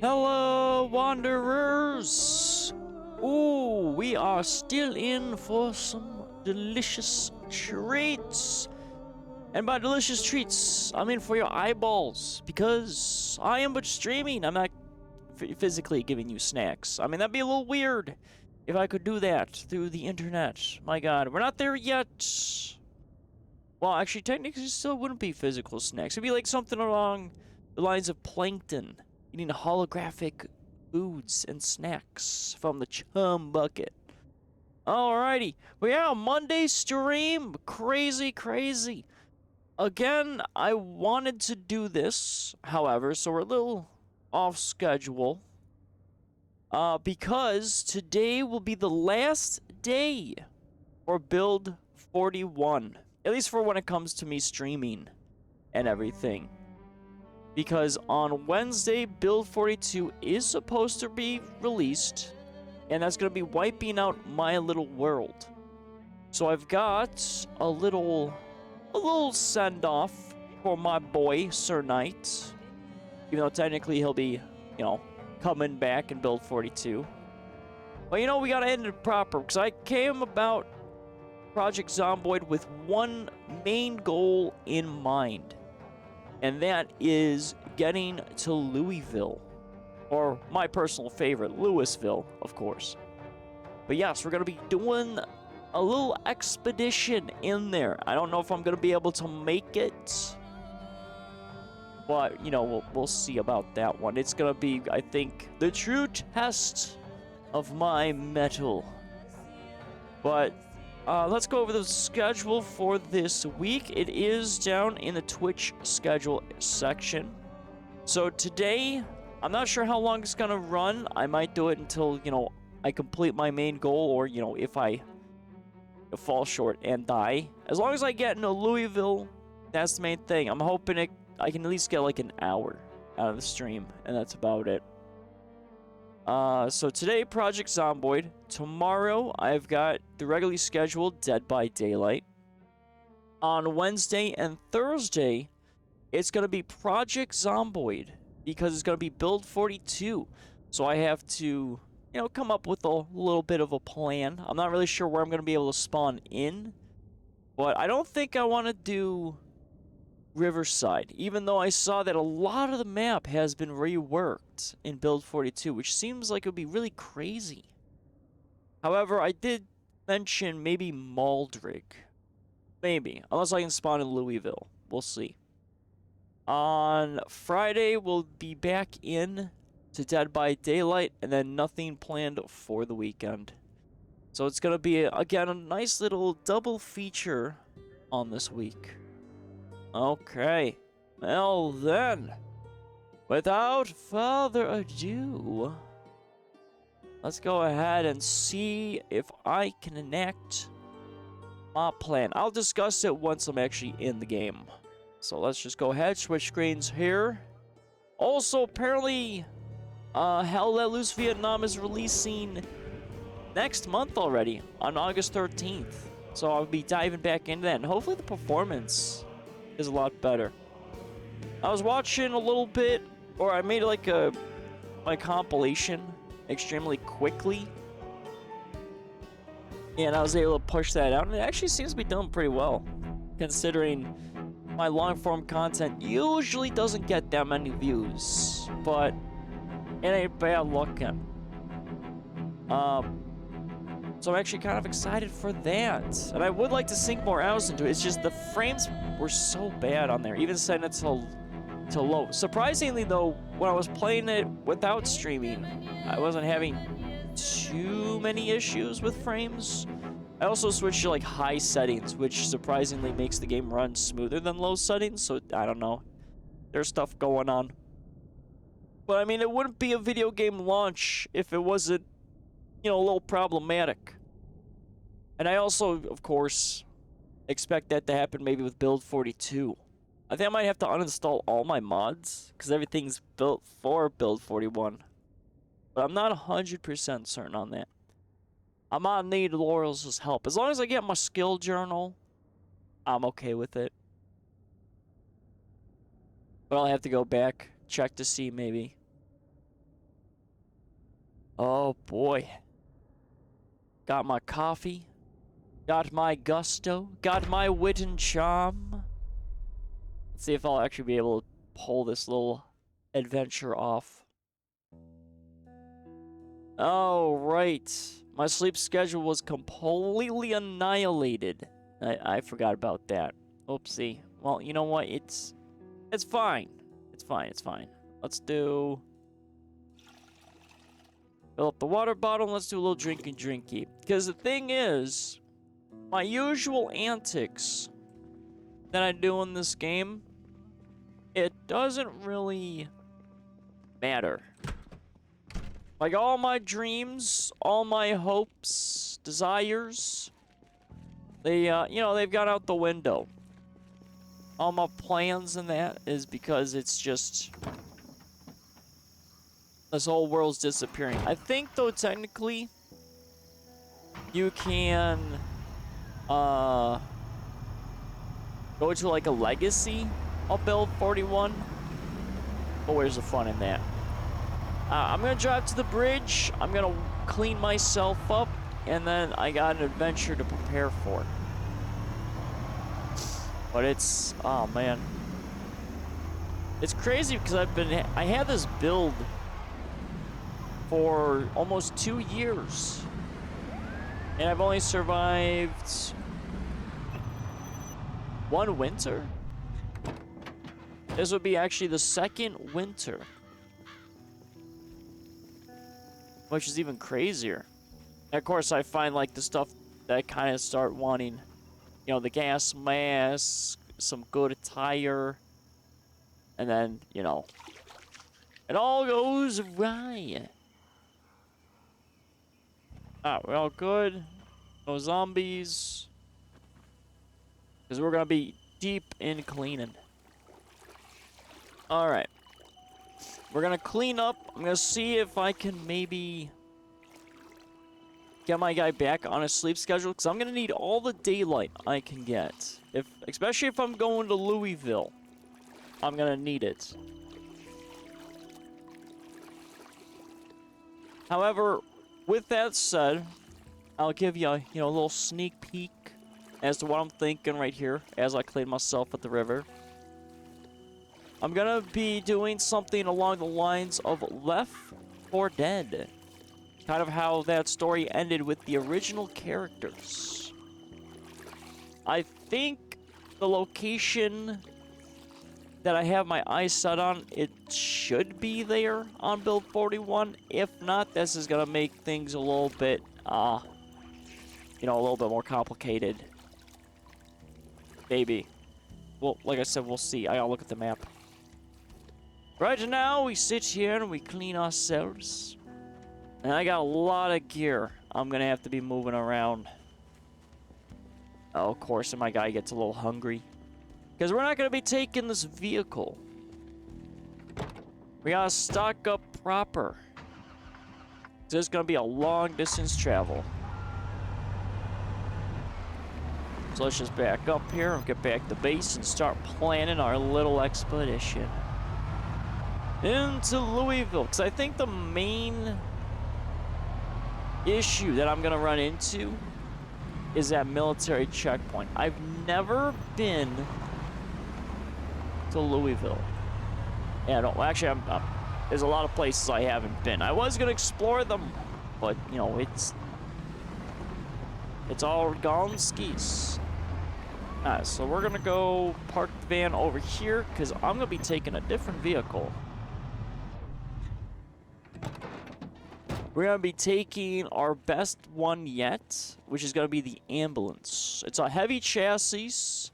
Hello, wanderers! Ooh, we are still in for some delicious treats. And by delicious treats, I mean for your eyeballs. Because I am but streaming. I'm not physically giving you snacks. I mean, that'd be a little weird if I could do that through the internet. My god, we're not there yet. Well, actually, technically, it still wouldn't be physical snacks. It'd be like something along the lines of plankton. Eating holographic foods and snacks from the chum bucket. Alrighty. But yeah, Monday stream. Crazy. Again, I wanted to do this, however, so we're a little off schedule. Because today will be the last day for Build 41. At least for when it comes to me streaming and everything. Because on Wednesday, Build 42 is supposed to be released, and that's going to be wiping out my little world. So I've got a little send-off for my boy, Sir Knight. Even though technically he'll be, coming back in Build 42. But we gotta end it proper, because I came about Project Zomboid with one main goal in mind. And that is getting to Louisville. Or my personal favorite, Louisville, of course. But yes, we're going to be doing a little expedition in there. I don't know if I'm going to be able to make it. But, we'll see about that one. It's going to be, I think, the true test of my mettle. But let's go over the schedule for this week. It is down in the Twitch schedule section. So today, I'm not sure how long it's going to run. I might do it until, I complete my main goal or, if I fall short and die. As long as I get into Louisville, that's the main thing. I'm hoping I can at least get like an hour out of the stream, and that's about it. So today, Project Zomboid. Tomorrow, I've got the regularly scheduled Dead by Daylight. On Wednesday and Thursday, it's going to be Project Zomboid, because it's going to be Build 42. So I have to, come up with a little bit of a plan. I'm not really sure where I'm going to be able to spawn in, but I don't think I want to do Riverside, even though I saw that a lot of the map has been reworked in Build 42, which seems like it would be really crazy. However, I did mention maybe Maldrig. Maybe, unless I can spawn in Louisville. We'll see. On Friday, we'll be back in to Dead by Daylight, and then nothing planned for the weekend. So it's going to be, again, a nice little double feature on this week. Okay, well then, without further ado, let's go ahead and see if I can enact my plan. I'll discuss it once I'm actually in the game. So let's just go ahead, switch screens here. Also, apparently, Hell Let Loose Vietnam is releasing next month already, on August 13th. So I'll be diving back into that, and hopefully the performance is a lot better. I was watching a little bit, or I made like my compilation extremely quickly, and I was able to push that out, and it actually seems to be doing pretty well, considering my long-form content usually doesn't get that many views, but it ain't bad looking. So I'm actually kind of excited for that. And I would like to sink more hours into it. It's just the frames were so bad on there, even setting it to low. Surprisingly, though, when I was playing it without streaming, I wasn't having too many issues with frames. I also switched to like high settings, which surprisingly makes the game run smoother than low settings. So I don't know. There's stuff going on. But I mean, it wouldn't be a video game launch if it wasn't, a little problematic. And I also, of course, expect that to happen maybe with Build 42. I think I might have to uninstall all my mods, because everything's built for Build 41. But I'm not 100% certain on that. I might need Laurel's help. As long as I get my skill journal, I'm okay with it. But I'll have to go back, check to see maybe Oh boy. Got my coffee. Got my gusto. Got my wit and charm. Let's see if I'll actually be able to pull this little adventure off. Oh, right. My sleep schedule was completely annihilated. I forgot about that. Oopsie. Well, you know what? It's fine. It's fine. It's fine. Let's do... Fill up the water bottle. Let's do a little drinky. Because the thing is, my usual antics that I do in this game, it doesn't really matter. Like, all my dreams, all my hopes, desires, they, you know, they've gone out the window. All my plans and that is because it's just... This whole world's disappearing. I think, though, technically, you can, go to, like, a legacy of Build 41. But where's the fun in that? I'm gonna drive to the bridge, I'm gonna clean myself up, and then I got an adventure to prepare for. But it's, oh man. It's crazy because I had this build for almost 2 years. And I've only survived 1 winter? This would be actually the 2nd winter. Which is even crazier. And of course, I find, like, the stuff that I kind of start wanting. You know, the gas mask, some good attire. And then, you know, it all goes right. Ah, we're all good. No zombies. Because we're going to be deep in cleaning. Alright. We're going to clean up. I'm going to see if I can maybe get my guy back on a sleep schedule. Because I'm going to need all the daylight I can get. Especially if I'm going to Louisville. I'm going to need it. However, with that said, I'll give you a, a little sneak peek as to what I'm thinking right here as I clean myself at the river. I'm gonna be doing something along the lines of Left 4 Dead. Kind of how that story ended with the original characters. I think the location that I have my eyes set on, it should be there on Build 41. If not, this is gonna make things a little bit, a little bit more complicated. Maybe. Well, like I said, we'll see. I gotta look at the map. Right now, we sit here and we clean ourselves. And I got a lot of gear I'm gonna have to be moving around. Oh, of course, and my guy gets a little hungry. Because we're not gonna be taking this vehicle. We gotta stock up proper. This is gonna be a long distance travel. So let's just back up here and get back to base and start planning our little expedition into Louisville. Because I think the main issue that I'm gonna run into is that military checkpoint. I've never been to Louisville. Yeah, no, actually, there's a lot of places I haven't been. I was gonna explore them, but it's all gone skis. Alright, so we're gonna go park the van over here because I'm gonna be taking a different vehicle. We're gonna be taking our best one yet, which is gonna be the ambulance. It's a heavy chassis,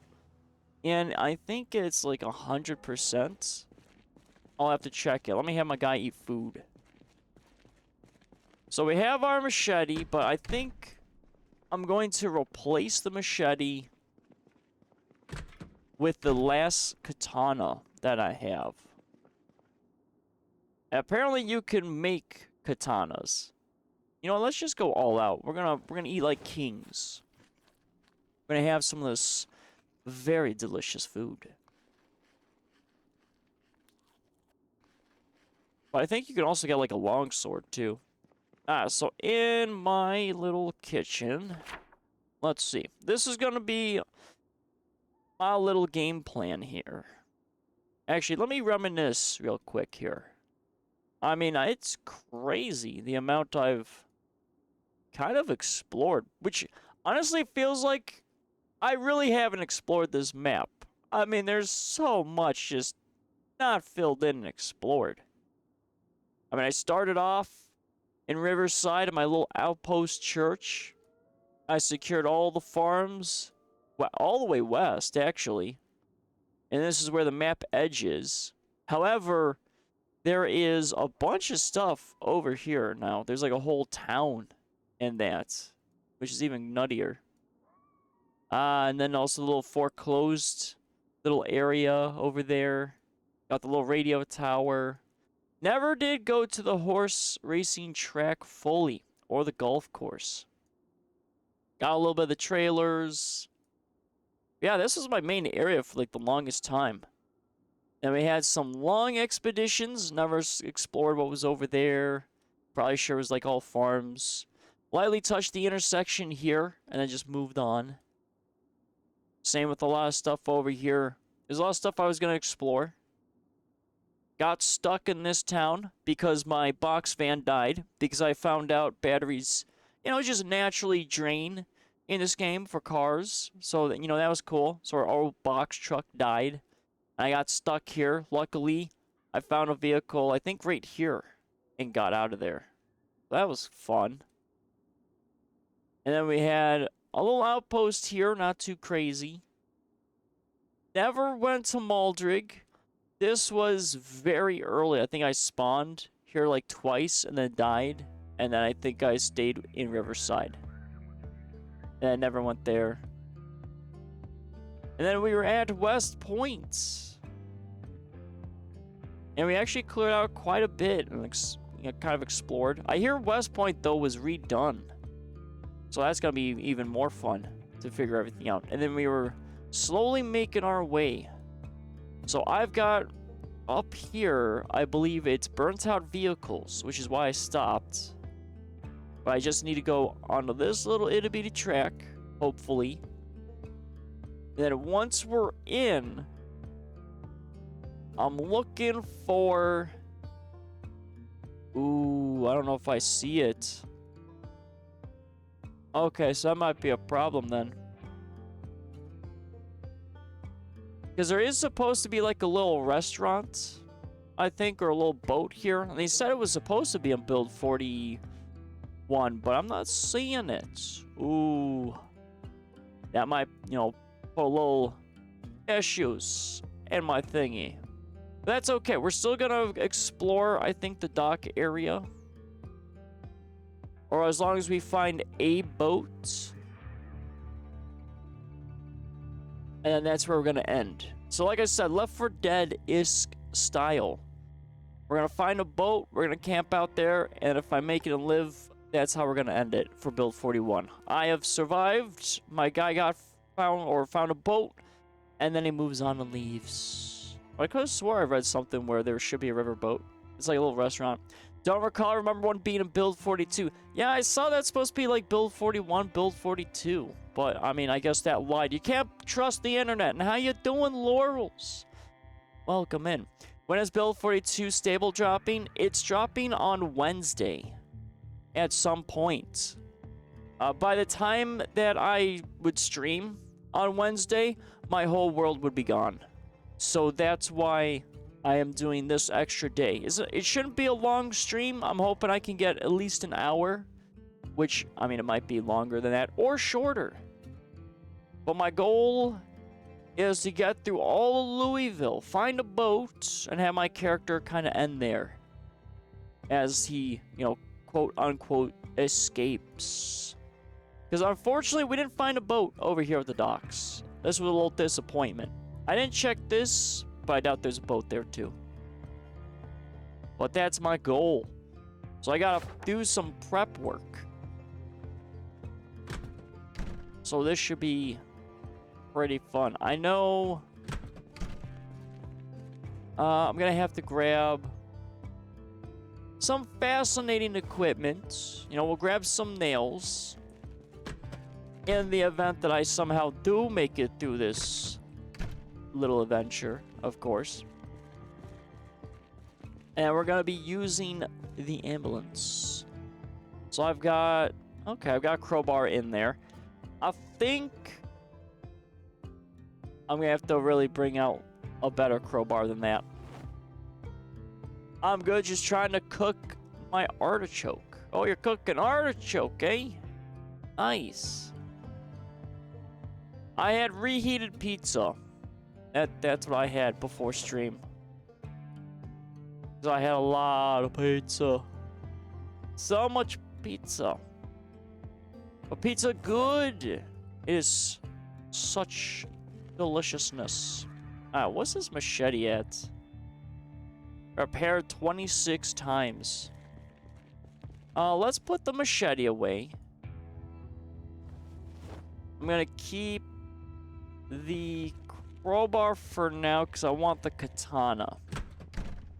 and I think it's like 100%. I'll have to check it. Let me have my guy eat food. So we have our machete, but I think I'm going to replace the machete with the last katana that I have. Apparently you can make katanas. Let's just go all out. We're gonna eat like kings. We're gonna have some of this very delicious food. But I think you can also get like a long sword too. So in my little kitchen, let's see. This is gonna be my little game plan here. Actually, let me reminisce real quick here. I mean, it's crazy the amount I've kind of explored, which honestly feels like I really haven't explored this map. I mean, there's so much just not filled in and explored. I mean, I started off in Riverside at my little outpost church. I secured all the farms, well, all the way west, actually. And this is where the map edge is. However, there is a bunch of stuff over here now. There's like a whole town in that, which is even nuttier. And then also a little foreclosed little area over there. Got the little radio tower. Never did go to the horse racing track fully, or the golf course. Got a little bit of the trailers. Yeah, this was my main area for like the longest time. And we had some long expeditions. Never explored what was over there. Probably sure it was like all farms. Lightly touched the intersection here, and then just moved on. Same with a lot of stuff over here. There's a lot of stuff I was going to explore. Got stuck in this town because my box van died. Because I found out batteries, just naturally drain in this game for cars. So, that was cool. So our old box truck died. I got stuck here. Luckily, I found a vehicle, I think right here, and got out of there. That was fun. And then we had a little outpost here, not too crazy. Never went to Maldrig. This was very early. I think I spawned here like twice and then died. And then I think I stayed in Riverside. And I never went there. And then we were at West Point. And we actually cleared out quite a bit and kind of explored. I hear West Point, though, was redone. So that's going to be even more fun to figure everything out. And then we were slowly making our way. So I've got up here, I believe it's burnt out vehicles, which is why I stopped. But I just need to go onto this little itty bitty track, hopefully. And then once we're in, I'm looking for... Ooh, I don't know if I see it. Okay, so that might be a problem then. Because there is supposed to be like a little restaurant, I think, or a little boat here. And they said it was supposed to be on build 41, but I'm not seeing it. Ooh. That might, put a little issues in my thingy. But that's okay. We're still going to explore, I think, the dock area. Or as long as we find a boat. And then that's where we're going to end. So like I said, Left 4 Dead-esque style. We're going to find a boat. We're going to camp out there. And if I make it and live, that's how we're going to end it for build 41. I have survived. My guy got found a boat. And then he moves on and leaves. I could have swore I read something where there should be a riverboat. It's like a little restaurant. Don't recall, remember one being in build 42. Yeah, I saw that's supposed to be like build 41, build 42. But, I mean, I guess that lied. You can't trust the internet. And how you doing, Laurels? Welcome in. When is build 42 stable dropping? It's dropping on Wednesday. At some point. By the time that I would stream on Wednesday, my whole world would be gone. So that's why I am doing this extra day. It shouldn't be a long stream. I'm hoping I can get at least an hour. Which, I mean, it might be longer than that. Or shorter. But my goal is to get through all of Louisville. Find a boat. And have my character kind of end there. As he, quote unquote, escapes. Because unfortunately, we didn't find a boat over here at the docks. This was a little disappointment. I didn't check this. But I doubt there's a boat there too. But that's my goal. So I gotta do some prep work. So this should be pretty fun. I know I'm gonna have to grab some fascinating equipment. You know, we'll grab some nails. In the event that I somehow do make it through this little adventure, of course. And we're gonna be using the ambulance. So I've got... Okay, I've got a crowbar in there. I think I'm gonna have to really bring out a better crowbar than that. I'm good just trying to cook my artichoke. Oh, you're cooking artichoke, eh? Nice. I had reheated pizza. That's what I had before stream. So I had a lot of pizza. So much pizza. But pizza good. It is such deliciousness. What's this machete at? Repaired 26 times. Let's put the machete away. I'm gonna keep the crowbar for now because I want the katana.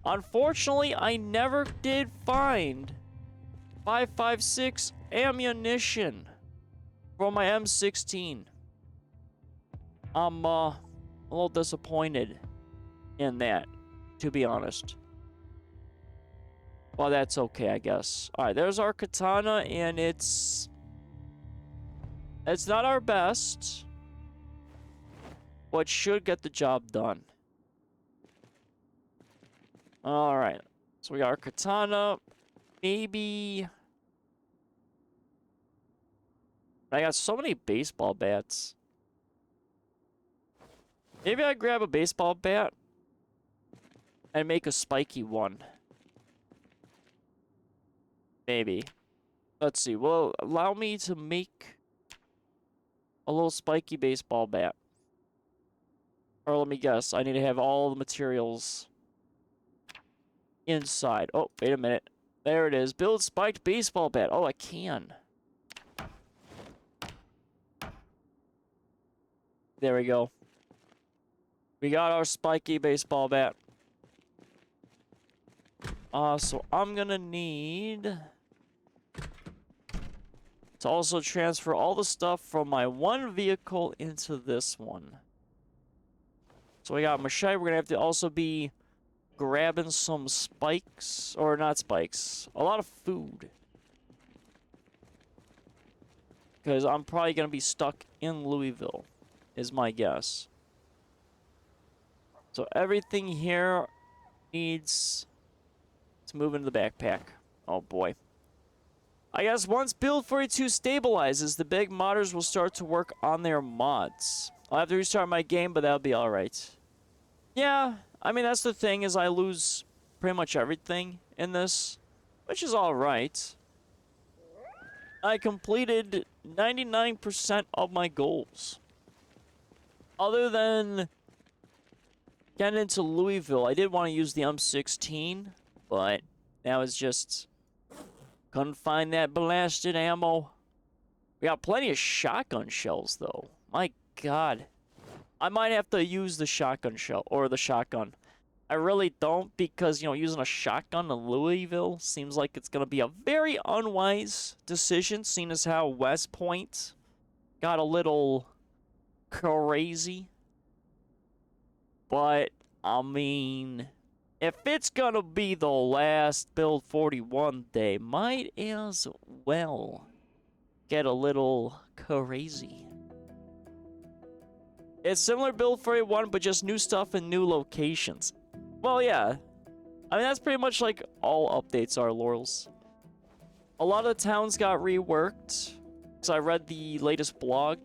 Unfortunately, I never did find 5.56 ammunition for my M16. I'm a little disappointed in that, to be honest. Well, that's okay, I guess. Alright, there's our katana, and it's not our best, but should get the job done. Alright, so we got our katana. Maybe... I got so many baseball bats. Maybe I grab a baseball bat and make a spiky one. Maybe. Let's see. Well, allow me to make a little spiky baseball bat. Or let me guess. I need to have all the materials inside. Oh, wait a minute. There it is. Build spiked baseball bat. Oh, I can. There we go. We got our spiky baseball bat. So I'm gonna need to also transfer all the stuff from my one vehicle into this one. So we got machete. We're gonna have to also be grabbing some spikes, or not spikes, a lot of food. Because I'm probably gonna be stuck in Louisville, is my guess. So everything here needs to move into the backpack. Oh boy. I guess once Build 42 stabilizes, the big modders will start to work on their mods. I'll have to restart my game, but that'll be alright. Yeah, I mean, that's the thing, is I lose pretty much everything in this, which is alright. I completed 99% of my goals. Other than getting into Louisville, I did want to use the M16, but that was just... couldn't find that blasted ammo. We got plenty of shotgun shells, though. My God. I might have to use the shotgun shell, or the shotgun. I really don't, because, you know, using a shotgun in Louisville seems like it's going to be a very unwise decision, seeing as how West Point got a little crazy. But, I mean, if it's going to be the last Build 41 day, might as well get a little crazy. It's similar Build 41, but just new stuff and new locations. Well, yeah. I mean, that's pretty much like all updates are, Laurels. A lot of the towns got reworked, because I read the latest blog.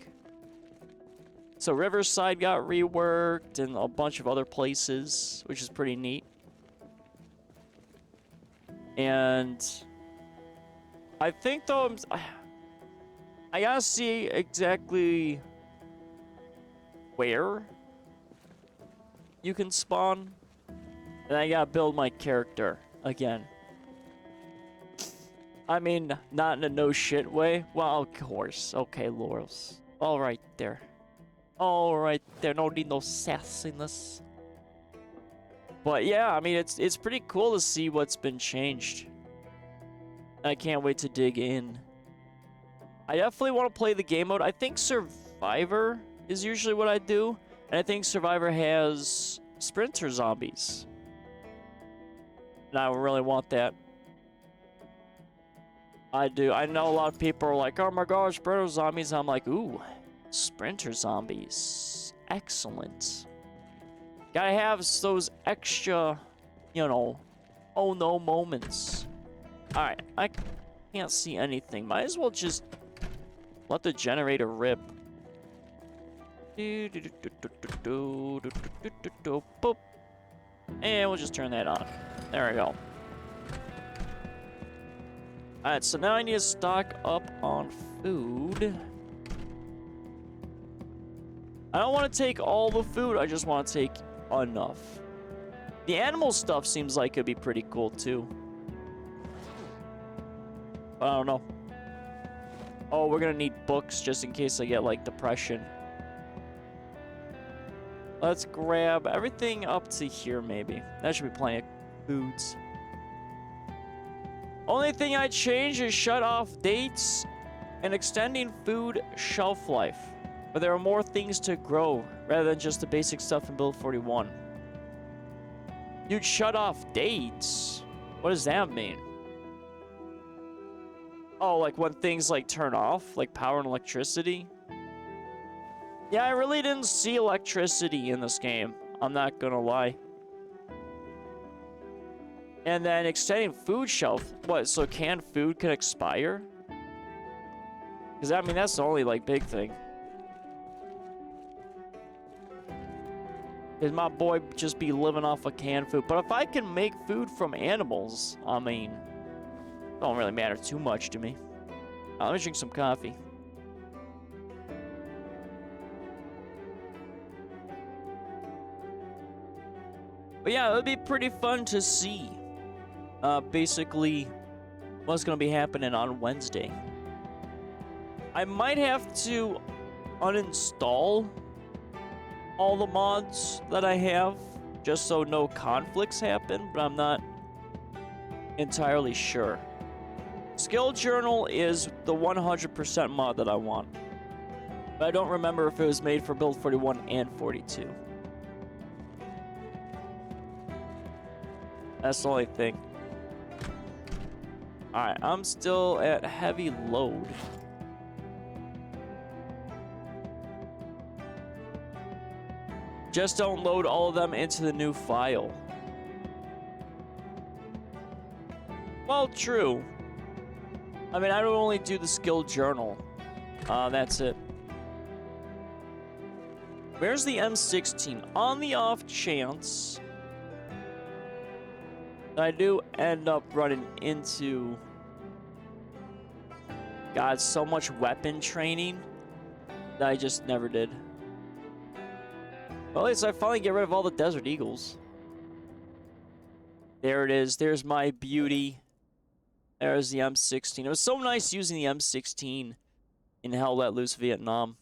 So Riverside got reworked, and a bunch of other places, which is pretty neat. And I think, though, I gotta see exactly where you can spawn. And I gotta build my character again. I mean, not in a no shit way. Well, of course. Okay, Laurels. All right there. All right there. No need no sassiness. But yeah, I mean, it's pretty cool to see what's been changed. I can't wait to dig in. I definitely want to play the game mode. I think Survivor is usually what I do. And I think Survivor has sprinter zombies. And I really want that. I do. I know a lot of people are like, oh my gosh, sprinter zombies. I'm like, ooh, sprinter zombies. Excellent. Gotta have those extra, you know, oh no moments. Alright, I can't see anything. Might as well just let the generator rip. Boop. And we'll just turn that on. There we go. Alright, so now I need to stock up on food. I don't want to take all the food, I just want to take enough. The animal stuff seems like it'd be pretty cool too. I don't know. Oh, we're gonna need books just in case I get like depression. Let's grab everything up to here maybe. That should be plenty of foods. Only thing I'd change is shut off dates and extending food shelf life. But there are more things to grow rather than just the basic stuff in Build 41. You'd shut off dates? What does that mean? Oh, like when things like turn off, like power and electricity? Yeah, I really didn't see electricity in this game. I'm not gonna lie. And then extending food shelf. What, so canned food can expire? Because, I mean, that's the only, like, big thing. Because my boy just be living off of canned food. But if I can make food from animals, I mean, it don't really matter too much to me. Let me drink some coffee. But yeah, it would be pretty fun to see. Basically, what's going to be happening on Wednesday. I might have to uninstall all the mods that I have, just so no conflicts happen, but I'm not entirely sure. Skill Journal is the 100% mod that I want. But I don't remember if it was made for Build 41 and 42. That's the only thing. Alright, I'm still at heavy load. Just don't load all of them into the new file. Well, true. I mean, I don't only do the skill journal. That's it. Where's the M16? On the off chance that I do end up running into... God, so much weapon training that I just never did. Well, at least I finally get rid of all the Desert Eagles. There it is. There's my beauty. There's the M16. It was so nice using the M16 in Hell Let Loose Vietnam.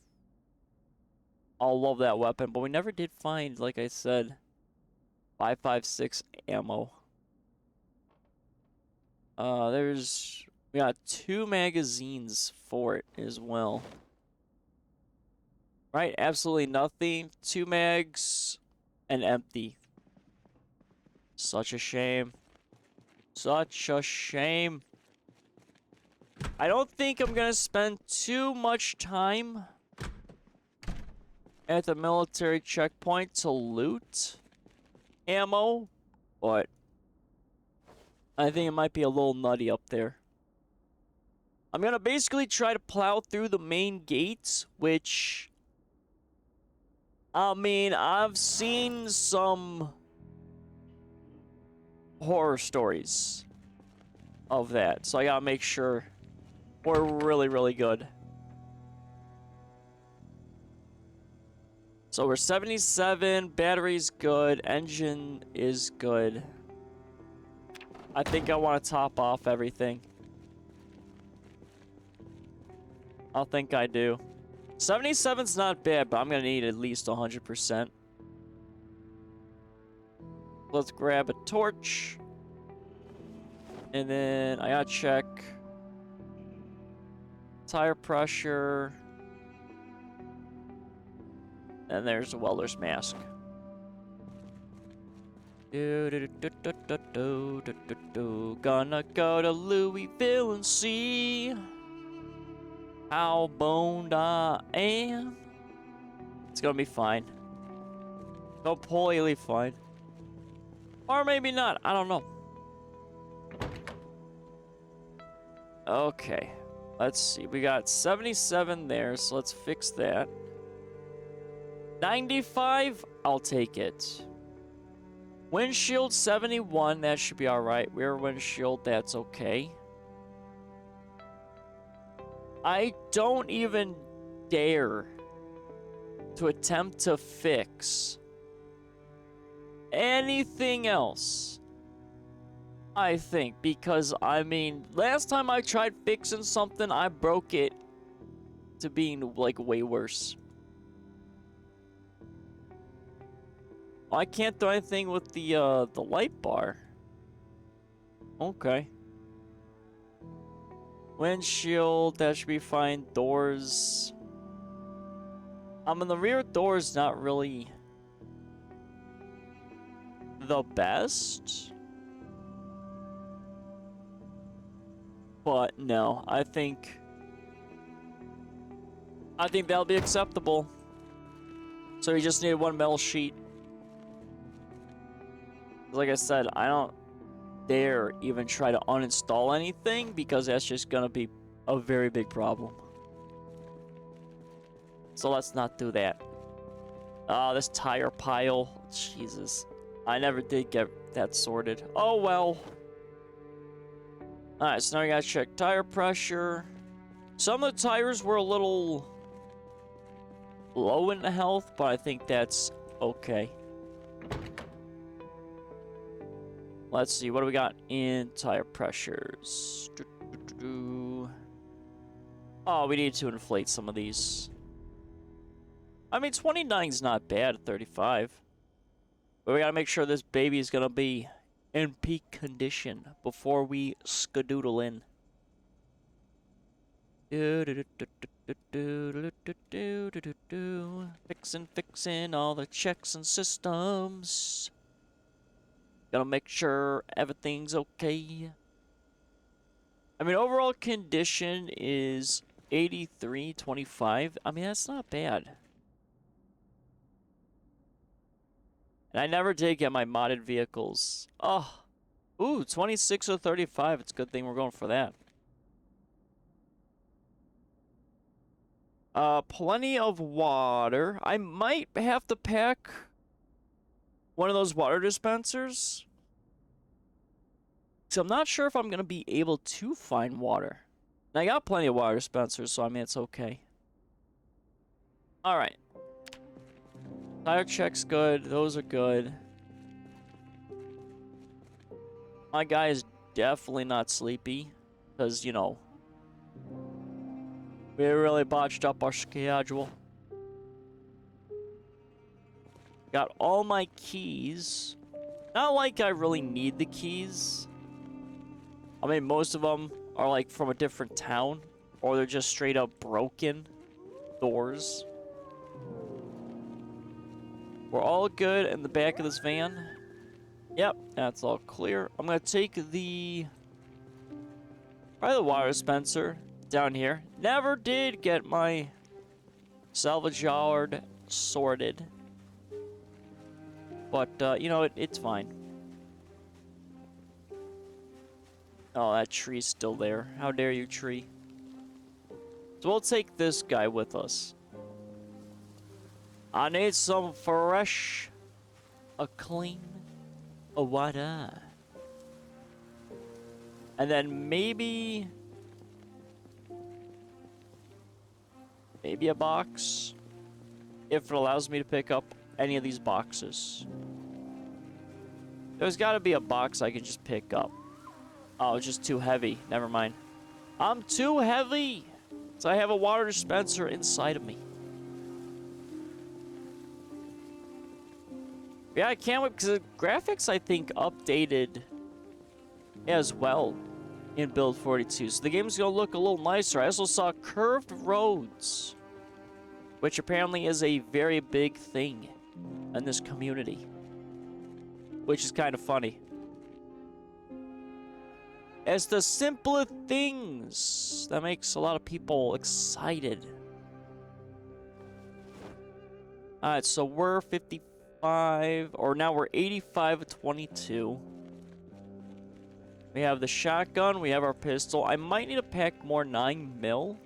I love that weapon, but we never did find, like I said, 5.56 ammo. We got 2 magazines for it as well. Right, absolutely nothing. 2 mags and empty. Such a shame. Such a shame. I don't think I'm gonna spend too much time at the military checkpoint to loot ammo, but I think it might be a little nutty up there. I'm gonna basically try to plow through the main gates, which, I mean, I've seen some horror stories of that, so I gotta make sure we're really, really good. So we're 77, battery's good, engine is good. I think I want to top off everything. I think I do. 77's not bad, but I'm gonna need at least 100%. Let's grab a torch. And then I gotta check Tire pressure. And there's a welder's mask. Gonna go to Louisville and see how boned I am. It's gonna be fine. Completely fine. Or maybe not. I don't know. Okay. Let's see. We got 77 there, so let's fix that. 95, I'll take it. Windshield 71, that should be alright. Rear windshield, that's okay. I don't even dare to attempt to fix anything else, I think, because, I mean, last time I tried fixing something, I broke it to being, like, way worse. I can't do anything with the light bar. Okay. Windshield, that should be fine. Doors. I mean, the rear door is not really the best. But no, I think that'll be acceptable. So you just need one metal sheet. Like I said, I don't dare even try to uninstall anything because that's just gonna be a very big problem. So let's not do that. This tire pile. Jesus. I never did get that sorted. Oh well. Alright, so now we gotta check tire pressure. Some of the tires were a little low in health, but I think that's okay. Let's see, what do we got in tire pressures? Oh, we need to inflate some of these. I mean, 29's not bad at 35. But we gotta make sure this baby is gonna be in peak condition before we skadoodle in. Fixing all the checks and systems. Gotta make sure everything's okay. I mean, overall condition is 83/25. I mean, that's not bad. And I never did get my modded vehicles. Oh. Ooh, 26 or 35. It's a good thing we're going for that. Plenty of water. I might have to pack one of those water dispensers. So I'm not sure if I'm going to be able to find water. And I got plenty of water dispensers, so I mean, it's okay. Alright. Tire check's good. Those are good. My guy is definitely not sleepy. Because, you know, we really botched up our schedule. Got all my keys. Not like I really need the keys. I mean, most of them are like from a different town. Or they're just straight up broken doors. We're all good in the back of this van. Yep, that's all clear. I'm going to take probably the water dispenser down here. Never did get my salvage yard sorted. But, you know, it's fine. Oh, that tree's still there. How dare you, tree. So we'll take this guy with us. I need some fresh, clean water. And then maybe a box, if it allows me to pick up any of these boxes. There's got to be a box I can just pick up. Oh, it's just too heavy. Never mind. I'm too heavy. So I have a water dispenser inside of me. Yeah, I can't wait because the graphics, I think, updated as well. in build 42. So the game's gonna look a little nicer. I also saw curved roads, which apparently is a very big thing in this community, which is kind of funny. It's the simpler things that makes a lot of people excited. Alright, so we're 55, or now we're 85 of 22. We have the shotgun, we have our pistol. I might need to pack more 9mm.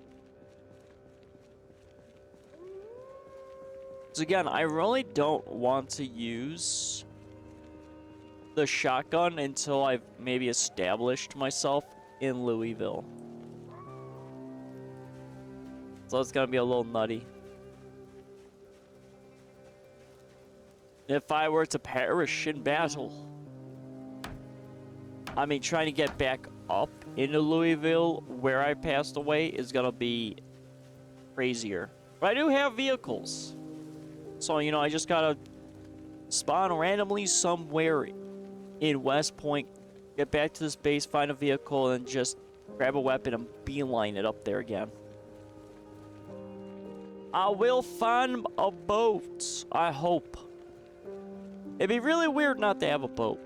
So again, I really don't want to use the shotgun until I've maybe established myself in Louisville. So it's gonna be a little nutty. If I were to perish in battle, I mean, trying to get back up into Louisville where I passed away is gonna be crazier. But I do have vehicles. So, you know, I just gotta spawn randomly somewhere in West Point, get back to this base, find a vehicle, and just grab a weapon and beeline it up there again. I will find a boat, I hope. It'd be really weird not to have a boat.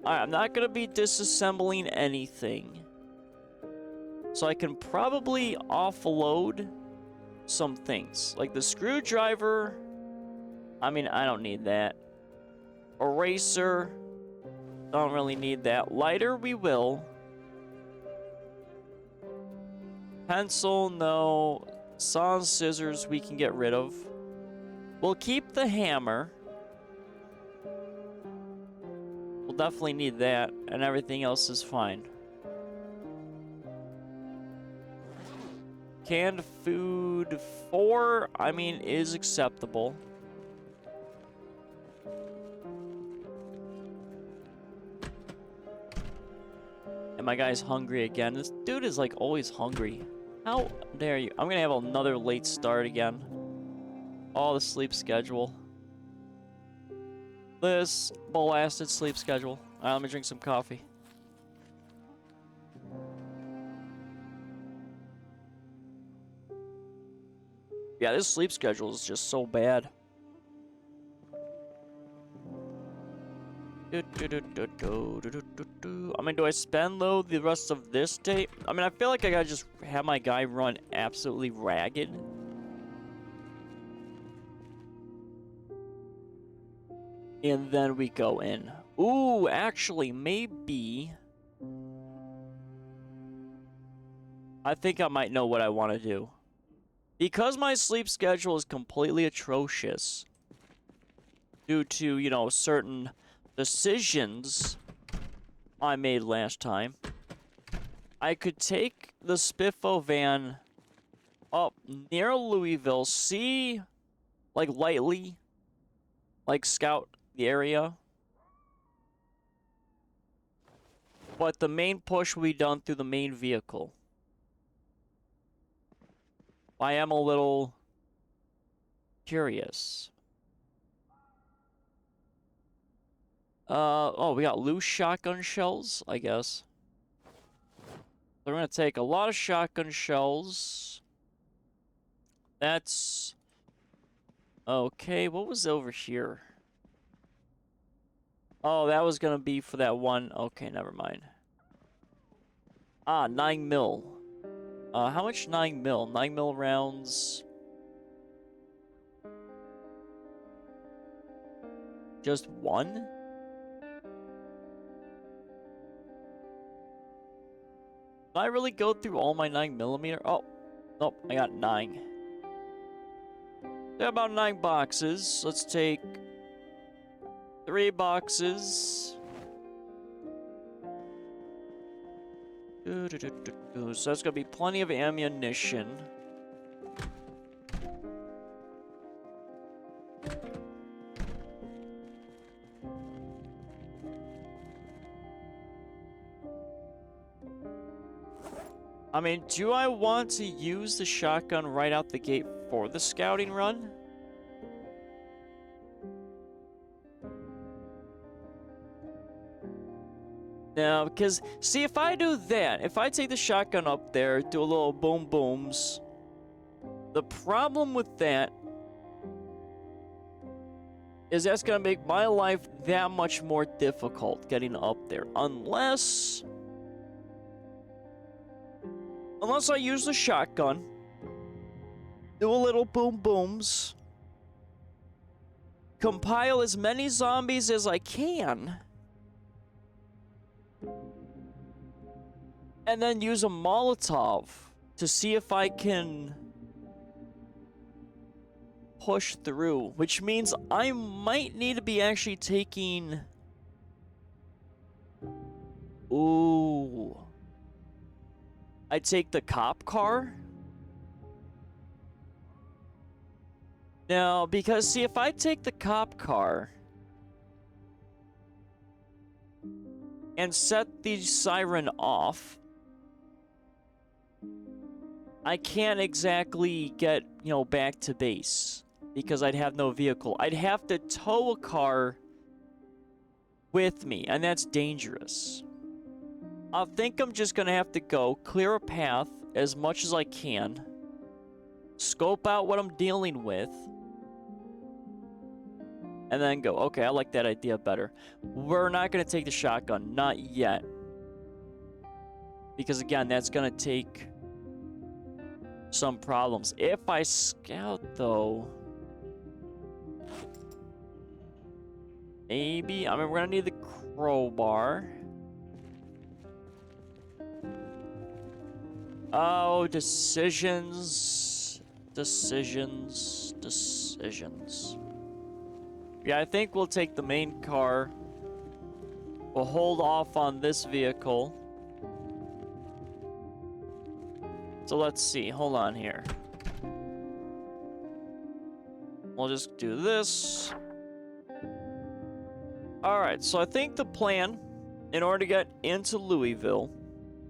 Alright, I'm not gonna be disassembling anything. So I can probably offload some things. Like the screwdriver. I mean, I don't need that. Eraser. Don't really need that. Lighter, we will. Pencil, no. Saw and scissors, we can get rid of. We'll keep the hammer. We'll definitely need that, and everything else is fine. Canned food 4, I mean, is acceptable. And my guy's hungry again. This dude is like always hungry. How dare you? I'm gonna have another late start again. Oh, the sleep schedule. This blasted sleep schedule. Alright, let me drink some coffee. Yeah, this sleep schedule is just so bad. I mean, do I spend, though, the rest of this day? I mean, I feel like I gotta just have my guy run absolutely ragged. And then we go in. Ooh, actually, maybe... I think I might know what I want to do. Because my sleep schedule is completely atrocious due to, you know, certain decisions I made last time, I could take the Spiffo van up near Louisville, see, like, lightly, like, scout the area. But the main push will be done through the main vehicle. I am a little curious. Oh, we got loose shotgun shells, I guess. So we're gonna take a lot of shotgun shells. That's... Okay, what was over here? Oh, that was gonna be for that one. Okay, never mind. Ah, 9mm. How much 9mm? 9mm rounds. Just one? Did I really go through all my 9mm? Oh, nope, I got 9. There are about 9 boxes. Let's take 3 boxes. So that's gonna be plenty of ammunition. I mean, do I want to use the shotgun right out the gate for the scouting run? Now, because, see, if I do that, if I take the shotgun up there, do a little boom booms, the problem with that is that's going to make my life that much more difficult getting up there. Unless I use the shotgun, do a little boom booms, compile as many zombies as I can, and then use a Molotov to see if I can push through, which means I might need to be actually taking... Ooh. I take the cop car? Now, because, see, if I take the cop car and set the siren off, I can't exactly get, you know, back to base because I'd have no vehicle. I'd have to tow a car with me, and that's dangerous. I think I'm just gonna have to go clear a path as much as I can, scope out what I'm dealing with, and then go. Okay, I like that idea better. We're not gonna take the shotgun, not yet. Because again, that's gonna take some problems. If I scout, though, maybe, I mean, we're gonna need the crowbar. Oh, decisions. Yeah, I think we'll take the main car. We'll hold off on this vehicle. So let's see. Hold on here. We'll just do this. Alright, so I think the plan, in order to get into Louisville,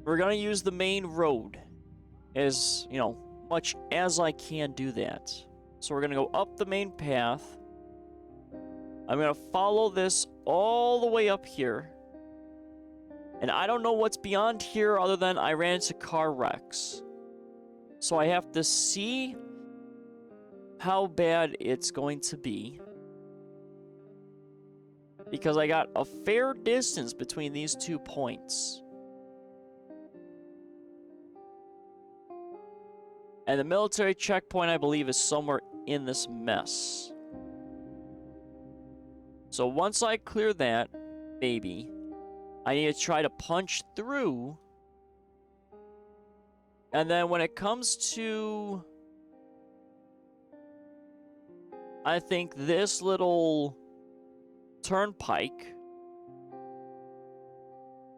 we're going to use the main road as, you know, much as I can do that. So we're going to go up the main path. I'm going to follow this all the way up here. And I don't know what's beyond here other than I ran into car wrecks. So I have to see how bad it's going to be. Because I got a fair distance between these 2 points. And the military checkpoint, I believe, is somewhere in this mess. So once I clear that, maybe, I need to try to punch through. And then when it comes to, I think, this little turnpike,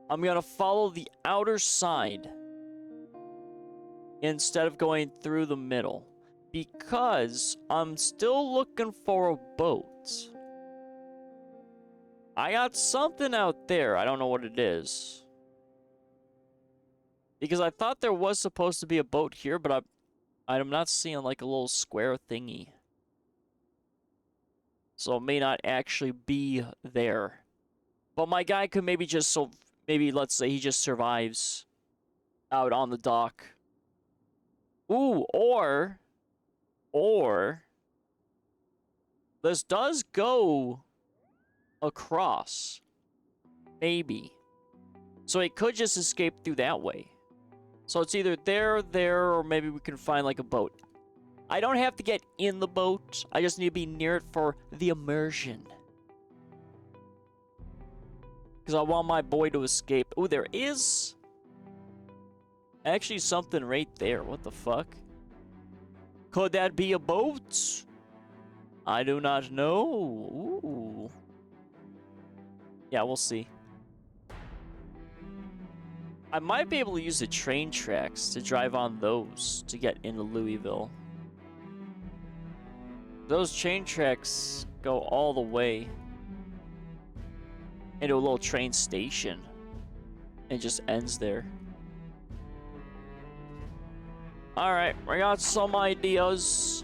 I'm going to follow the outer side instead of going through the middle, because I'm still looking for a boat. I got something out there. I don't know what it is. Because I thought there was supposed to be a boat here, but I'm not seeing like a little square thingy. So it may not actually be there. But my guy could maybe just, maybe let's say he just survives out on the dock. Ooh, or this does go across. Maybe. So he could just escape through that way. So it's either there, or maybe we can find like a boat. I don't have to get in the boat. I just need to be near it for the immersion. Because I want my boy to escape. Oh, there is actually something right there. What the fuck? Could that be a boat? I do not know. Ooh. Yeah, we'll see. I might be able to use the train tracks to drive on those to get into Louisville. Those train tracks go all the way into a little train station. It just ends there. Alright, we got some ideas.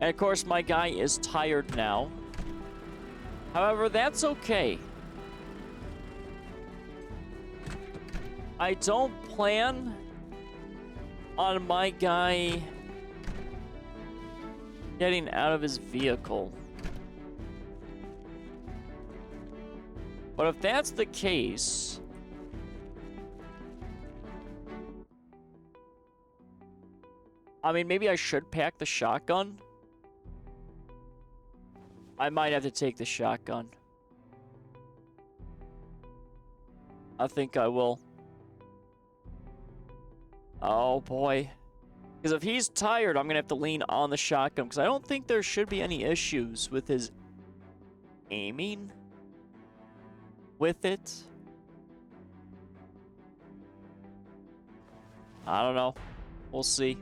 And of course, my guy is tired now. However, that's okay. I don't plan on my guy getting out of his vehicle. But if that's the case, I mean, maybe I should pack the shotgun. I might have to take the shotgun. I think I will. Oh boy. Because if he's tired, I'm going to have to lean on the shotgun. Because I don't think there should be any issues with his aiming with it. I don't know. We'll see.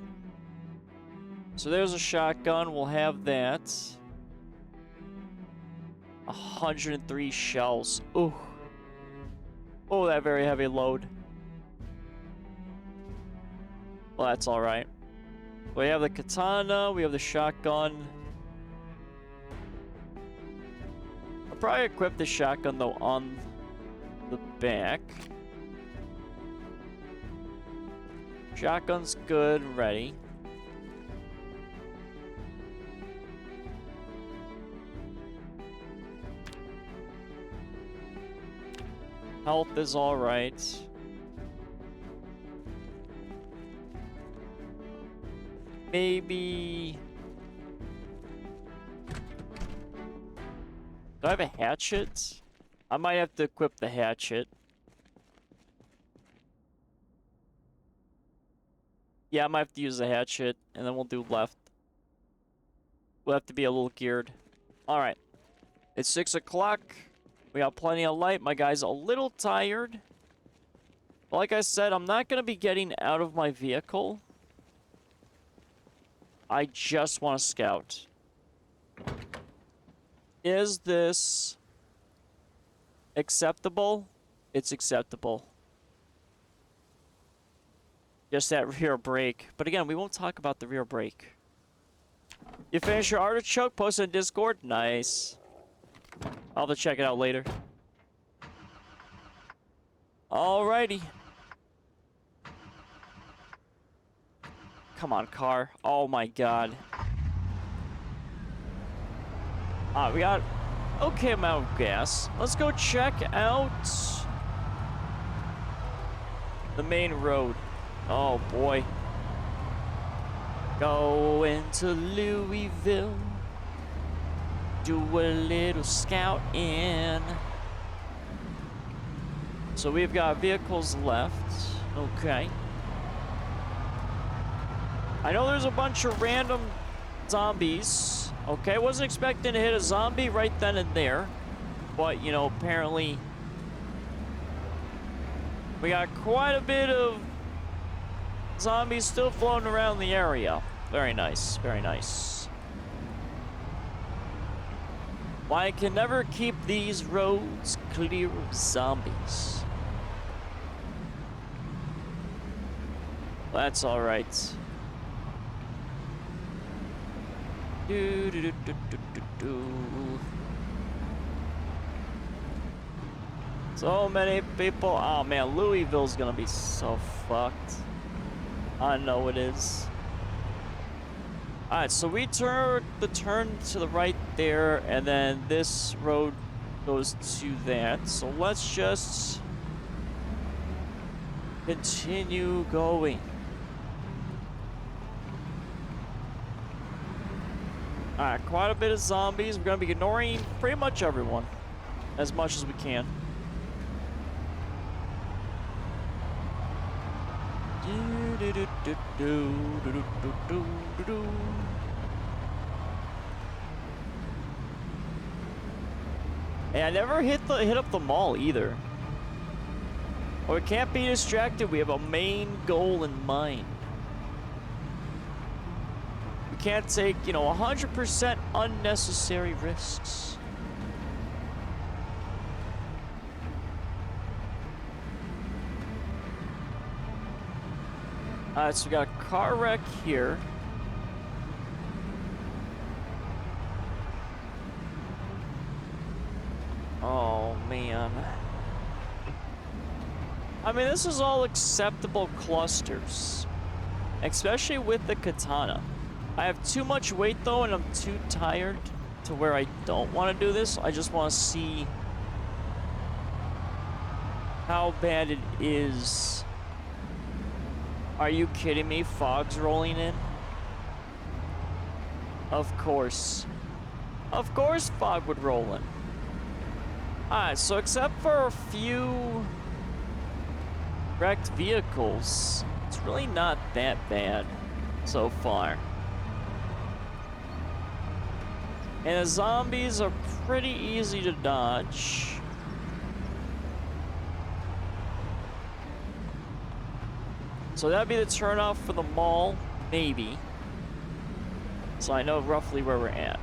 So there's a shotgun. We'll have that. 103 shells. Ooh. Oh, that very heavy load. Well, that's alright. We have the katana. We have the shotgun. I'll probably equip the shotgun, though, on the back. Shotgun's good and ready. Health is alright. Maybe... Do I have a hatchet? I might have to equip the hatchet. Yeah, I might have to use the hatchet, and then we'll do left. We'll have to be a little geared. Alright. It's 6 o'clock. We got plenty of light. My guy's a little tired. But like I said, I'm not going to be getting out of my vehicle. I just want to scout. Is this acceptable? It's acceptable. Just that rear brake. But again, we won't talk about the rear brake. You finished your artichoke? Post it in Discord? Nice. I'll have to check it out later. Alrighty. Come on, car. Oh my god. We got okay amount of gas. Let's go check out the main road. Oh boy. Going to Louisville. Do a little scouting. So we've got vehicles left. Okay. I know there's a bunch of random zombies. Okay, wasn't expecting to hit a zombie right then and there. But, you know, apparently we got quite a bit of zombies still floating around the area. Very nice, very nice. Well, I can never keep these roads clear of zombies. That's alright. Do, do, do, do, do, do, do. So many people. Oh man, Louisville's gonna be so fucked. I know it is. Alright, so we turn to the right there, and then this road goes to that. So let's just continue going. Alright, quite a bit of zombies. We're going to be ignoring pretty much everyone as much as we can. Hey, I never hit up the mall either. Well, we can't be distracted. We have a main goal in mind. We can't take, you know, 100% unnecessary risks. Alright, so we got a car wreck here. man. I mean, this is all acceptable clusters. Especially with the katana. I have too much weight though, and I'm too tired to where I don't want to do this. I just want to see how bad it is. Are you kidding me? Fog's rolling in? Of course. Of course fog would roll in. Alright, so except for a few wrecked vehicles, it's really not that bad so far. And the zombies are pretty easy to dodge. So that'd be the turnoff for the mall, maybe. So I know roughly where we're at.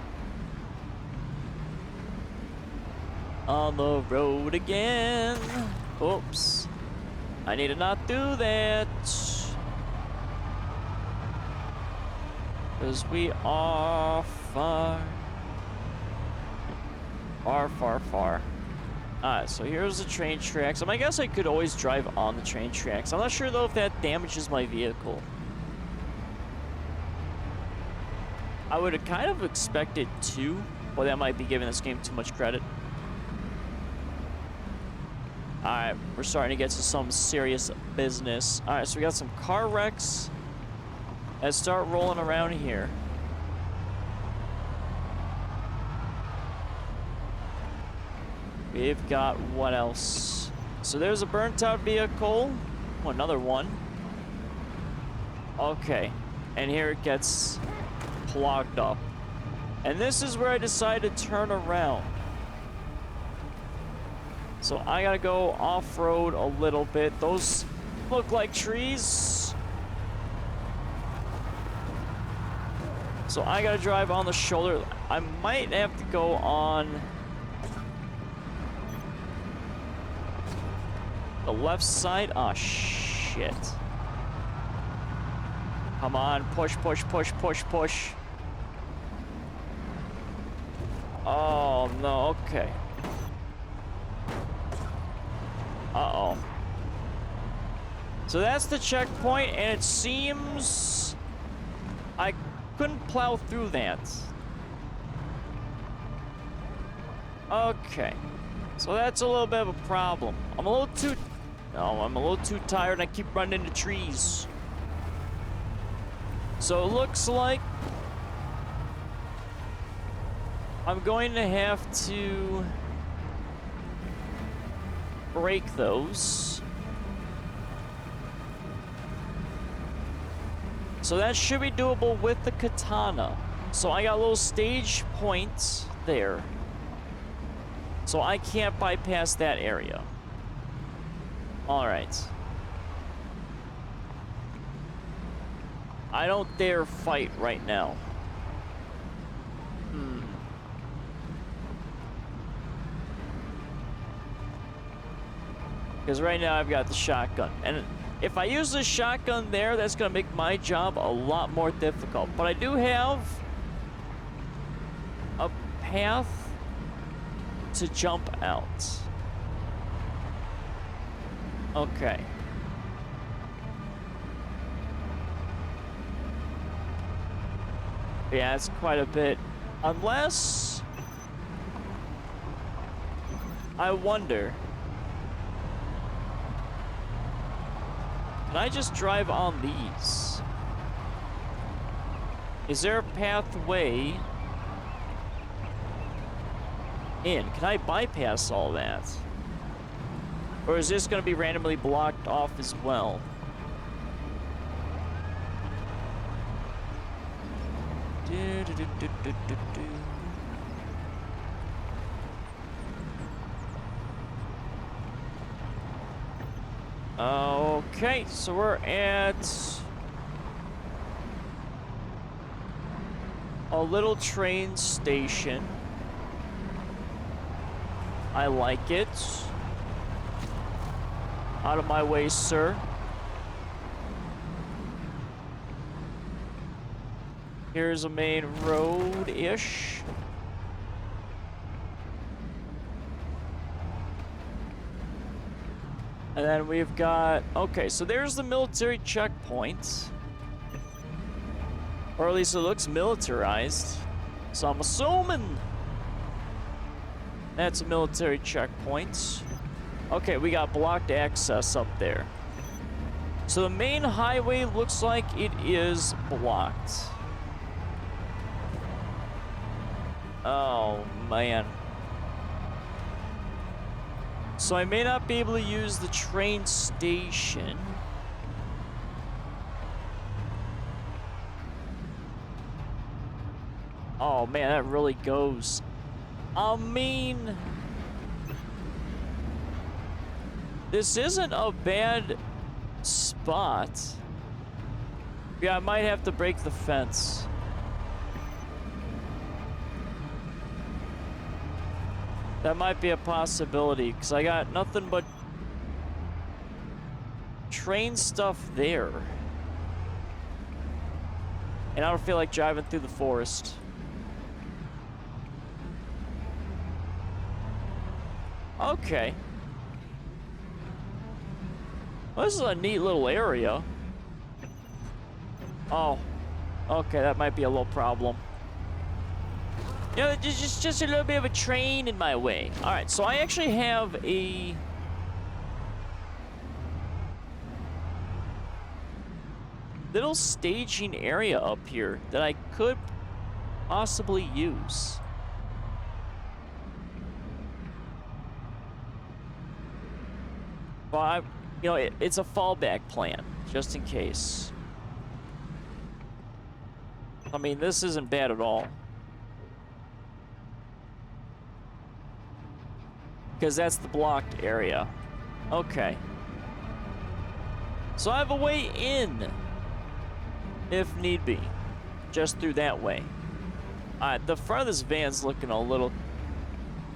On the road again. Oops. I need to not do that. Because we are far. Far. Alright, so here's the train tracks. I guess I could always drive on the train tracks. I'm not sure though if that damages my vehicle. I would have kind of expected to, but that might be giving this game too much credit. Alright, we're starting to get to some serious business. Alright, so we got some car wrecks. Let's start rolling around here. We've got what else? So there's a burnt out vehicle. Oh, another one. Okay. And here it gets clogged up. And this is where I decide to turn around. So I gotta go off-road a little bit. Those look like trees. So I gotta drive on the shoulder. I might have to go on the left side. Oh, shit. Come on, push. Oh, no, okay. Uh-oh. So that's the checkpoint, and it seems I couldn't plow through that. Okay. So that's a little bit of a problem. I'm a little too tired and I keep running into trees. So it looks like I'm going to have to break those. So that should be doable with the katana. So I got a little stage point there. So I can't bypass that area. Alright. I don't dare fight right now. Because right now I've got the shotgun. And if I use the shotgun there, that's going to make my job a lot more difficult. But I do have a path to jump out. Okay. Yeah, it's quite a bit. Unless I wonder, can I just drive on these? Is there a pathway in? Can I bypass all that? Or is this going to be randomly blocked off as well? Okay, so we're at a little train station. I like it. Out of my way, sir. Here's a main road-ish. And then we've got... Okay, so there's the military checkpoint. Or at least it looks militarized. So I'm assuming that's a military checkpoint. Okay, we got blocked access up there. So the main highway looks like it is blocked. Oh, man. So I may not be able to use the train station. Oh, man, that really goes. I mean, this isn't a bad spot. Yeah, I might have to break the fence. That might be a possibility, because I got nothing but train stuff there. And I don't feel like driving through the forest. Okay. Well, this is a neat little area. Oh. Okay, that might be a little problem. You know, just a little bit of a train in my way. Alright, so I actually have a... little staging area up here that I could possibly use. Well, you know, it's a fallback plan, just in case. I mean, this isn't bad at all. Because that's the blocked area. Okay. So I have a way in, if need be. Just through that way. Alright, the front of this van's looking a little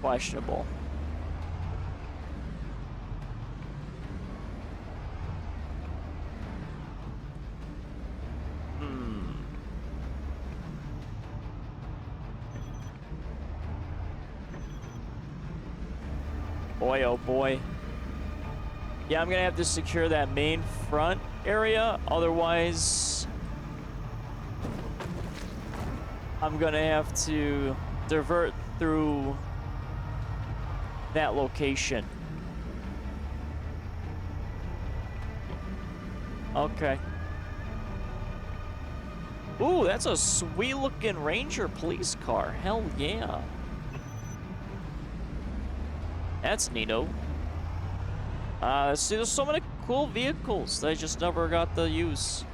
questionable. Boy, oh boy. Yeah, I'm gonna have to secure that main front area, otherwise I'm gonna have to divert through that location. Okay. Ooh, that's a sweet looking Ranger police car. Hell yeah. That's neato. See, there's so many cool vehicles that I just never got to use.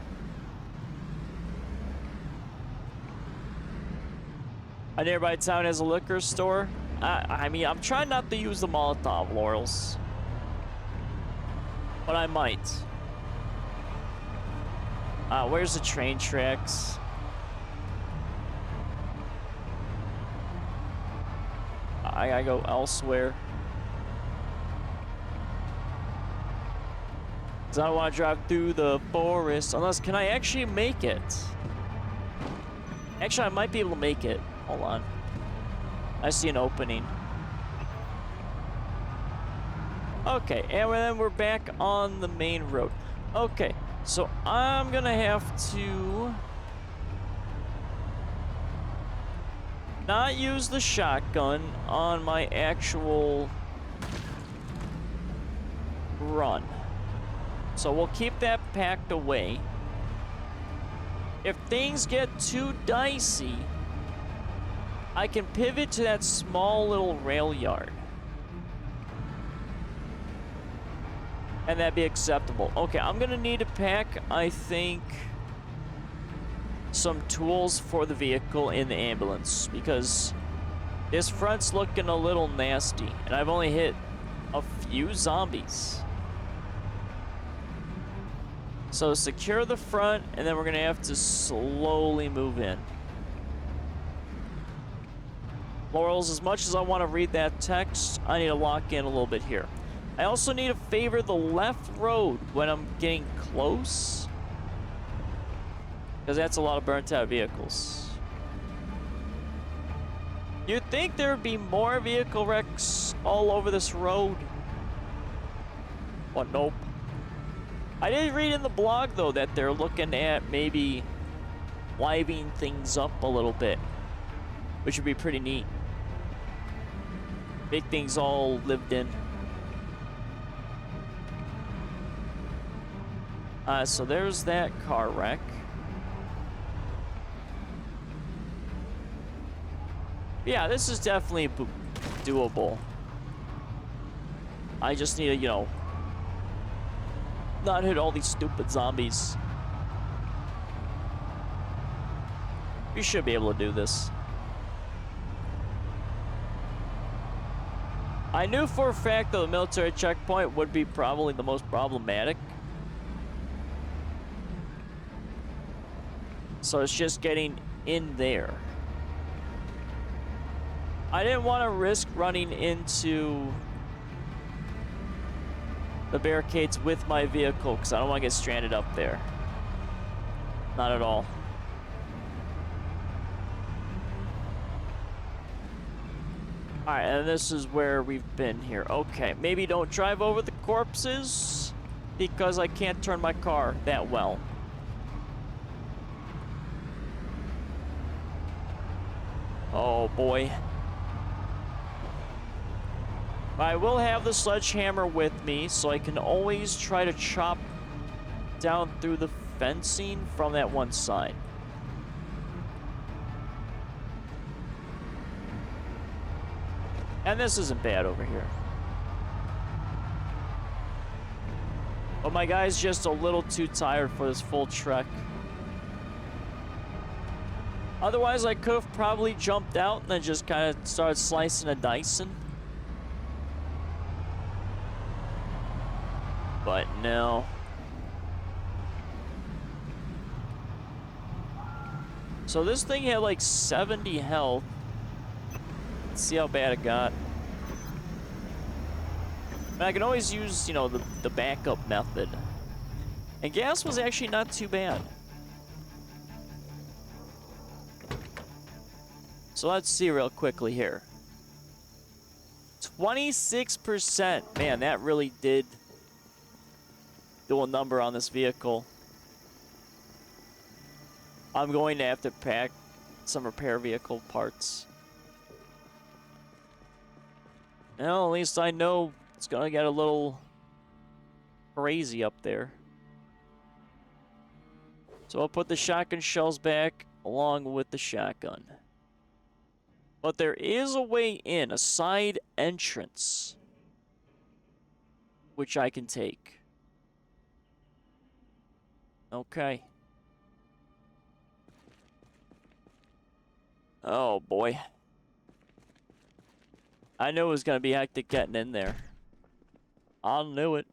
A nearby town has a liquor store. I mean, I'm trying not to use the Molotov laurels, but I might. Where's the train tracks? I gotta go elsewhere. Cause I don't want to drive through the forest unless, can I actually make it? Actually, I might be able to make it. Hold on. I see an opening. Okay, and then we're back on the main road. Okay, so I'm gonna have to not use the shotgun on my actual run. So we'll keep that packed away. If things get too dicey, I can pivot to that small little rail yard. And that'd be acceptable. Okay, I'm gonna need to pack, I think, some tools for the vehicle in the ambulance, because this front's looking a little nasty, and I've only hit a few zombies. So secure the front, and then we're gonna have to slowly move in. Laurels, as much as I want to read that text, I need to lock in a little bit here. I also need to favor the left road when I'm getting close, because that's a lot of burnt out vehicles. You'd think there would be more vehicle wrecks all over this road. Oh, nope. I did read in the blog, though, that they're looking at maybe living things up a little bit, which would be pretty neat. Make things all lived in. So there's that car wreck. Yeah, this is definitely doable. I just need to, you know, not hit all these stupid zombies. We should be able to do this. I knew for a fact that the military checkpoint would be probably the most problematic. So it's just getting in there. I didn't want to risk running into the barricades with my vehicle because I don't want to get stranded up there. Not at all. Alright, and this is where we've been here. Okay, maybe don't drive over the corpses because I can't turn my car that well. Oh boy. I will have the sledgehammer with me, so I can always try to chop down through the fencing from that one side. And this isn't bad over here. But my guy's just a little too tired for this full trek. Otherwise, I could have probably jumped out and then just kind of started slicing and dicing. But no. So this thing had like 70 health. Let's see how bad it got. And I can always use, you know, the backup method. And gas was actually not too bad. So let's see real quickly here. 26%. Man, that really did do a number on this vehicle. I'm going to have to pack some repair vehicle parts. Well, at least I know it's gonna get a little crazy up there. So I'll put the shotgun shells back along with the shotgun. But there is a way in, a side entrance, which I can take. Okay. Oh boy. I knew it was gonna be hectic getting in there. I knew it.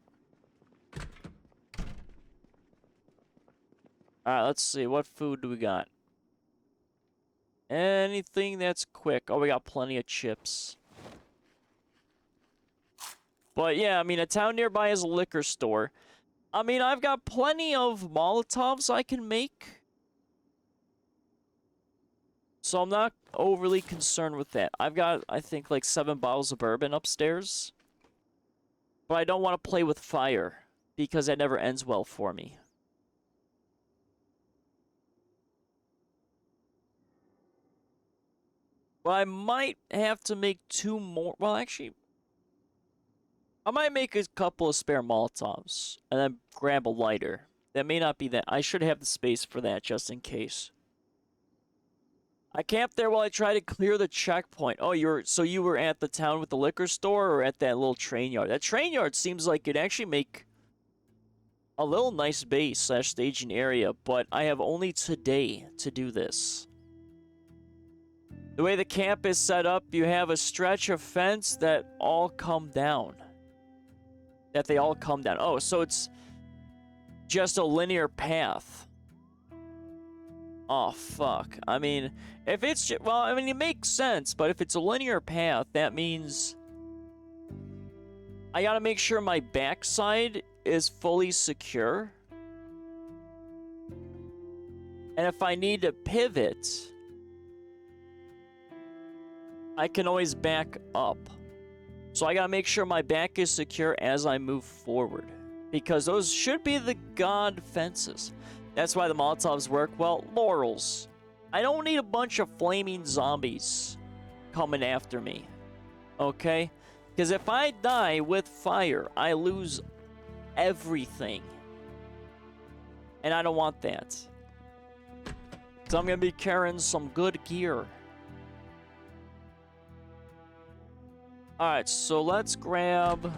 Alright, let's see. What food do we got? Anything that's quick. Oh, we got plenty of chips. But yeah, I mean, a town nearby has a liquor store. I mean, I've got plenty of Molotovs I can make. So I'm not overly concerned with that. I've got, I think, like 7 bottles of bourbon upstairs. But I don't want to play with fire, because that never ends well for me. Well, I might have to make 2 more. Well, actually, I might make a couple of spare Molotovs, and then grab a lighter. That may not be that. I should have the space for that, just in case. I camped there while I tried to clear the checkpoint. Oh, you were at the town with the liquor store or at that little train yard? That train yard seems like it'd actually make a little nice base / staging area, but I have only today to do this. The way the camp is set up, you have a stretch of fence that all come down. They all come down. Oh, so it's just a linear path. Oh, fuck. I mean, if it's just, well, I mean, it makes sense, but if it's a linear path, that means I gotta make sure my backside is fully secure. And if I need to pivot, I can always back up. So I gotta make sure my back is secure as I move forward. Because those should be the god fences. That's why the Molotovs work. Well, laurels. I don't need a bunch of flaming zombies coming after me. Okay? Because if I die with fire, I lose everything. And I don't want that. So I'm going to be carrying some good gear. Alright, so let's grab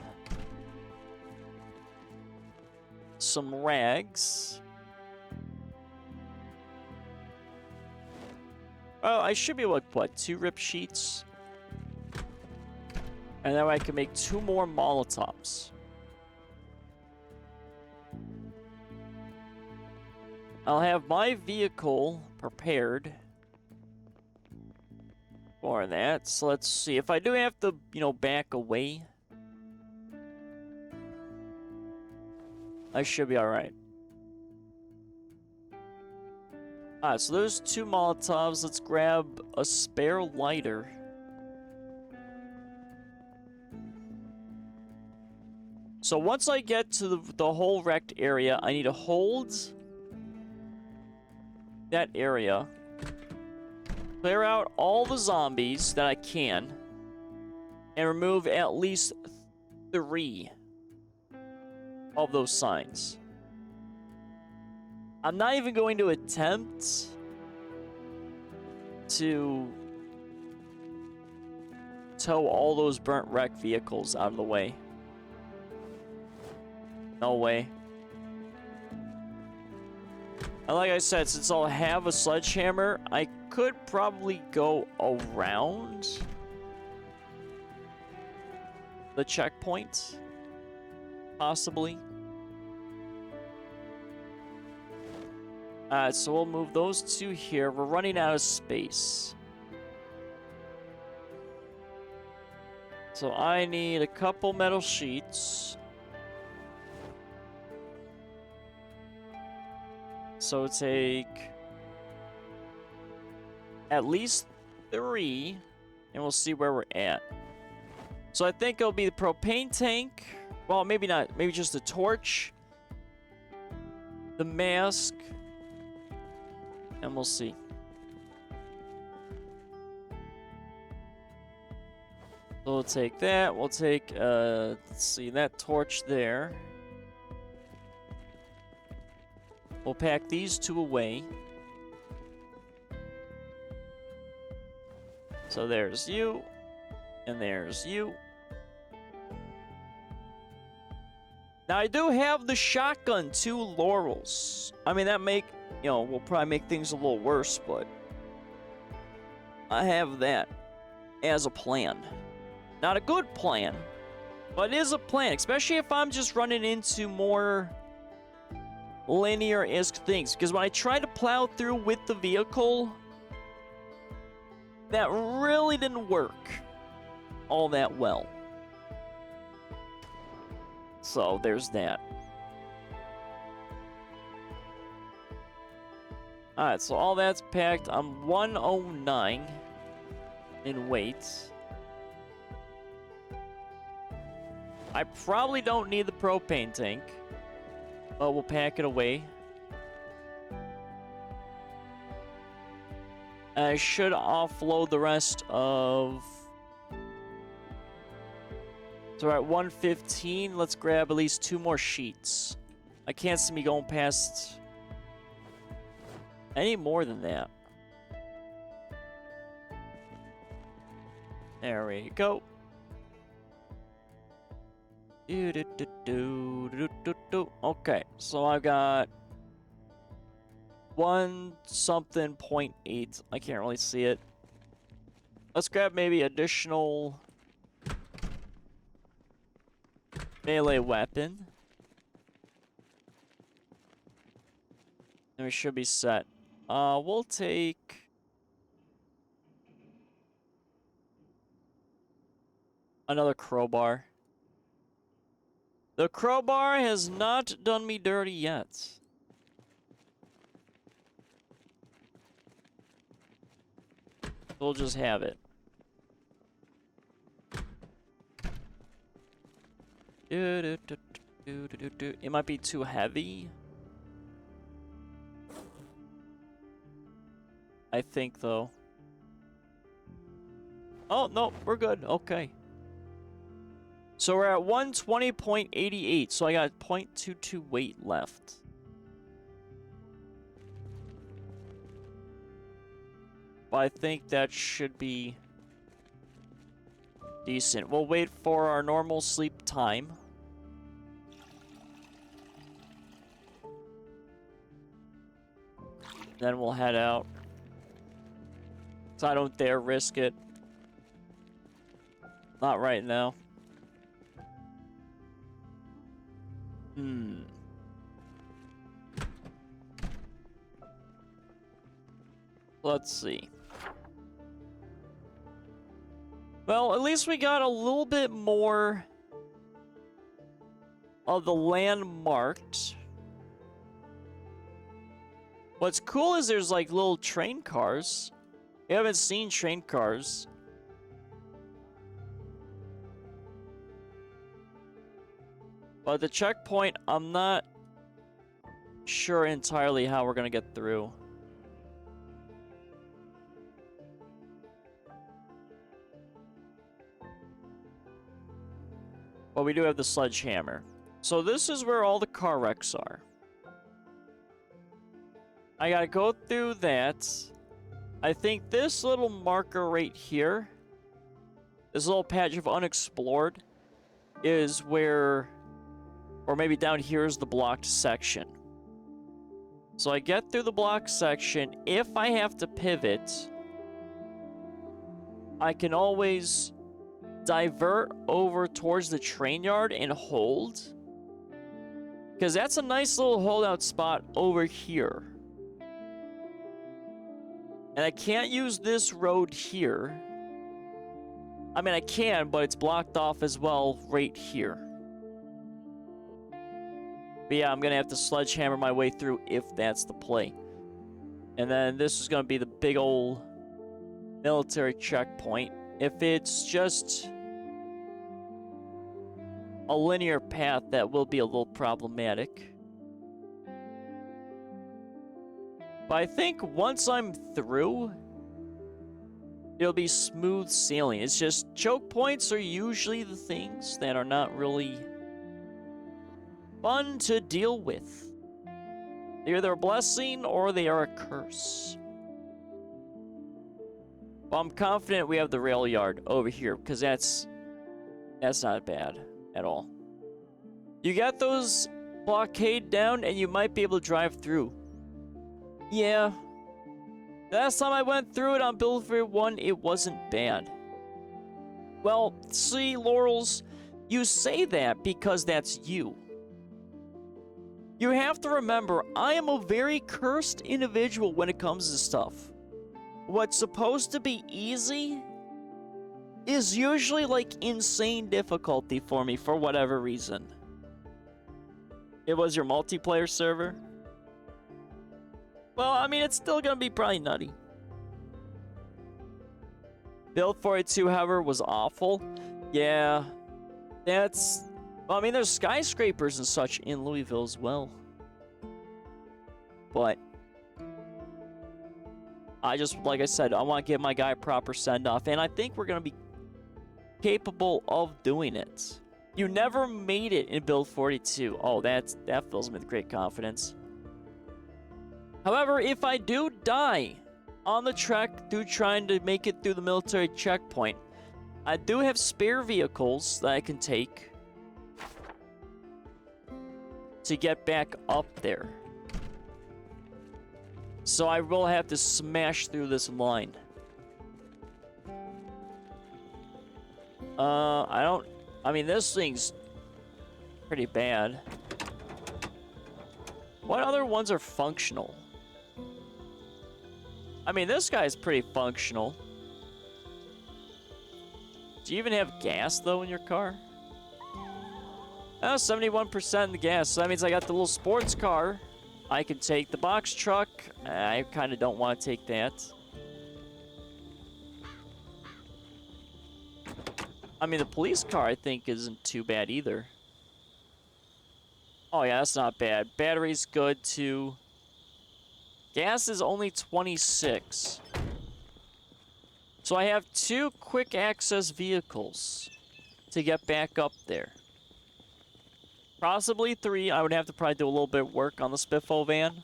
some rags. Oh, I should be able to put 2 rip sheets. And that way I can make 2 more Molotovs. I'll have my vehicle prepared for that. So let's see. If I do have to, back away, I should be alright. Alright, so there's 2 Molotovs. Let's grab a spare lighter. So once I get to the whole wrecked area, I need to hold that area, clear out all the zombies that I can, and remove at least 3 of those signs. I'm not even going to attempt to tow all those burnt wreck vehicles out of the way. No way. And like I said, since I'll have a sledgehammer, I could probably go around the checkpoint. Possibly. Alright, so we'll move those 2 here. We're running out of space. So I need a couple metal sheets. So take at least 3, and we'll see where we're at. So I think it'll be the propane tank. Well, maybe not. Maybe just the torch, the mask, and we'll see. So we'll take that. We'll take, let's see, that torch there. We'll pack these 2 away. So there's you, and there's you. Now I do have the shotgun 2 laurels. I mean, that will probably make things a little worse, but I have that as a plan. Not a good plan, but it is a plan, especially if I'm just running into more linear-esque things. Because when I tried to plow through with the vehicle, that really didn't work all that well. So there's that. Alright, so all that's packed. I'm 109 in weight. I probably don't need the propane tank, but we'll pack it away. I should offload the rest of... So we're at 115. Let's grab at least 2 more sheets. I can't see me going past any more than that. There we go. Okay, so I've got 1-something.8. I can't really see it. Let's grab maybe additional melee weapon. And we should be set. We'll take another crowbar. The crowbar has not done me dirty yet. We'll just have it. It might be too heavy. I think, though. Oh, no, we're good. Okay. So we're at 120.88, so I got 0.22 weight left. But I think that should be decent. We'll wait for our normal sleep time. Then we'll head out. So I don't dare risk it. Not right now. Let's see. Well, at least we got a little bit more of the land marked. What's cool is there's like little train cars. You haven't seen train cars. But the checkpoint, I'm not sure entirely how we're gonna get through. But we do have the sledgehammer. So this is where all the car wrecks are. I gotta go through that. I think this little marker right here, this little patch of unexplored, is where, or maybe down here is the blocked section. So I get through the blocked section. If I have to pivot, I can always divert over towards the train yard and hold. Because that's a nice little holdout spot over here. And I can't use this road here. I mean, I can, but it's blocked off as well right here. But yeah, I'm going to have to sledgehammer my way through if that's the play. And then this is going to be the big old military checkpoint. If it's just a linear path, that will be a little problematic. But I think once I'm through, it'll be smooth sailing. It's just choke points are usually the things that are not really fun to deal with. They're either a blessing or they are a curse. Well, I'm confident we have the rail yard over here, because that's not bad at all. You got those blockade down and you might be able to drive through. Yeah. Last time I went through it on Build 1, it wasn't bad. Well, see, Laurels, you say that because that's you. You have to remember, I am a very cursed individual when it comes to stuff. What's supposed to be easy is usually like insane difficulty for me for whatever reason. It was your multiplayer server? Well, I mean, it's still gonna be probably nutty. Build 42, however, was awful. Yeah, that's... Well, I mean, there's skyscrapers and such in Louisville as well. But I just, like I said, I want to give my guy a proper send-off, and I think we're gonna be capable of doing it. You never made it in Build 42. Oh, that fills me with great confidence. However, if I do die on the trek through trying to make it through the military checkpoint, I do have spare vehicles that I can take to get back up there. So I will have to smash through this line. I mean, this thing's pretty bad. What other ones are functional? I mean, this guy's pretty functional. Do you even have gas, though, in your car? Oh, 71% in the gas. So that means I got the little sports car. I can take the box truck. I kind of don't want to take that. I mean, the police car, I think, isn't too bad either. Oh yeah, that's not bad. Battery's good too. Gas is only 26. So I have 2 quick access vehicles to get back up there. Possibly 3. I would have to probably do a little bit of work on the Spiffo van.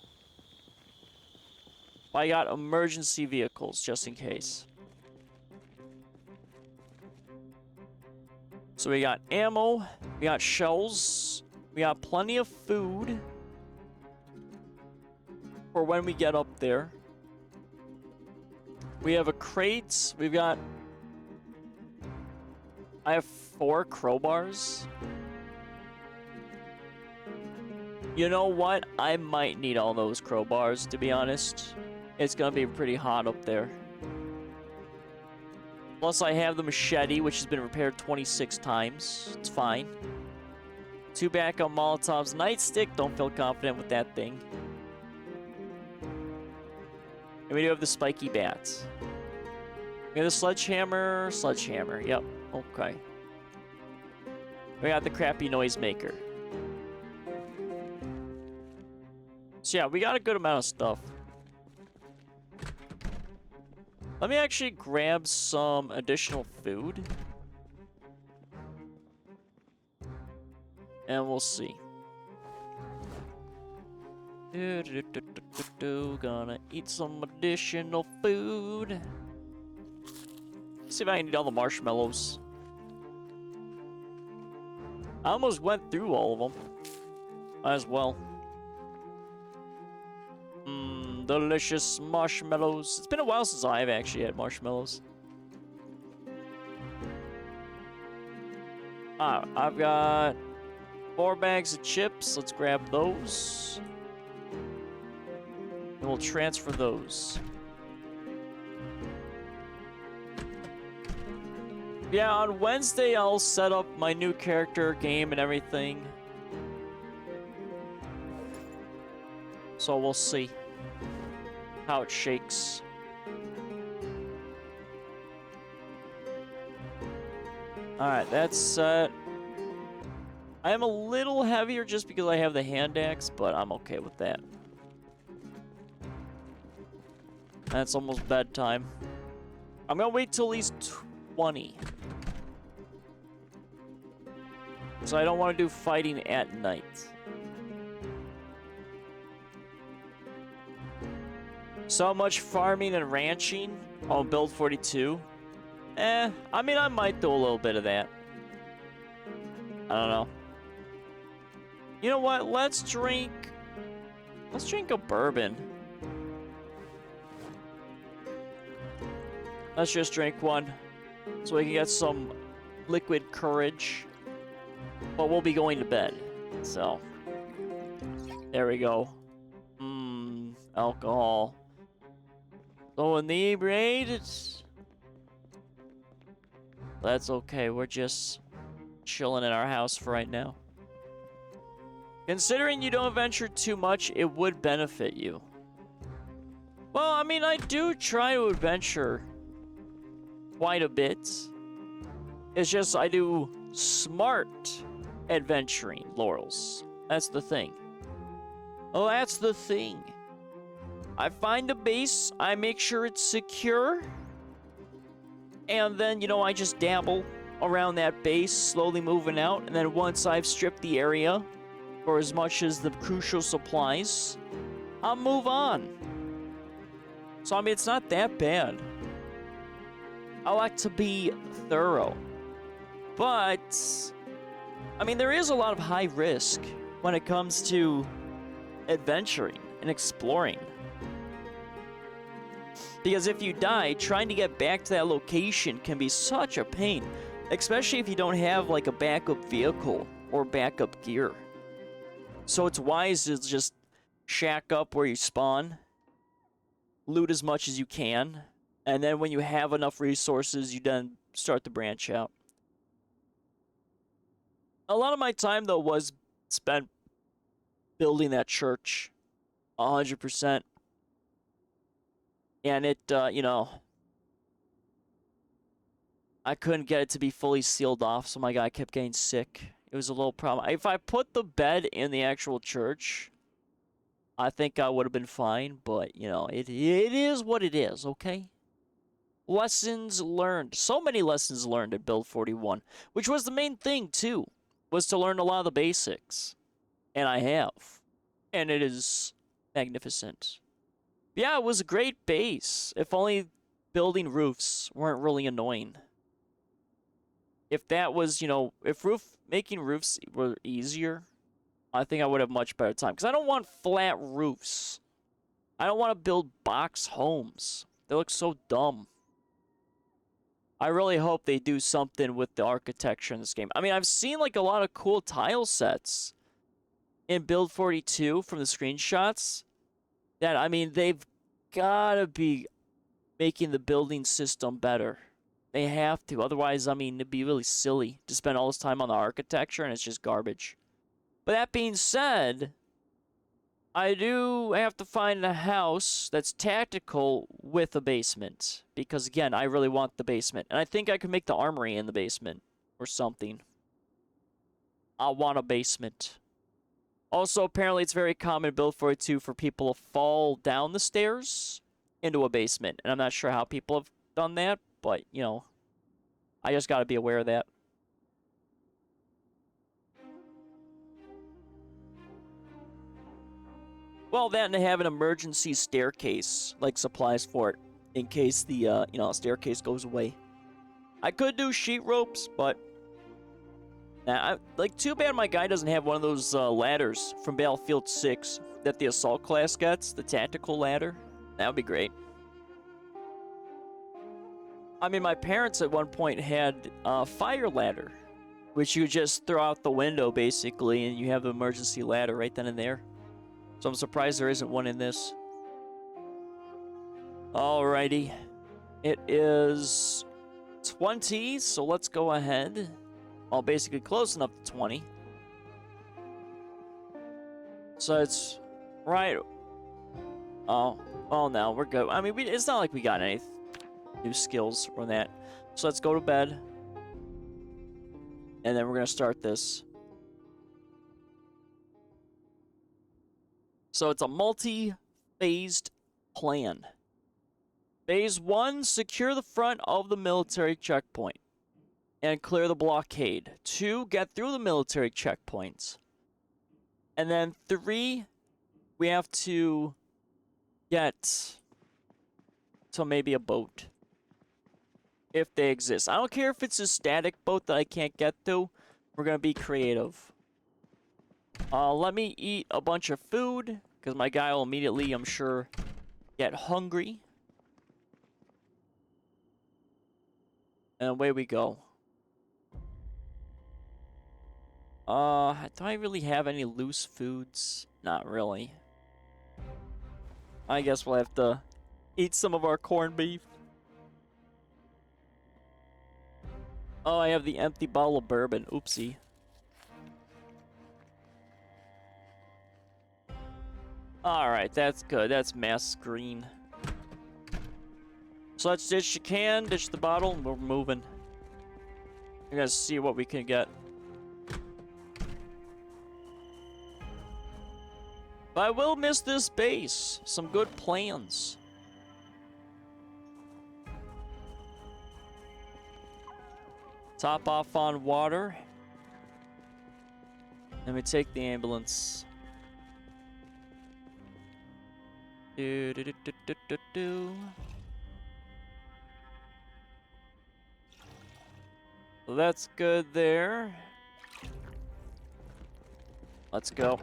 But I got emergency vehicles just in case. So we got ammo, we got shells, we got plenty of food for when we get up there. We have a crate. I have 4 crowbars. You know what? I might need all those crowbars, to be honest. It's gonna be pretty hot up there. Plus, I have the machete, which has been repaired 26 times. It's fine. 2 backup Molotovs. Nightstick, don't feel confident with that thing. And we do have the spiky bats. We have the sledgehammer. Sledgehammer, yep. Okay. We got the crappy noisemaker. So yeah, we got a good amount of stuff. Let me actually grab some additional food. And we'll see. Gonna eat some additional food. See if I can eat all the marshmallows. I almost went through all of them. Might as well. Delicious marshmallows. It's been a while since I've actually had marshmallows. I've got 4 bags of chips. Let's grab those. And we'll transfer those. Yeah, on Wednesday I'll set up my new character, game, and everything. So we'll see how it shakes. Alright, that's set. I am a little heavier just because I have the hand axe, but I'm okay with that. That's almost bedtime. I'm gonna wait till he's 20. So I don't want to do fighting at night. So much farming and ranching on build 42. I mean, I might do a little bit of that. I don't know. You know what? Let's drink a bourbon. Let's just drink one so we can get some liquid courage. But we'll be going to bed. So, there we go. Alcohol. So inebriated. That's okay. We're just chilling in our house for right now. Considering you don't venture too much, it would benefit you. Well, I mean, I do try to adventure quite a bit. It's just I do smart adventuring, Laurels. That's the thing. Oh, that's the thing. I find a base, I make sure it's secure, and then, you know, I just dabble around that base, slowly moving out, and then once I've stripped the area for as much as the crucial supplies, I'll move on. So, I mean, it's not that bad. I like to be thorough. But, I mean, there is a lot of high risk when it comes to adventuring and exploring. Because if you die, trying to get back to that location can be such a pain. Especially if you don't have, like, a backup vehicle or backup gear. So it's wise to just shack up where you spawn. Loot as much as you can. And then when you have enough resources, you then start to branch out. A lot of my time, though, was spent building that church. 100%. And it, you know, I couldn't get it to be fully sealed off, so my guy kept getting sick. It was a little problem. If I put the bed in the actual church, I think I would have been fine, but, you know, it is what it is, okay? Lessons learned. So many lessons learned at Build 41, which was the main thing, too, was to learn a lot of the basics. And I have. And it is magnificent. Yeah, it was a great base. If only building roofs weren't really annoying. If that was, you know, if making roofs were easier, I think I would have much better time. Because I don't want flat roofs. I don't want to build box homes. They look so dumb. I really hope they do something with the architecture in this game. I mean, I've seen like a lot of cool tile sets in Build 42 from the screenshots. That, I mean, they've gotta be making the building system better. They have to. Otherwise, I mean, it'd be really silly to spend all this time on the architecture and it's just garbage. But that being said, I do have to find a house that's tactical with a basement. Because, again, I really want the basement. And I think I could make the armory in the basement or something. I want a basement. Also, apparently, it's very common in Build 42 for people to fall down the stairs into a basement. And I'm not sure how people have done that, but, you know, I just got to be aware of that. Well, that and they have an emergency staircase, like supplies for it, in case the, you know, staircase goes away. I could do sheet ropes, but like, too bad my guy doesn't have one of those ladders from Battlefield 6 that the assault class gets, the tactical ladder. That would be great. I mean, my parents at one point had a fire ladder, which you just throw out the window, basically, and you have the emergency ladder right then and there. So I'm surprised there isn't one in this. Alrighty. It is 20, so let's go ahead. Well, basically close enough to 20. So it's right. Oh, no, we're good. I mean, it's not like we got any new skills from that. So let's go to bed. And then we're going to start this. So it's a multi-phased plan. Phase 1, secure the front of the military checkpoint and clear the blockade. 2, get through the military checkpoints. And then 3, we have to get to maybe a boat. If they exist. I don't care if it's a static boat that I can't get to. We're going to be creative. Let me eat a bunch of food, because my guy will immediately, I'm sure, get hungry. And away we go. Do I really have any loose foods? Not really. I guess we'll have to eat some of our corned beef. Oh, I have the empty bottle of bourbon. Oopsie. Alright, that's good. That's mass green. So let's ditch the can, ditch the bottle, and we're moving. We're gonna see what we can get. But I will miss this base. Some good plans. Top off on water. Let me take the ambulance. Do do do do do do do. Well, that's good there. Let's go.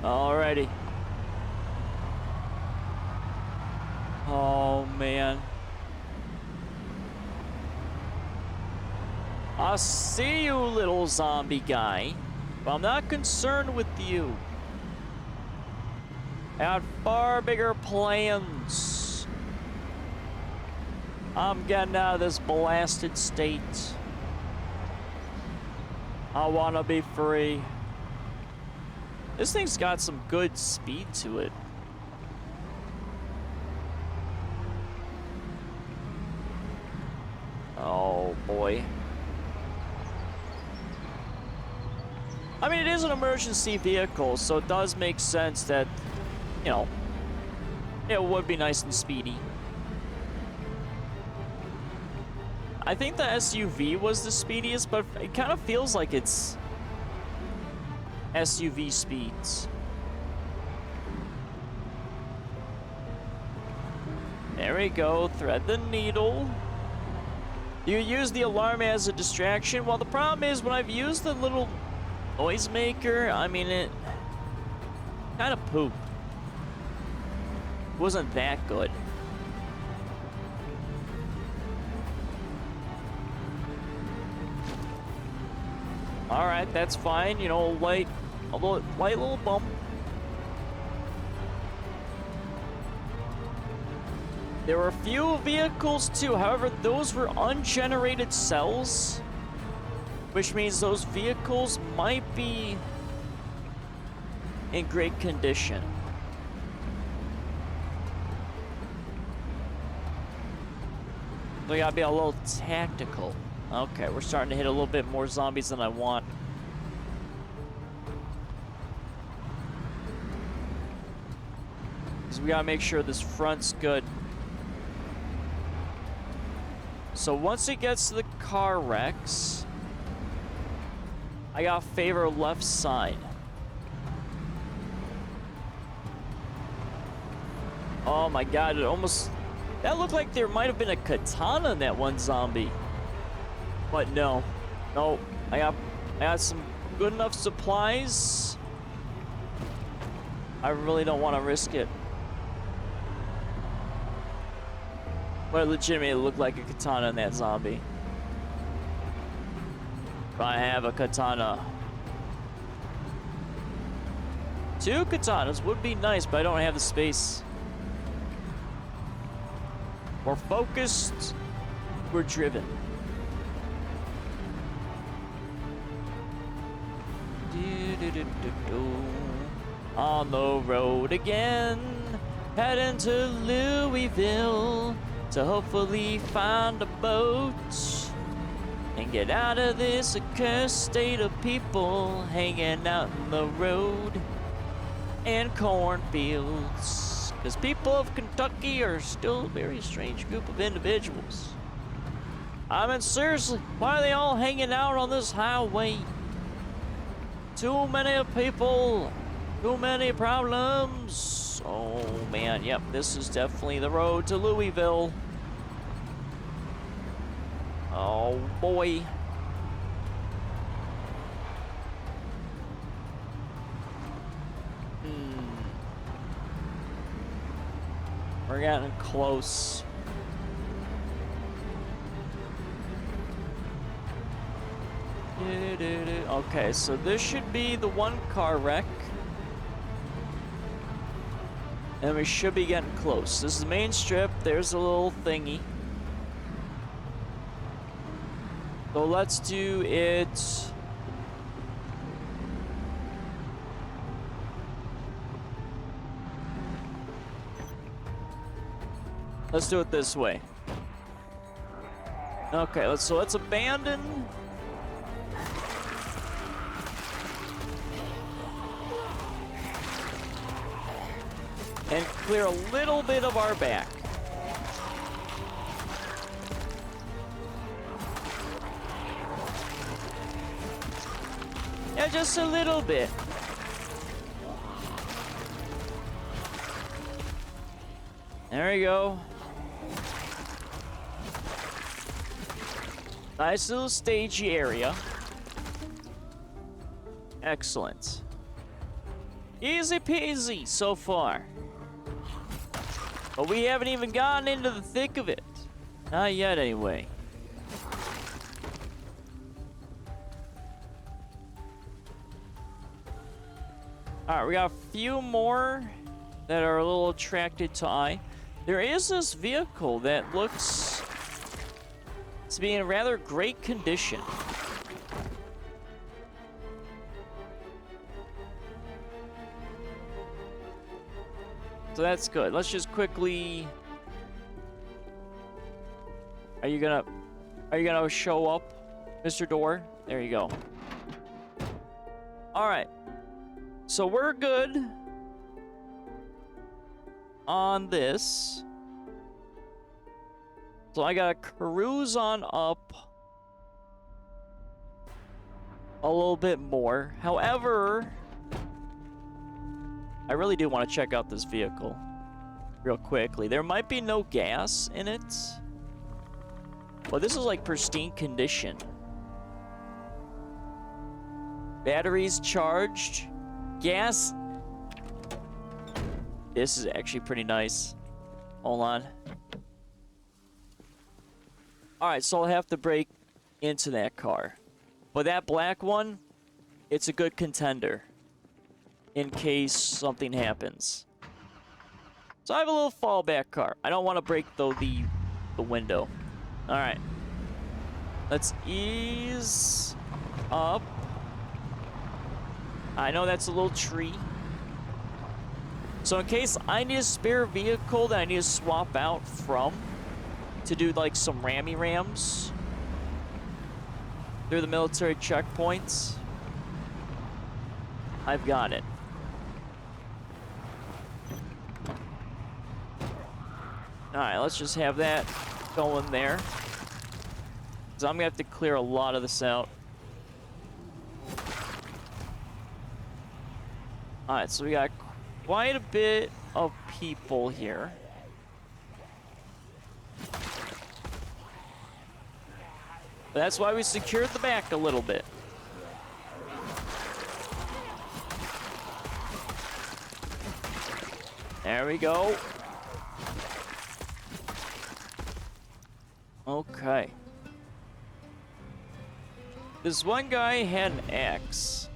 Alrighty. Oh, man. I see you, little zombie guy. But I'm not concerned with you. I had far bigger plans. I'm getting out of this blasted state. I want to be free. This thing's got some good speed to it. Oh, boy. I mean, it is an emergency vehicle, so it does make sense that, you know, it would be nice and speedy. I think the SUV was the speediest, but it kind of feels like it's SUV speeds. There we go, thread the needle. You use the alarm as a distraction. Well, the problem is when I've used the little noisemaker, I mean, it kind of pooped. Wasn't that good. All right, that's fine. You know, light little bump. There were a few vehicles too. However, those were ungenerated cells, which means those vehicles might be in great condition. So we gotta be a little tactical. Okay, we're starting to hit a little bit more zombies than I want. Because we gotta make sure this front's good. So once it gets to the car wrecks, I gotta favor left side. Oh my god, it almost... That looked like there might have been a katana in that one zombie. But no. No. I got some good enough supplies. I really don't want to risk it. But it legitimately looked like a katana in that zombie. If I have a katana. 2 katanas would be nice, but I don't have the space. We're focused. We're driven. On the road again, heading to Louisville to hopefully find a boat and get out of this accursed state of people hanging out in the road and cornfields. Because people of Kentucky are still a very strange group of individuals. I mean, seriously, why are they all hanging out on this highway? Too many people, too many problems. Oh man, yep, this is definitely the road to Louisville. Oh boy. We're getting close. Okay, so this should be the one car wreck. And we should be getting close. This is the main strip. There's a little thingy. So let's do it. Let's do it this way. Okay, let's abandon. And clear a little bit of our back. Yeah, just a little bit. There we go. Nice little stagey area. Excellent. Easy peasy so far. But we haven't even gotten into the thick of it. Not yet, anyway. Alright, we got a few more that are a little attracted to eye. There is this vehicle that looks to be in rather great condition. So that's good. Let's just quickly... Are you gonna Are you gonna show up, Mr. Door? There you go. Alright. So we're good on this. So I gotta cruise on up a little bit more. However, I really do want to check out this vehicle real quickly. There might be no gas in it. Well, this is like pristine condition. Batteries charged. Gas. This is actually pretty nice. Hold on. Alright, so I'll have to break into that car. But that black one, it's a good contender in case something happens. So I have a little fallback car. I don't want to break, though, the window. Alright. Let's ease up. I know that's a little tree. So in case I need a spare vehicle that I need to swap out from to do like some rammy rams through the military checkpoints, I've got it. Alright, let's just have that going there. So I'm gonna have to clear a lot of this out. Alright, so we got quite a bit of people here. But that's why we secured the back a little bit. There we go. Okay. This one guy had an axe.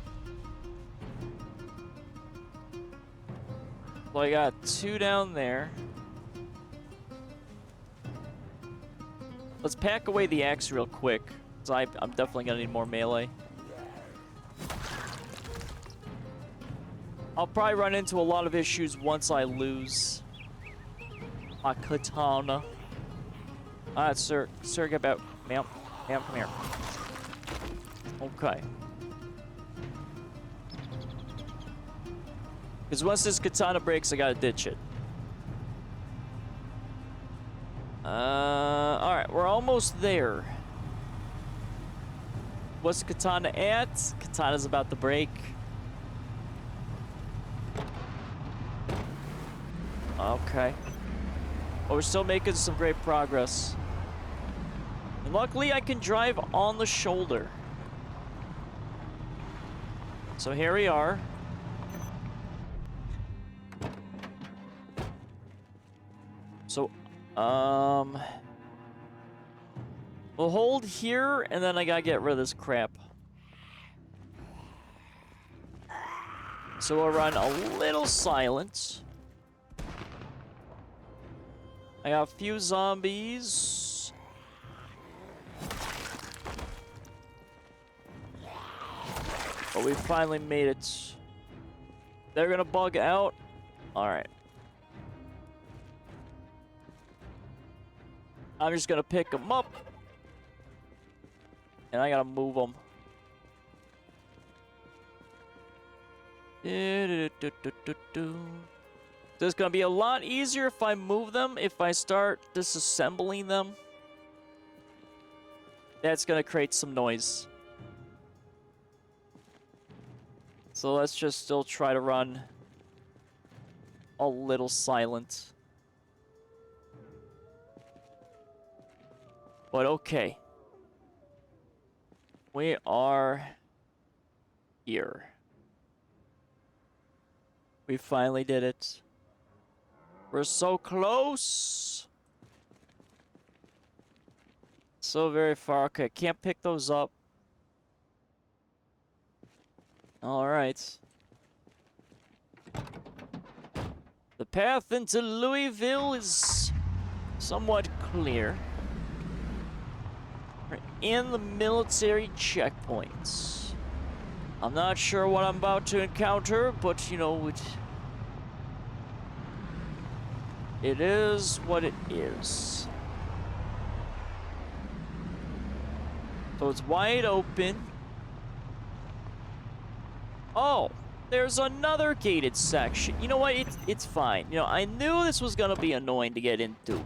So I got two down there. Let's pack away the axe real quick, because I'm definitely gonna need more melee. I'll probably run into a lot of issues once I lose my katana. Alright, sir. Sir, get back. Ma'am, come here. Okay. Because once this katana breaks, I gotta ditch it. Alright, we're almost there. What's the katana at? Katana's about to break. Okay. But we're still making some great progress. And luckily, I can drive on the shoulder. So here we are. So, we'll hold here, and then I gotta get rid of this crap. So we'll run a little silent. I got a few zombies. But we finally made it. They're gonna bug out. Alright. I'm just gonna pick them up. And I gotta move them. So it's gonna be a lot easier if I move them. If I start disassembling them, that's gonna create some noise. So let's just still try to run a little silent. But okay. We are here. We finally did it. We're so close. So very far. Okay, can't pick those up. All right. The path into Louisville is somewhat clear. We're in the military checkpoints. I'm not sure what I'm about to encounter, but you know, it is what it is. So it's wide open. Oh, there's another gated section. You know what? It's fine. You know, I knew this was gonna be annoying to get into.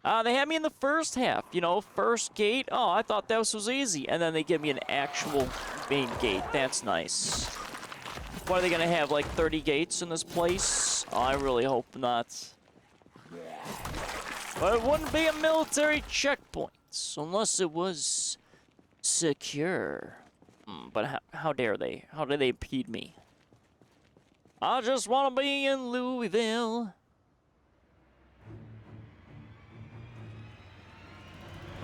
They had me in the first half. You know, first gate. Oh, I thought this was easy. And then they give me an actual main gate. That's nice. What are they gonna have, like 30 gates in this place? Oh, I really hope not. But it wouldn't be a military checkpoint unless it was secure. But how dare they? How dare they impede me? I just want to be in Louisville.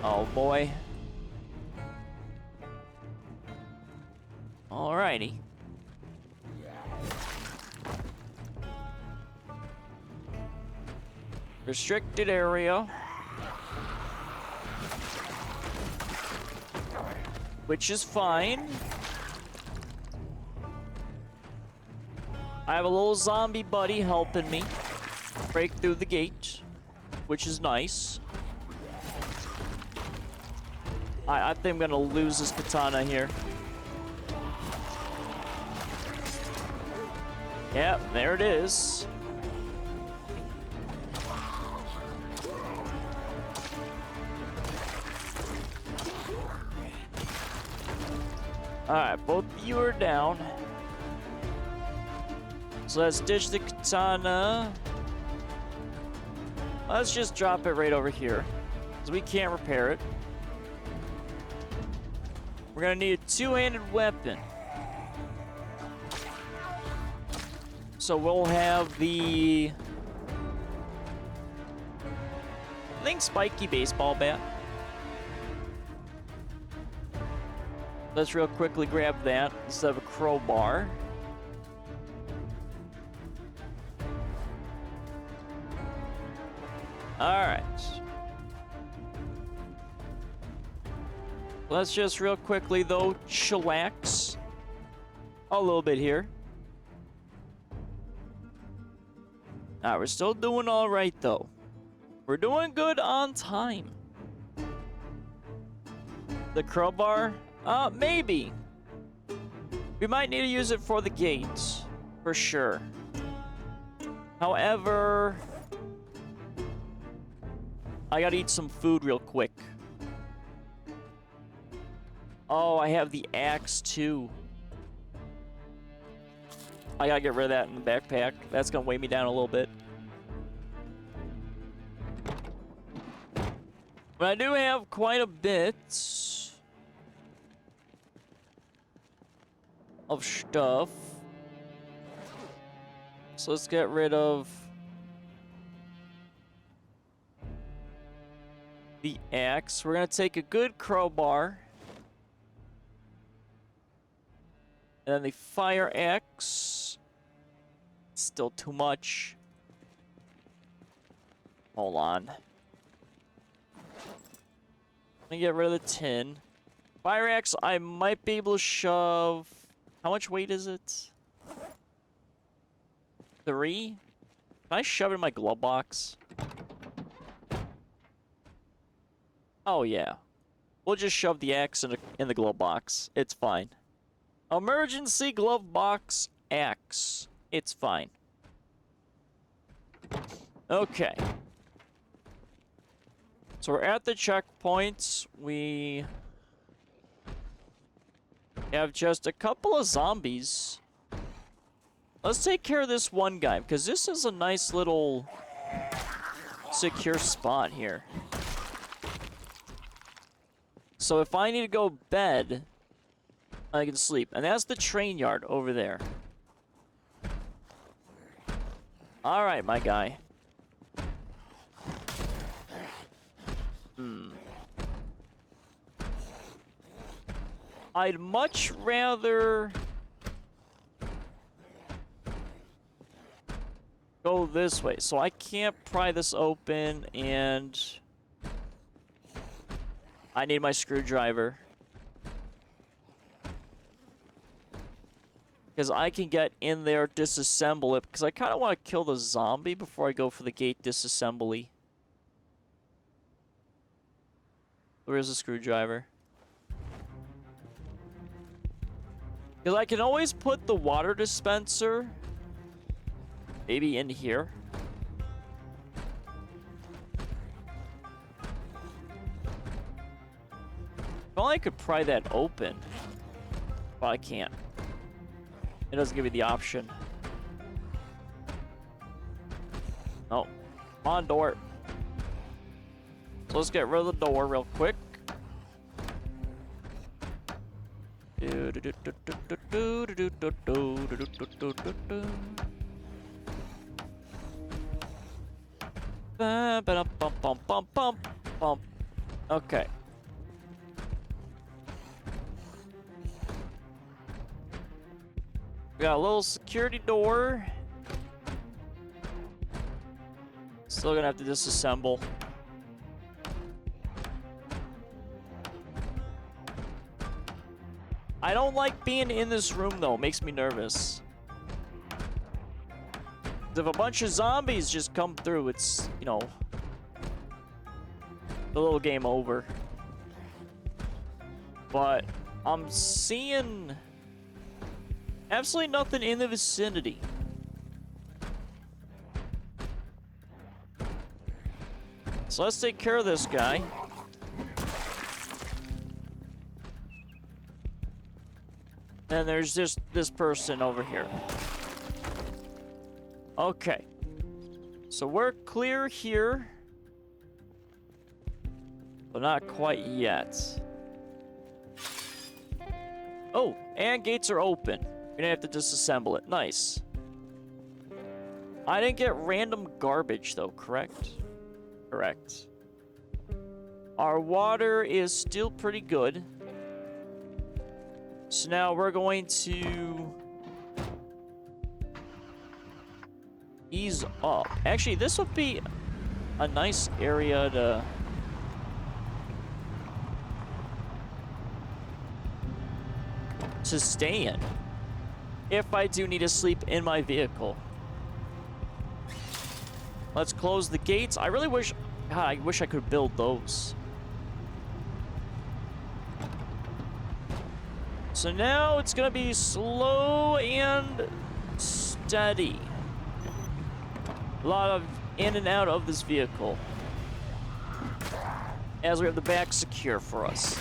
Oh boy. Alrighty. Restricted area. Which is fine. I have a little zombie buddy helping me break through the gate, which is nice. I think I'm gonna lose this katana here. Yep, there it is. Alright, both of you are down. So let's ditch the katana. Let's just drop it right over here, because we can't repair it. We're gonna need a two-handed weapon. So we'll have the... I think spiky baseball bat. Let's real quickly grab that instead of a crowbar. Alright. Let's just real quickly, though, chillax a little bit here. Alright, we're still doing alright, though. We're doing good on time. The crowbar? Maybe. We might need to use it for the gates, for sure. However, I gotta eat some food real quick. Oh, I have the axe too. I gotta get rid of that in the backpack. That's gonna weigh me down a little bit. But I do have quite a bit of stuff. So let's get rid of the axe. We're gonna take a good crowbar. And then the fire axe. Still too much. Hold on. Let me get rid of the tin. Fire axe, I might be able to shove... How much weight is it? 3? Can I shove it in my glove box? Oh, yeah. We'll just shove the axe in the glove box. It's fine. Emergency glove box axe. It's fine. Okay. So we're at the checkpoints. We have just a couple of zombies. Let's take care of this one guy, because this is a nice little secure spot here. So if I need to go bed, I can sleep. And that's the train yard over there. Alright, my guy. I'd much rather go this way. So I can't pry this open, and I need my screwdriver. Because I can get in there, disassemble it, because I kind of want to kill the zombie before I go for the gate disassembly. Where's the screwdriver? Because I can always put the water dispenser maybe in here. If only I could pry that open. But I can't. It doesn't give me the option. Oh. Come on, door. So let's get rid of the door real quick. Okay. We got a little security door. Still gonna have to disassemble. I don't like being in this room though, it makes me nervous. If a bunch of zombies just come through, it's, you know, the little game over. But I'm seeing absolutely nothing in the vicinity. So let's take care of this guy. And there's just this person over here. Okay. So we're clear here. But not quite yet. Oh, and gates are open. We're gonna have to disassemble it. Nice. I didn't get random garbage though, correct? Correct. Our water is still pretty good. So now we're going to ease up. Actually, this would be a nice area to stay in if I do need to sleep in my vehicle. Let's close the gates. I really wish, God, I wish I could build those. So now it's gonna be slow and steady. A lot of in and out of this vehicle. As we have the back secure for us.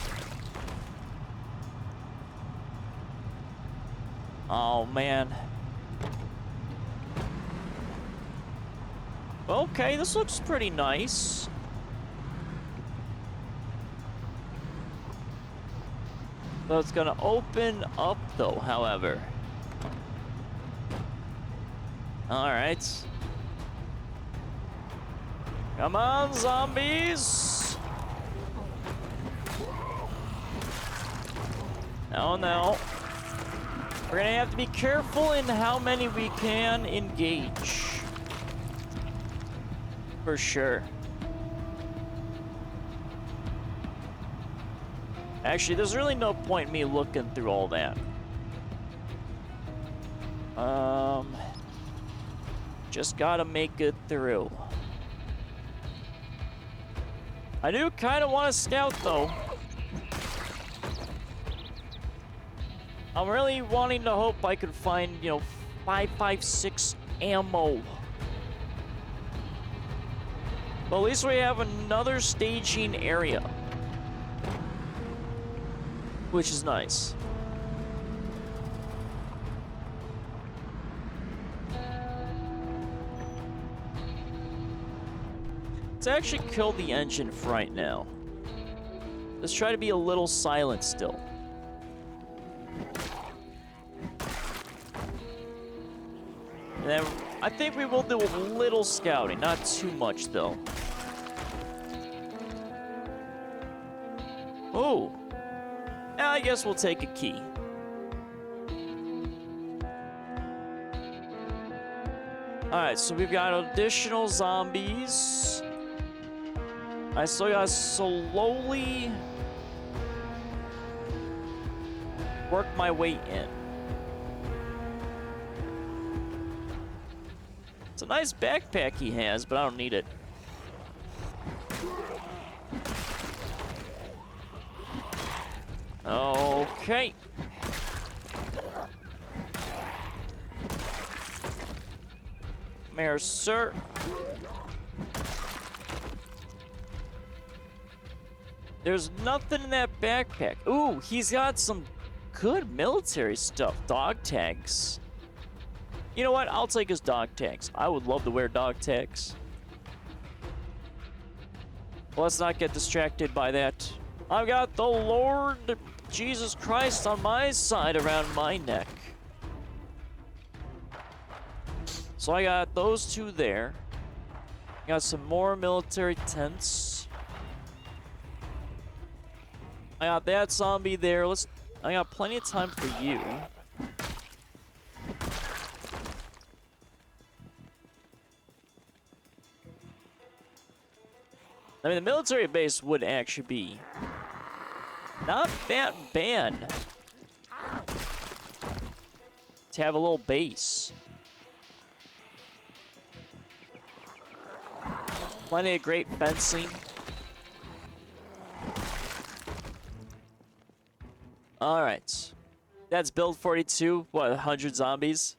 Oh, man. Okay, this looks pretty nice. So it's gonna open up though, however. Alright. Come on, zombies! No, no. We're gonna have to be careful in how many we can engage. For sure. Actually, there's really no point in me looking through all that. Just gotta make it through. I do kind of want to scout, though. I'm really wanting to hope I could find, you know, 5.56 ammo. Well, at least we have another staging area. Which is nice. Let's actually kill the engine for right now. Let's try to be a little silent still. And then I think we will do a little scouting, not too much though. Oh. Now I guess we'll take a key. Alright, so we've got additional zombies. I still gotta slowly work my way in. It's a nice backpack he has, but I don't need it. Okay. Come here, sir. There's nothing in that backpack. Ooh, he's got some good military stuff. Dog tags. You know what? I'll take his dog tags. I would love to wear dog tags. Let's not get distracted by that. I've got the Lord Jesus Christ on my side around my neck. So I got those two there. Got some more military tents. I got that zombie there. I got plenty of time for you. I mean, the military base would actually be not that bad to have a little base. Plenty of great fencing. Alright. That's build 42. What, 100 zombies?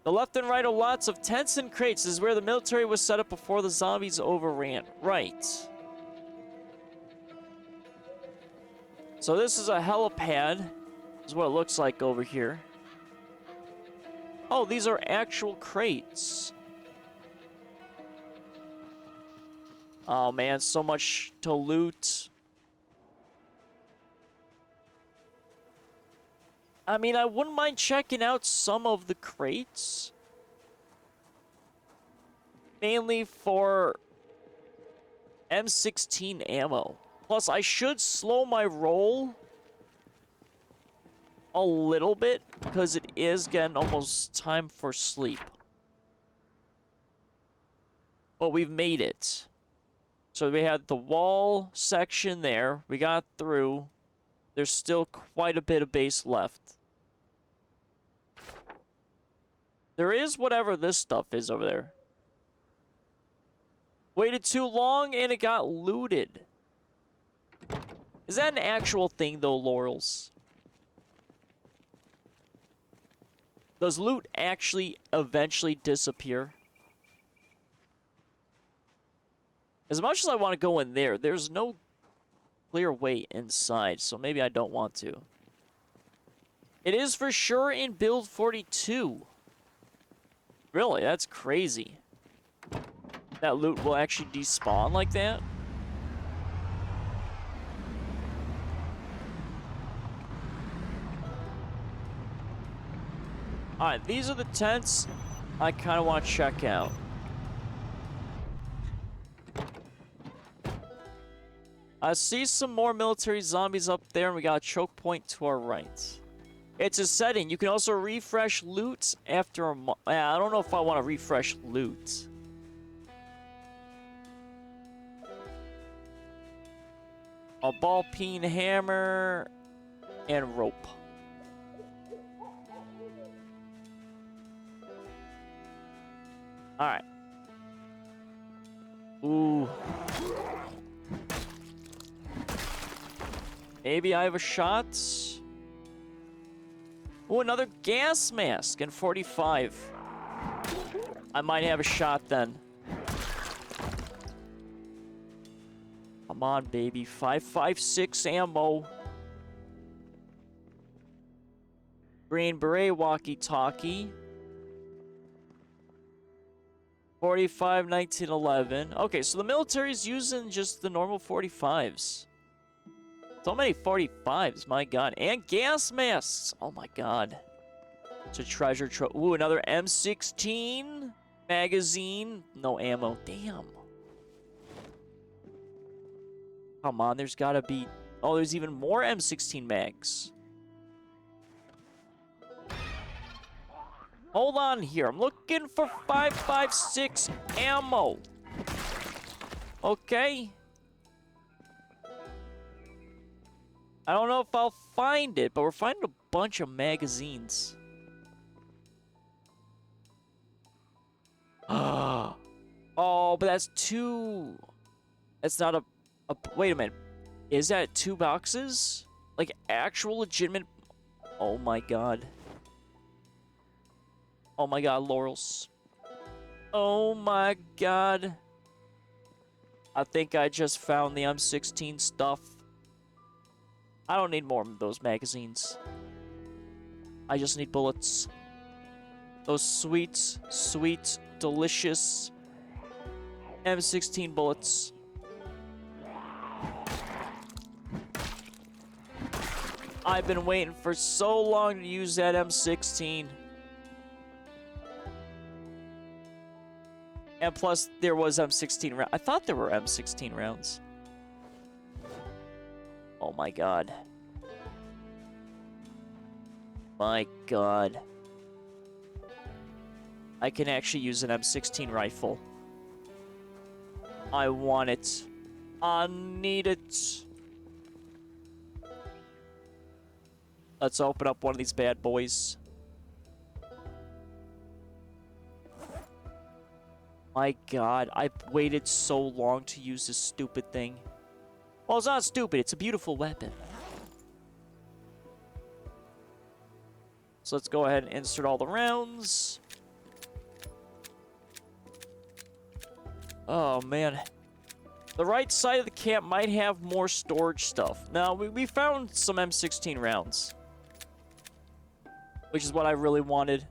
The left and right are lots of tents and crates. This is where the military was set up before the zombies overran. Right. So this is a helipad. This is what it looks like over here. Oh, these are actual crates. Oh man, so much to loot. I mean, I wouldn't mind checking out some of the crates. Mainly for M16 ammo. Plus, I should slow my roll a little bit because it is getting almost time for sleep. But we've made it. So we had the wall section there. We got through. There's still quite a bit of base left. There is whatever this stuff is over there. Waited too long and it got looted. Is that an actual thing though, Laurels? Does loot actually eventually disappear? As much as I want to go in there, there's no clear way inside, so maybe I don't want to. It is for sure in build 42. Really, that's crazy. That loot will actually despawn like that? Alright, these are the tents I kind of want to check out. I see some more military zombies up there, and we got a choke point to our right. It's a setting. You can also refresh loot after a month. I don't know if I want to refresh loot. A ball peen hammer and rope. Alright. Ooh. Maybe I have a shot. Ooh, another gas mask and 45. I might have a shot then. Come on, baby. 5.56 ammo. Green Beret walkie-talkie. 45, 1911. Okay, so the military's using just the normal 45s. So many 45s, my god. And gas masks. Oh my god. It's a treasure trove. Ooh, another M16 magazine. No ammo. Damn. Come on, there's gotta be... Oh, there's even more M16 mags. Hold on here. I'm looking for 5.56 ammo. Okay. I don't know if I'll find it, but we're finding a bunch of magazines. Oh, but that's two. That's not a... Wait a minute. Is that 2 boxes? Like actual legitimate... Oh my god. Oh my god, Laurels. Oh my god. I think I just found the M16 stuff. I don't need more of those magazines. I just need bullets. Those sweet, sweet, delicious M16 bullets. I've been waiting for so long to use that M16. And plus, there was M16 rounds. I thought there were M16 rounds. Oh my god. My god. I can actually use an M16 rifle. I want it. I need it. Let's open up one of these bad boys. My god, I've waited so long to use this stupid thing. Well, it's not stupid, it's a beautiful weapon. So let's go ahead and insert all the rounds. Oh, man. The right side of the camp might have more storage stuff. Now, we found some M16 rounds, which is what I really wanted.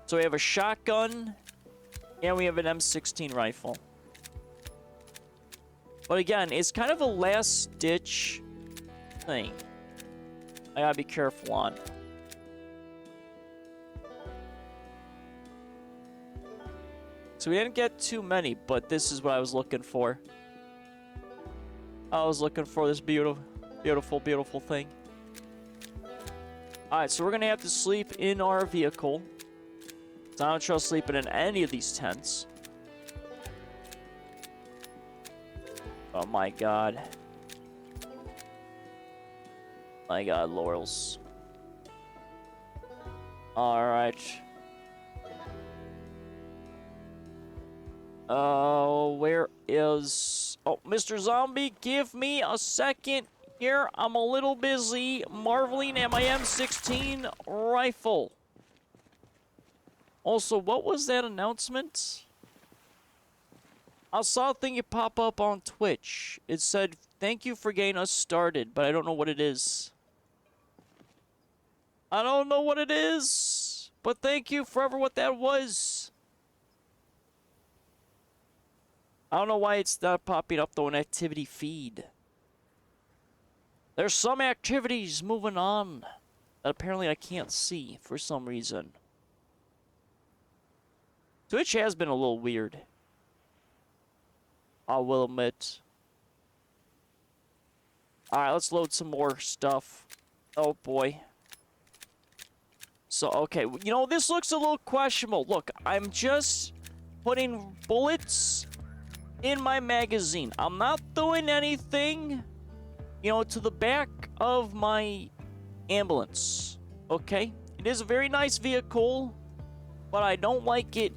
So we have a shotgun, and we have an M16 rifle. But again, it's kind of a last-ditch thing. I gotta be careful on. So we didn't get too many, but this is what I was looking for. I was looking for this beautiful, beautiful, beautiful thing. Alright, so we're gonna have to sleep in our vehicle. So I don't trust sleeping in any of these tents. Oh my god. My god, laurels. Alright. Oh, where is... Oh, Mr. Zombie, give me a second here. I'm a little busy marveling at my M16 rifle. Also, what was that announcement? I saw a thing pop up on Twitch. It said, thank you for getting us started, but I don't know what it is. I don't know what it is, but thank you for what that was. I don't know why it's not popping up though in activity feed. There's some activities moving on that apparently I can't see for some reason. Twitch has been a little weird, I will admit. Alright, let's load some more stuff. Oh boy. So, okay, you know, this looks a little questionable. Look, I'm just putting bullets in my magazine. I'm not doing anything, you know, to the back of my ambulance. Okay? It is a very nice vehicle, but I don't like it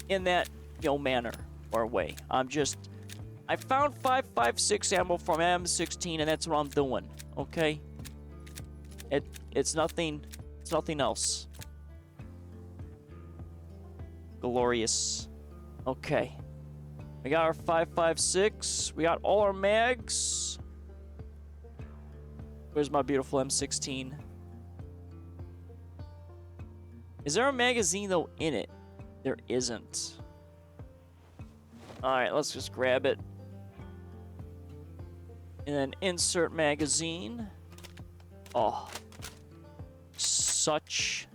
in that, you know, manner or way. I found 5.56 ammo from M16, and that's what I'm doing. Okay? It's nothing else. Glorious. Okay. We got our 5.56. We got all our mags. Where's my beautiful M16? Is there a magazine, though, in it? There isn't. Alright, let's just grab it. And then insert magazine. Oh. Such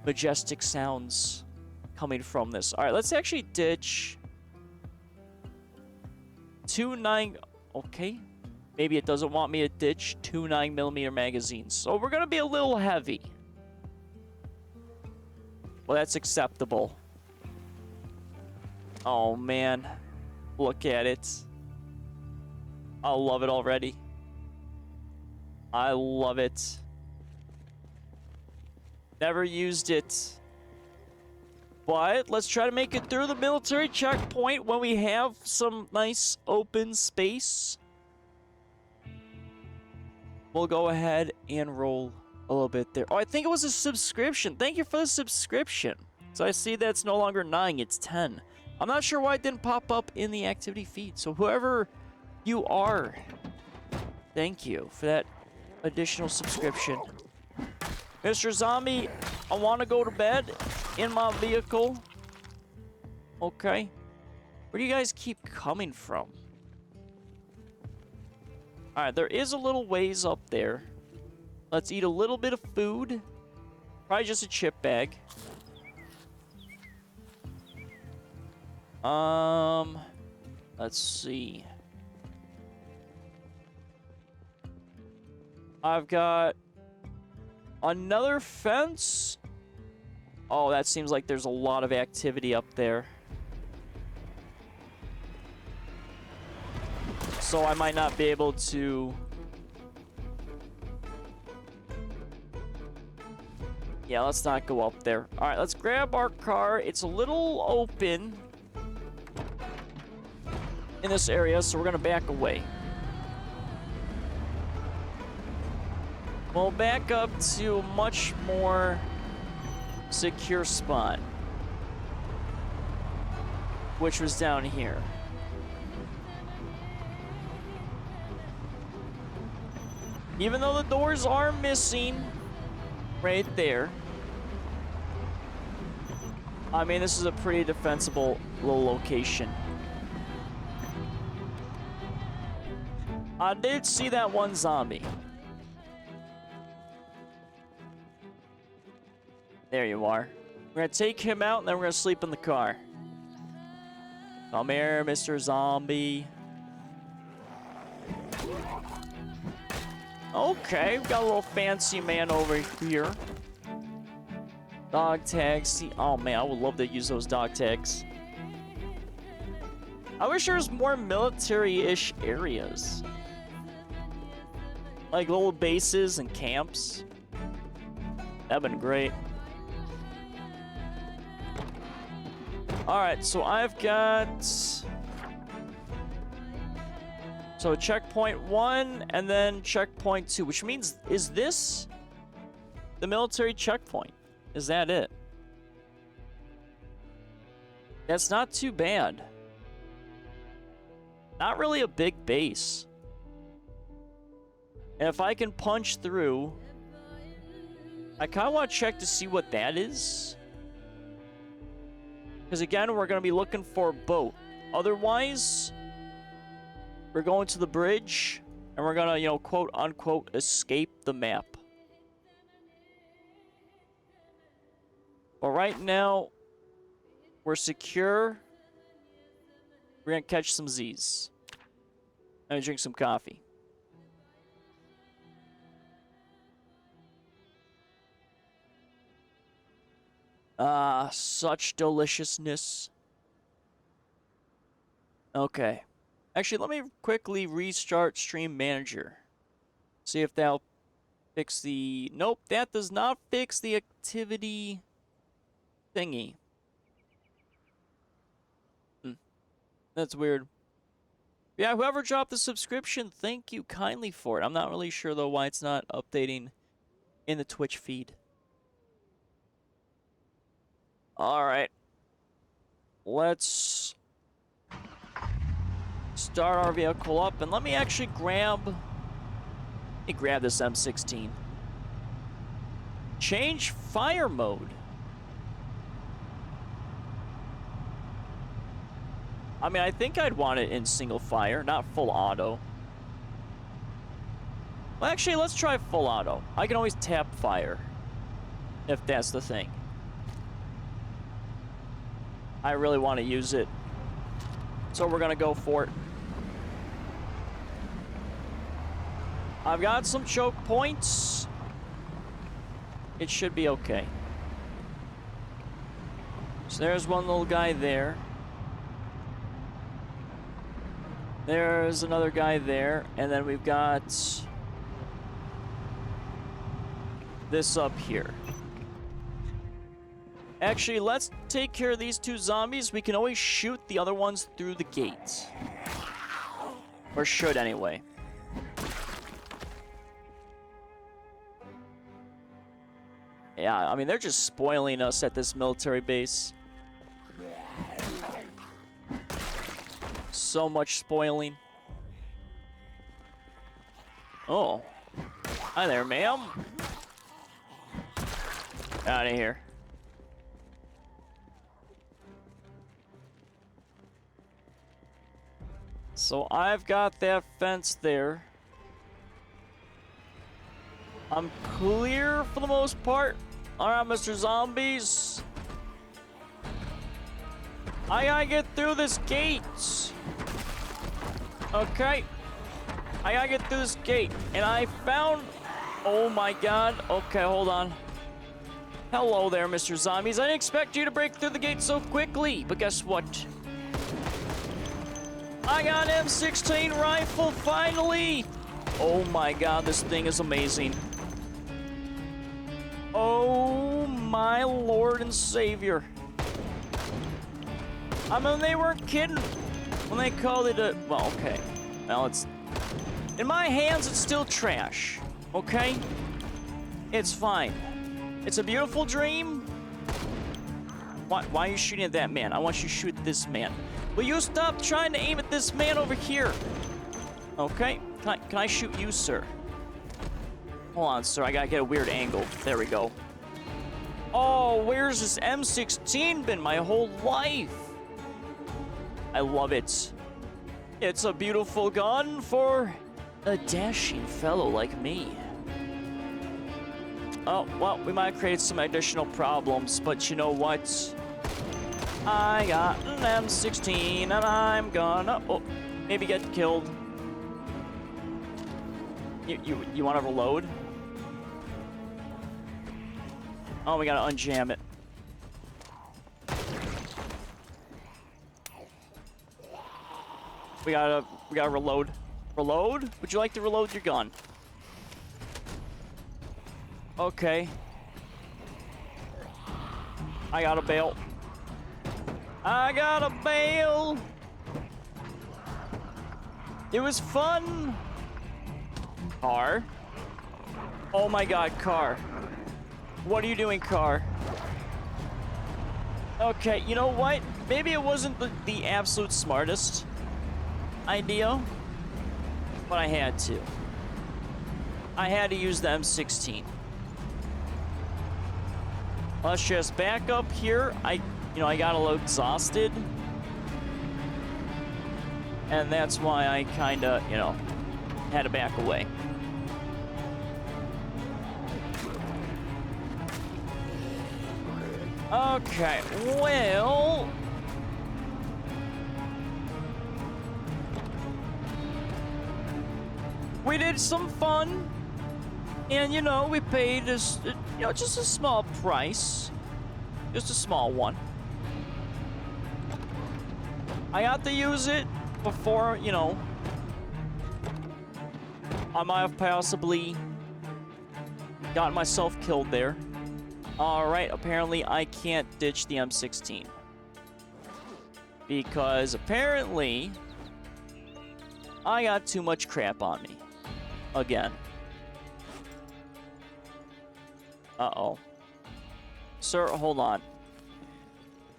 majestic sounds coming from this. Alright, let's actually ditch 2.9... Okay. Maybe it doesn't want me to ditch 2 9mm magazines. So we're going to be a little heavy. Well, that's acceptable. Oh, man. Look at it. I love it already. I love it. Never used it. But let's try to make it through the military checkpoint when we have some nice open space. We'll go ahead and roll a little bit there. Oh, I think it was a subscription. Thank you for the subscription. So I see that's no longer 9, it's 10. I'm not sure why it didn't pop up in the activity feed. So whoever you are, thank you for that additional subscription. Mr. Zombie, I want to go to bed in my vehicle. Okay. Where do you guys keep coming from? Alright, there is a little ways up there. Let's eat a little bit of food. Probably just a chip bag. Let's see. I've got another fence. Oh, that seems like there's a lot of activity up there. So I might not be able to... Yeah, let's not go up there. Alright, let's grab our car. It's a little open in this area, so we're gonna back away. We'll back up to a much more secure spot, which was down here. Even though the doors are missing right there, I mean, this is a pretty defensible little location. I did see that one zombie. There you are. We're gonna take him out and then we're gonna sleep in the car. Come here, Mr. Zombie. Okay, we've got a little fancy man over here. Dog tags. Oh man, I would love to use those dog tags. I wish there was more military-ish areas. Like little bases and camps. That'd been great. Alright, so I've got... So checkpoint 1 and then checkpoint 2, which means, is this the military checkpoint? Is that it? That's not too bad. Not really a big base. And if I can punch through, I kind of want to check to see what that is. Because again, we're going to be looking for a boat. Otherwise, we're going to the bridge and we're going to, you know, quote unquote, escape the map. But right now, we're secure. We're going to catch some Z's. And drink some coffee. Ah, such deliciousness. Okay. Actually, let me quickly restart Stream Manager. See if that'll fix the... Nope, that does not fix the activity thingy. That's weird. Yeah, whoever dropped the subscription, thank you kindly for it. I'm not really sure, though, why it's not updating in the Twitch feed. Alright. Let's start our vehicle up, and let me actually grab this M16. Change fire mode. I mean, I think I'd want it in single fire, not full auto. Well, actually, let's try full auto. I can always tap fire, if that's the thing. I really want to use it, so we're gonna go for it. I've got some choke points. It should be okay. So there's one little guy there. There's another guy there, and then we've got this up here. Actually, let's take care of these two zombies. We can always shoot the other ones through the gate. Or should, anyway. Yeah, I mean, they're just spoiling us at this military base. So much spoiling. Oh. Hi there, ma'am. Out of here. So I've got that fence there. I'm clear for the most part. Alright, Mr. Zombies. I gotta get through this gate. Okay. I gotta get through this gate. And I found... Oh my god. Okay, hold on. Hello there, Mr. Zombies. I didn't expect you to break through the gate so quickly. But guess what? I got an M16 rifle, finally! Oh my god, this thing is amazing. Oh my Lord and Savior. I mean, they weren't kidding when they called it a... Well, okay. Well, it's... In my hands, it's still trash. Okay? It's fine. It's a beautiful dream. Why are you shooting at that man? I want you to shoot at this man. Will you stop trying to aim at this man over here? Okay. Can I shoot you, sir? Hold on, sir. I gotta get a weird angle. There we go. Oh, where's this M16 been my whole life? I love it. It's a beautiful gun for a dashing fellow like me. Oh, well, we might create some additional problems, but you know what? I got an M16 and I'm gonna maybe get killed. You want to reload? Oh, we gotta unjam it. We gotta reload. Reload? Would you like to reload your gun? Okay. I got a bail. I got a bail. It was fun. Car. Oh my god, car. What are you doing, car? Okay, you know what? Maybe it wasn't the absolute smartest idea, but I had to. I had to use the M16. Let's just back up here. I got a little exhausted. And that's why I kinda, had to back away. Okay, well... We did some fun. And, we paid just a small price. Just a small one. I got to use it before, I might have possibly gotten myself killed there. Alright, apparently I can't ditch the M16. Because apparently I got too much crap on me. Again. Uh-oh. Sir, hold on.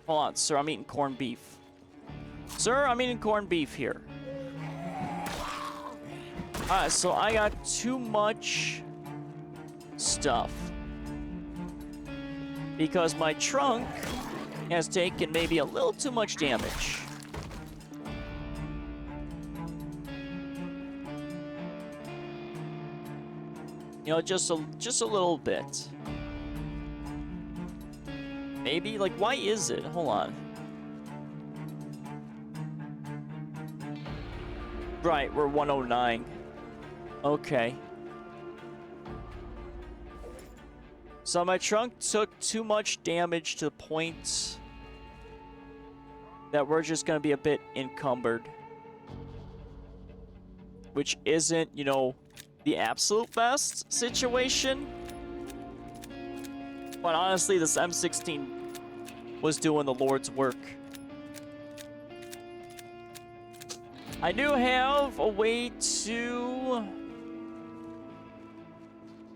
Hold on, sir, I'm eating corned beef. Sir, I'm eating corned beef here. Alright, so I got too much stuff. Because my trunk has taken maybe a little too much damage. Just a little bit. Maybe? Like, why is it? Hold on. Right, we're 109. Okay. So my trunk took too much damage to the point that we're just going to be a bit encumbered. Which isn't, the absolute best situation. But honestly, this M16 was doing the Lord's work. I do have a way to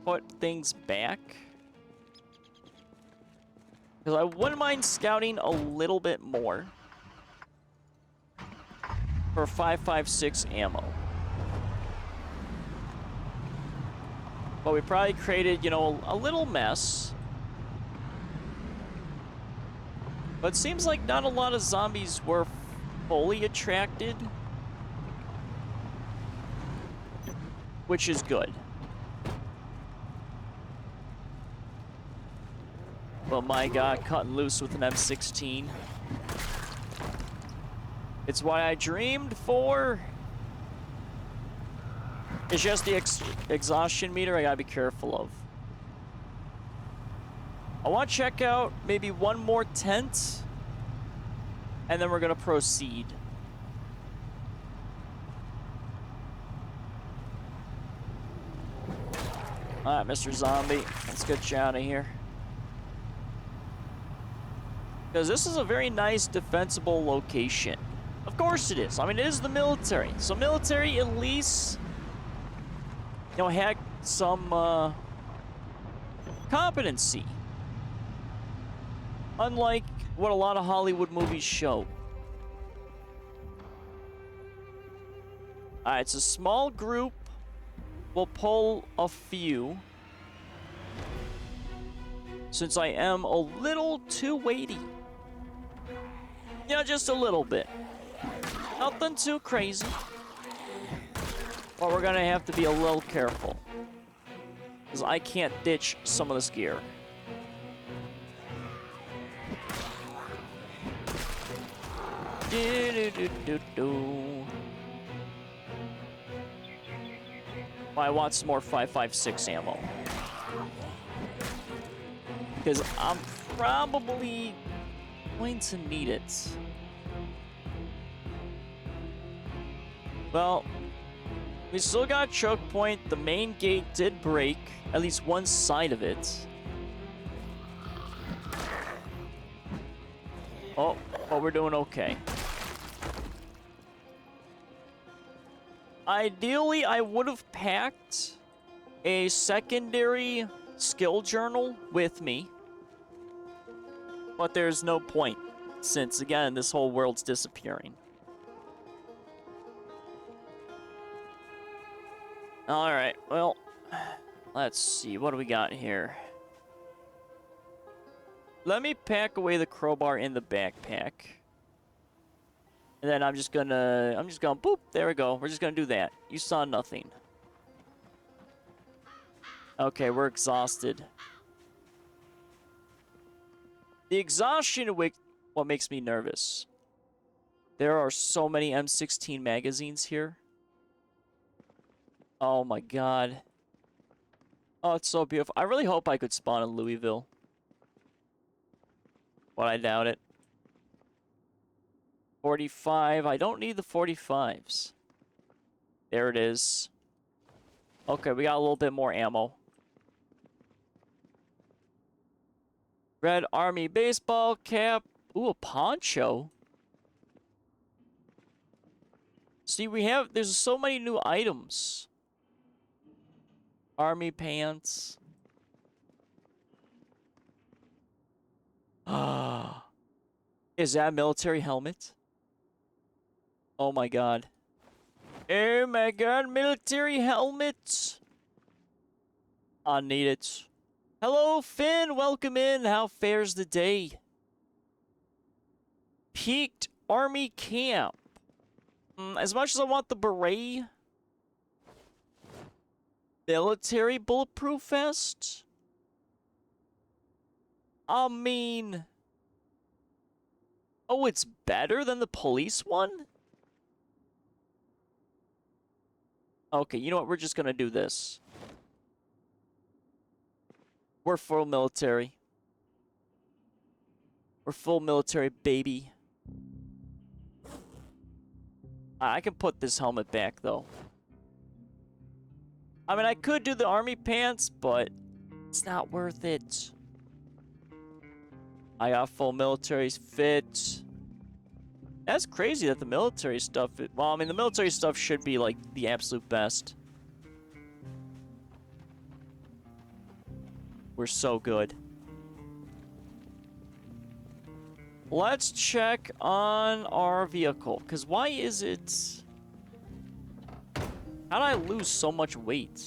put things back. Because I wouldn't mind scouting a little bit more for 5.56 ammo. But we probably created, you know, a little mess. But it seems like not a lot of zombies were fully attracted, which is good. But my god, cutting loose with an M16. It's what I dreamed for. It's just the exhaustion meter I gotta be careful of. I want to check out maybe one more tent, and then we're gonna proceed. All right, Mr. Zombie, let's get you out of here. Because this is a very nice defensible location. Of course it is. I mean, it is the military. So military at least, you know, had some competency. Unlike what a lot of Hollywood movies show. Alright, it's a small group. We'll pull a few. Since I am a little too weighty. Yeah, just a little bit. Nothing too crazy. But we're gonna have to be a little careful. Because I can't ditch some of this gear. I want some more 5.56 ammo. Because I'm probably going to need it. Well, we still got a choke point. The main gate did break, at least one side of it. Oh, we're doing okay. Ideally, I would have packed a secondary skill journal with me. But there's no point, since, again, this whole world's disappearing. Alright, well, let's see. What do we got here? Let me pack away the crowbar in the backpack. And then I'm just gonna boop, there we go. We're just gonna do that. You saw nothing. Okay, we're exhausted. The exhaustion what makes me nervous. There are so many M16 magazines here. Oh my god. Oh, it's so beautiful. I really hope I could spawn in Louisville. But I doubt it. 45. I don't need the 45s. There it is. Okay, we got a little bit more ammo. Red Army baseball cap. Ooh, a poncho. See, there's so many new items. Army pants. Ah. Is that a military helmet? Oh my god. Oh my god, military helmet. I need it. Hello, Finn. Welcome in. How fares the day? Peaked Army Camp. As much as I want the beret. Military bulletproof vest? I mean... Oh, it's better than the police one? Okay, you know what? We're just gonna do this. We're full military. We're full military, baby. I can put this helmet back, though. I mean, I could do the army pants, but it's not worth it. I got full military fit. That's crazy that the military stuff... Well, I mean, the military stuff should be, like, the absolute best. We're so good. Let's check on our vehicle, because why is it... How did I lose so much weight?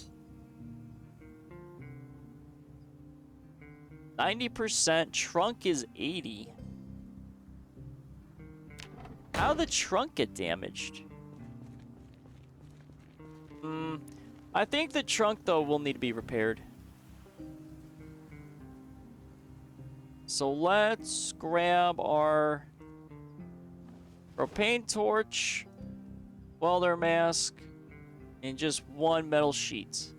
90%, trunk is 80. How did the trunk get damaged? I think the trunk, though, will need to be repaired. So let's grab our propane torch, welder mask, and just one metal sheet.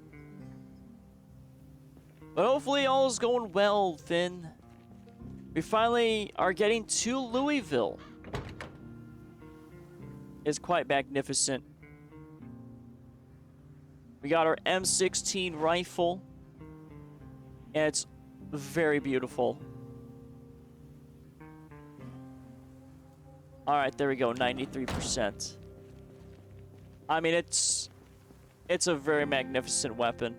But hopefully all is going well, Finn. We finally are getting to Louisville. It's quite magnificent. We got our M16 rifle, and it's very beautiful. Alright, there we go, 93%. I mean, it's a very magnificent weapon.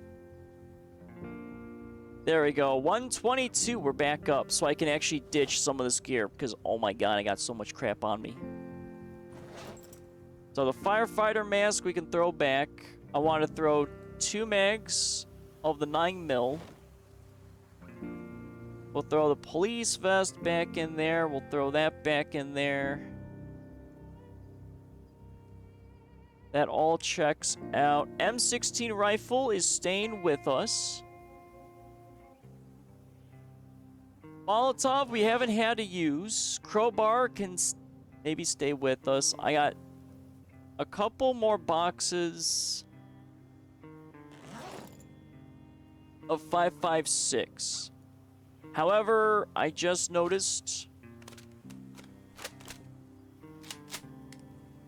There we go, 122, we're back up, so I can actually ditch some of this gear, because, oh my god, I got so much crap on me. So the firefighter mask we can throw back. I want to throw 2 mags of the 9mm. We'll throw the police vest back in there. We'll throw that back in there. That all checks out. M16 rifle is staying with us. Molotov we haven't had to use. Crowbar can maybe stay with us. I got a couple more boxes of 5.56. However, I just noticed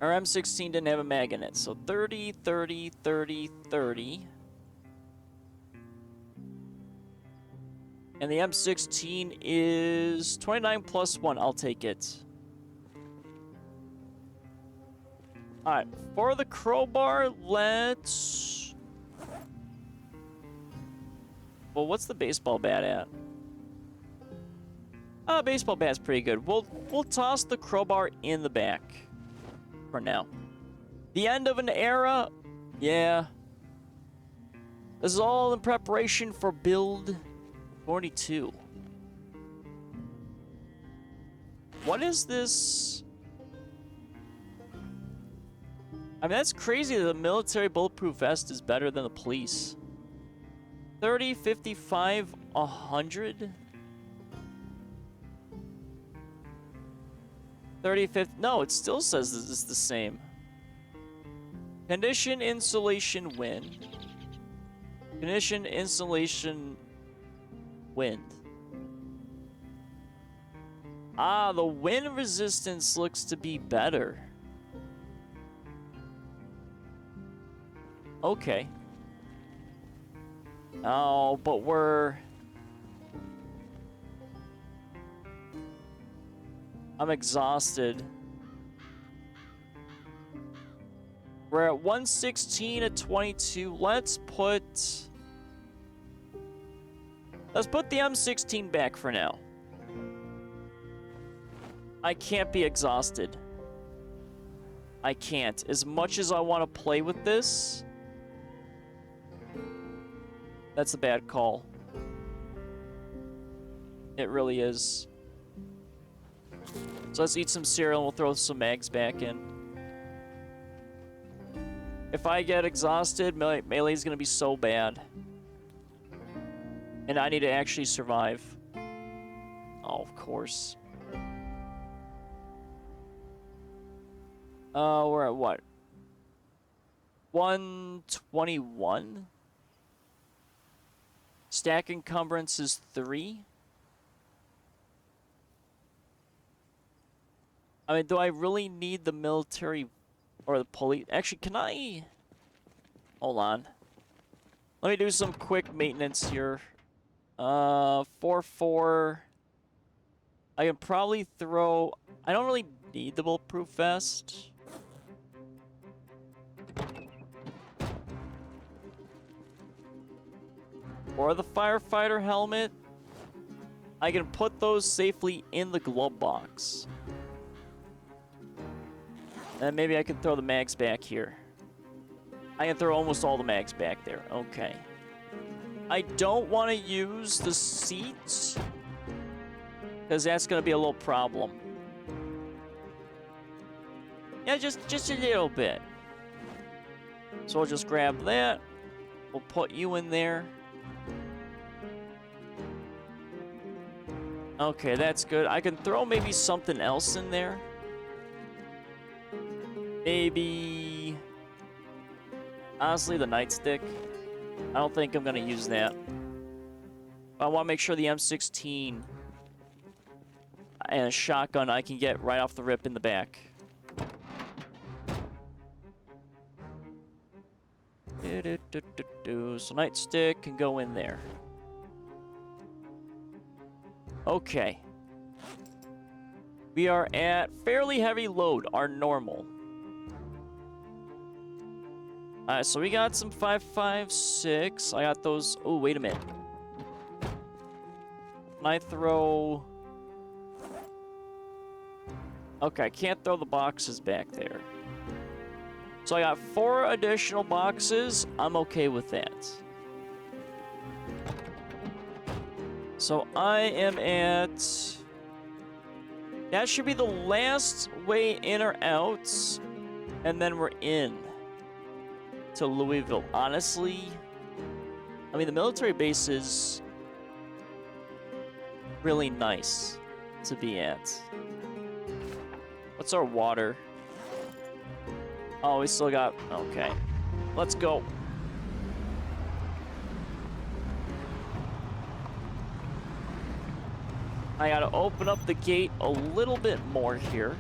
our M16 didn't have a mag in it. So 30, 30, 30, 30. And the M16 is 29 plus 1. I'll take it. Alright, for the crowbar, let's... Well, what's the baseball bat at? Baseball bat's pretty good. We'll toss the crowbar in the back for now. The end of an era? Yeah. This is all in preparation for build 42. What is this? I mean, that's crazy that the military bulletproof vest is better than the police. 30, 55, 100? 30, 50... No, it still says this is the same. Condition, insulation, wind. Condition, insulation, wind. Ah, the wind resistance looks to be better. Okay. Oh, but I'm exhausted. We're at 116 at 22. Let's put the M16 back for now. I can't be exhausted. I can't. As much as I want to play with this, that's a bad call. It really is. So let's eat some cereal and we'll throw some mags back in. If I get exhausted, melee's gonna be so bad. And I need to actually survive. Oh, of course. We're at what? 121? Stack encumbrance is 3. I mean, do I really need the military or the police? Actually, can I... Hold on. Let me do some quick maintenance here. 4-4. I can probably throw... I don't really need the bulletproof vest. Or the firefighter helmet. I can put those safely in the glove box. And maybe I can throw the mags back here. I can throw almost all the mags back there. Okay. I don't want to use the seats, because that's going to be a little problem. Yeah, just a little bit. So we'll just grab that. We'll put you in there. Okay, that's good. I can throw maybe something else in there. Maybe... honestly, the nightstick. I don't think I'm going to use that. I want to make sure the M16 and a shotgun I can get right off the rip in the back. So nightstick can go in there. Okay. We are at fairly heavy load, our normal. Alright, so we got some 5.56. I got those. Oh, wait a minute. Can I throw... okay, I can't throw the boxes back there. So I got 4 additional boxes. I'm okay with that. So I am at... that should be the last way in or out. And then we're in to Louisville. Honestly, I mean, the military base is really nice to be at. What's our water? Oh, we still got... okay. Let's go. I gotta open up the gate a little bit more here.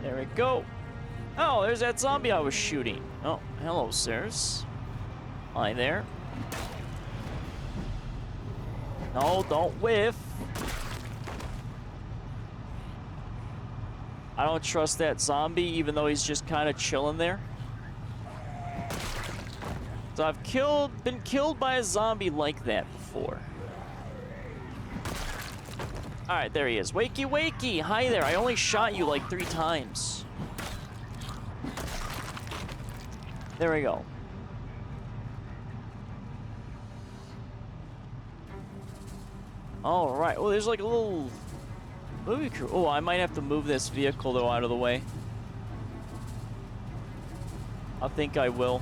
There we go. Oh, there's that zombie I was shooting. Oh, hello, sirs. Hi there. No, don't whiff. I don't trust that zombie, even though he's just kind of chilling there. So I've been killed by a zombie like that before. Alright, there he is. Wakey, wakey! Hi there, I only shot you like 3 times. There we go. Alright, well, there's like a little movie crew. Oh, I might have to move this vehicle, though, out of the way. I think I will.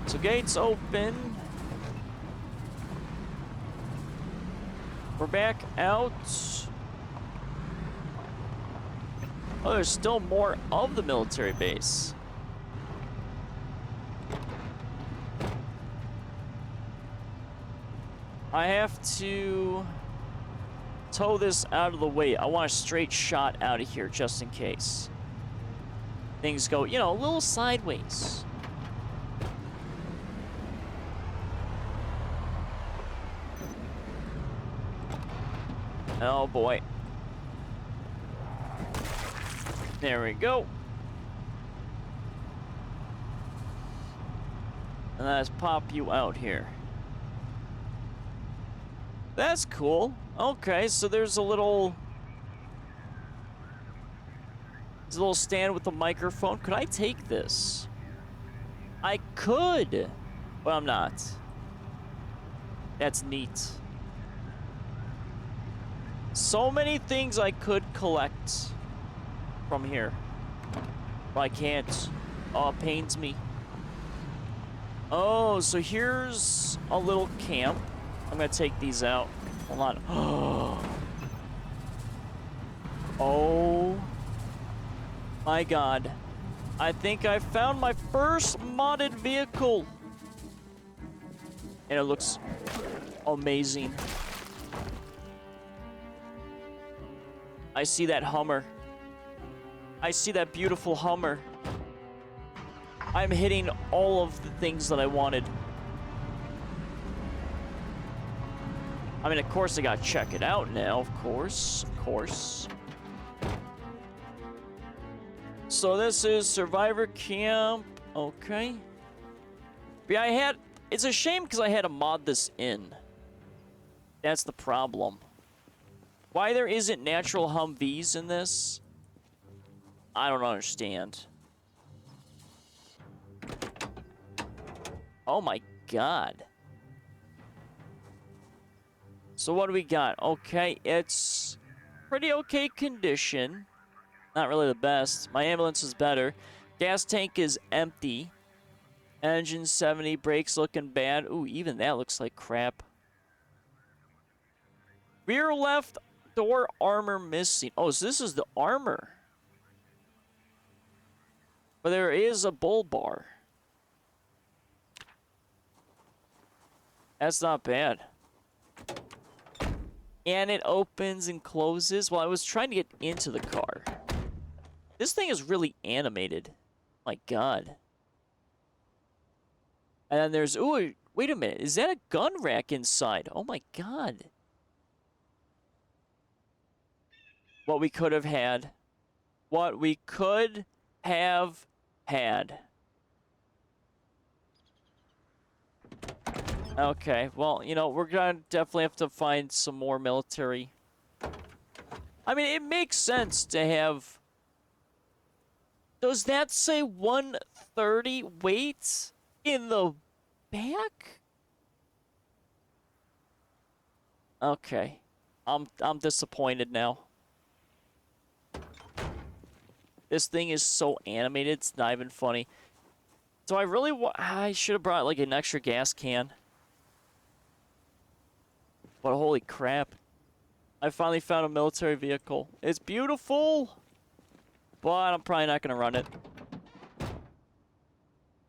So, gates open. We're back out. Oh, there's still more of the military base. I have to tow this out of the way. I want a straight shot out of here just in case things go, you know, a little sideways. Oh boy. There we go. And let's pop you out here. That's cool. Okay, so there's a little stand with a microphone. Could I take this? I could, but I'm not. That's neat. So many things I could collect from here. But I can't. Oh, it pains me. Oh, so here's a little camp. I'm gonna take these out. Hold on. Oh my god. I think I found my first modded vehicle. And it looks amazing. I see that Hummer. I see that beautiful Hummer. I'm hitting all of the things that I wanted. I mean, of course I gotta check it out now, of course. So this is Survivor Camp. Okay. But yeah, it's a shame because I had to mod this in. That's the problem. Why there isn't natural Humvees in this, I don't understand. Oh my god. So what do we got? Okay, it's pretty okay condition. Not really the best. My ambulance is better. Gas tank is empty. Engine 70, brakes looking bad. Ooh, even that looks like crap. Rear left door armor missing. Oh, so this is the armor. But there is a bull bar. That's not bad. And it opens and closes. Well, I was trying to get into the car. This thing is really animated. My god. And then there's... Ooh, wait a minute. Is that a gun rack inside? Oh my god. What we could have had. What we could have had. Okay, well, you know, we're gonna definitely have to find some more military. I mean, it makes sense to have... Does that say 130 weight in the back? Okay. I'm disappointed now. This thing is so animated, it's not even funny. So I should have brought like an extra gas can. But holy crap. I finally found a military vehicle. It's beautiful, but I'm probably not gonna run it.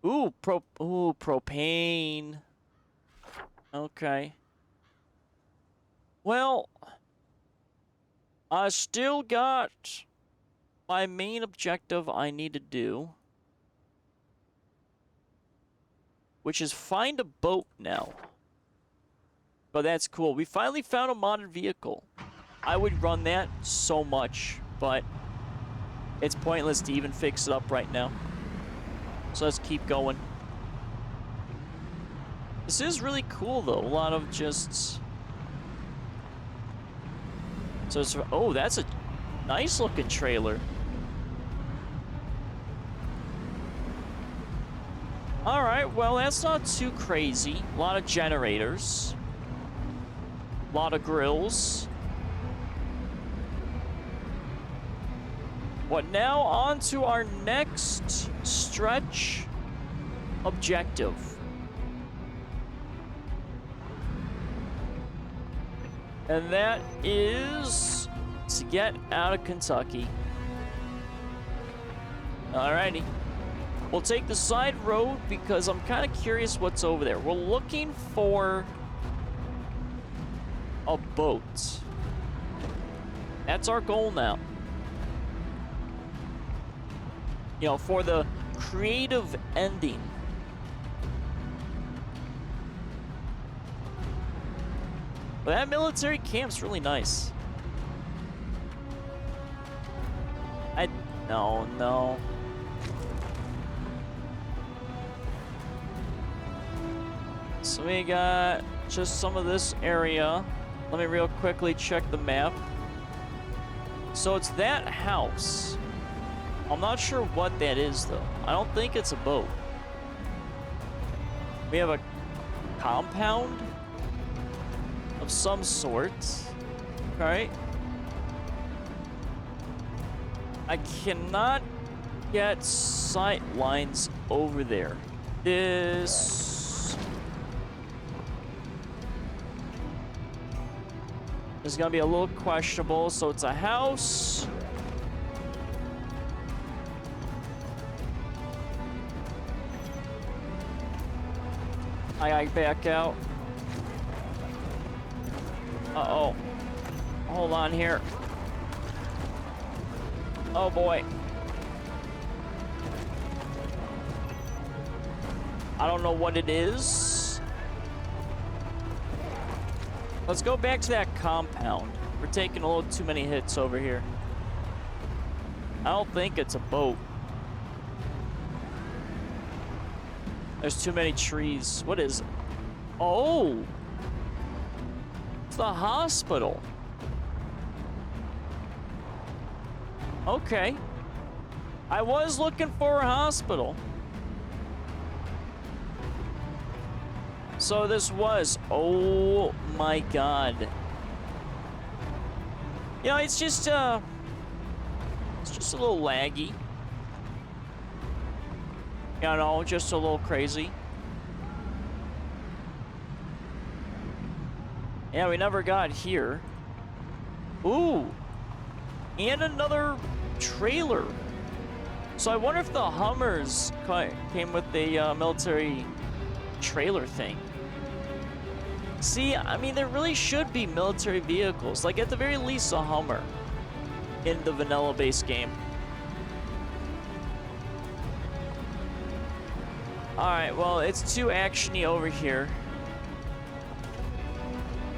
Ooh, propane. Okay. Well, I still got my main objective I need to do, which is find a boat now. But that's cool. We finally found a modded vehicle. I would run that so much, but it's pointless to even fix it up right now. So let's keep going. This is really cool, though. A lot of just... So it's... Oh, that's a nice-looking trailer. Alright, well, that's not too crazy. A lot of generators. A lot of grills. What now? On to our next stretch objective. And that is to get out of Kentucky. Alrighty. We'll take the side road because I'm kind of curious what's over there. We're looking for a boat. That's our goal now. You know, for the creative ending. But that military camp's really nice. No. So we got just some of this area. Let me real quickly check the map. So it's that house. I'm not sure what that is, though. I don't think it's a boat. We have a compound of some sort. Okay. I cannot get sight lines over there. This is gonna be a little questionable. So it's a house. I gotta back out. Uh-oh. Hold on here. Oh boy. I don't know what it is. Let's go back to that compound. We're taking a little too many hits over here. I don't think it's a boat. There's too many trees. What is it? Oh! It's the hospital. Okay. I was looking for a hospital. So this was... Oh my god. You know, it's just a little laggy. You know, just a little crazy. Yeah, we never got here. Ooh. And another trailer. So I wonder if the Hummers came with the military trailer thing. See, I mean, there really should be military vehicles. Like, at the very least, a Hummer in the vanilla-based game. Alright, well, it's too actiony over here.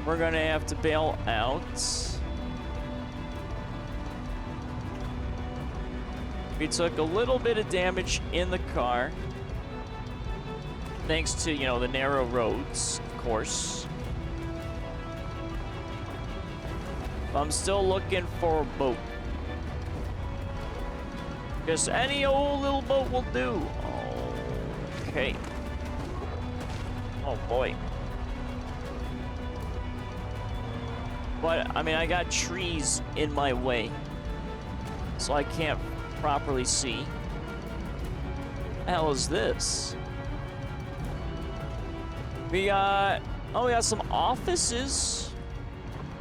We're gonna have to bail out. We took a little bit of damage in the car. Thanks to, you know, the narrow roads, of course. I'm still looking for a boat. Just any old little boat will do. Okay. Oh boy. But, I mean, I got trees in my way. So I can't properly see. What the hell is this? We got some offices.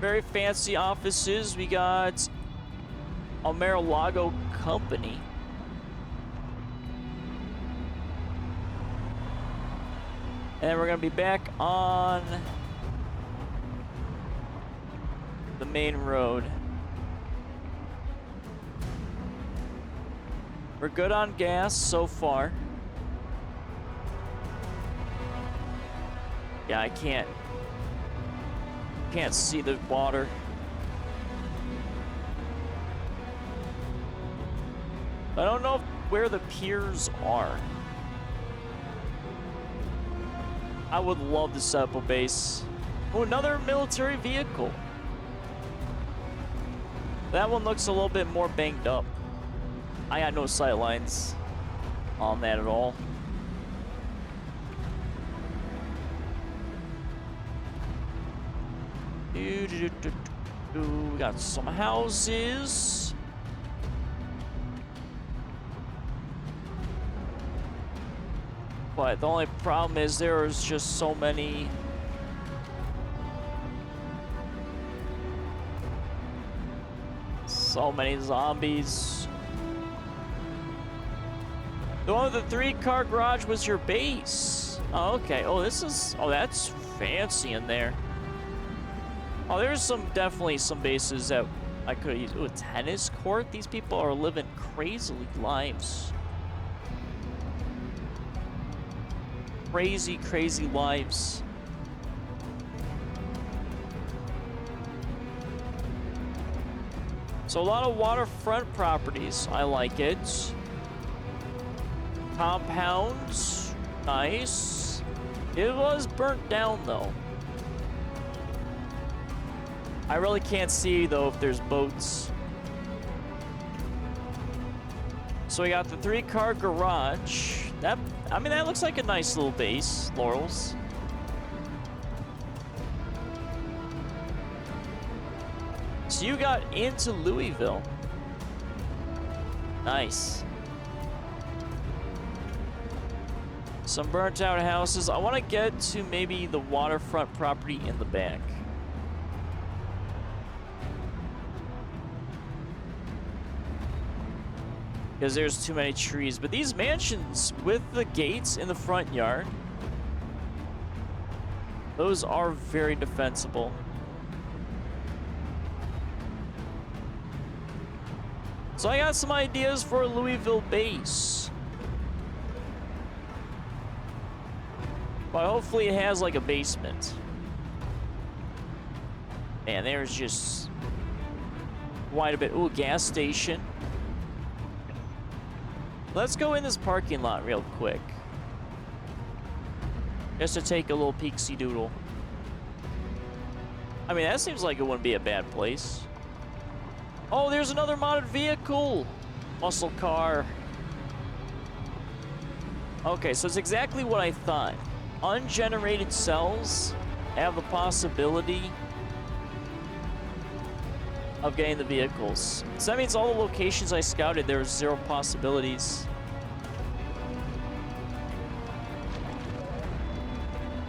Very fancy offices. We got a Mar-a-Lago company. And we're gonna be back on the main road. We're good on gas so far. Yeah, I can't see the water. I don't know where the piers are. I would love to set up a base. Oh, another military vehicle. That one looks a little bit more banged up. I got no sight lines on that at all. We got some houses. But the only problem is there's just so many zombies. The one with the 3-car garage was your base. Oh, okay. Oh, that's fancy in there. Oh, there's definitely some bases that I could use. Ooh, a tennis court? These people are living crazy lives. Crazy, crazy lives. So a lot of waterfront properties. I like it. Compounds. Nice. It was burnt down, though. I really can't see, though, if there's boats. So we got the 3-car garage. I mean, that looks like a nice little base. Laurels. So you got into Louisville. Nice. Some burnt out houses. I want to get to maybe the waterfront property in the back. Because there's too many trees. But these mansions with the gates in the front yard, those are very defensible. So I got some ideas for a Louisville base. But hopefully it has like a basement. Man, there's just quite a bit. Ooh, gas station. Let's go in this parking lot real quick. Just to take a little peeksy doodle. I mean, that seems like it wouldn't be a bad place. Oh, there's another modded vehicle. Muscle car. Okay, so it's exactly what I thought. Ungenerated cells have the possibility of getting the vehicles. So that means all the locations I scouted, there was 0 possibilities.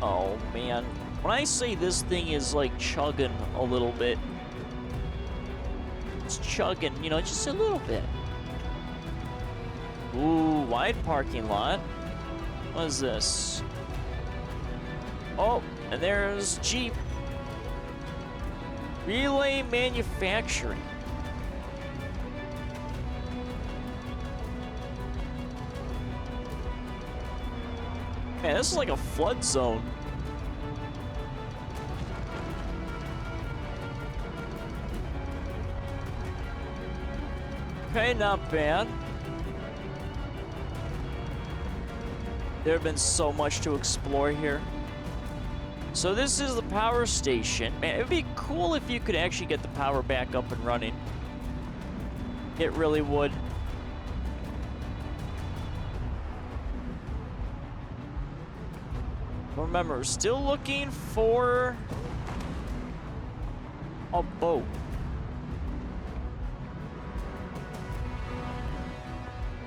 Oh, man. When I say this thing is, like, chugging a little bit, it's chugging, you know, just a little bit. Ooh, wide parking lot. What is this? Oh, and there's Jeep. Relay Manufacturing. Man, this is like a flood zone. Okay, not bad. There have been so much to explore here. So this is the power station. Man, it'd be cool if you could actually get the power back up and running. It really would. Remember, we're still looking for a boat.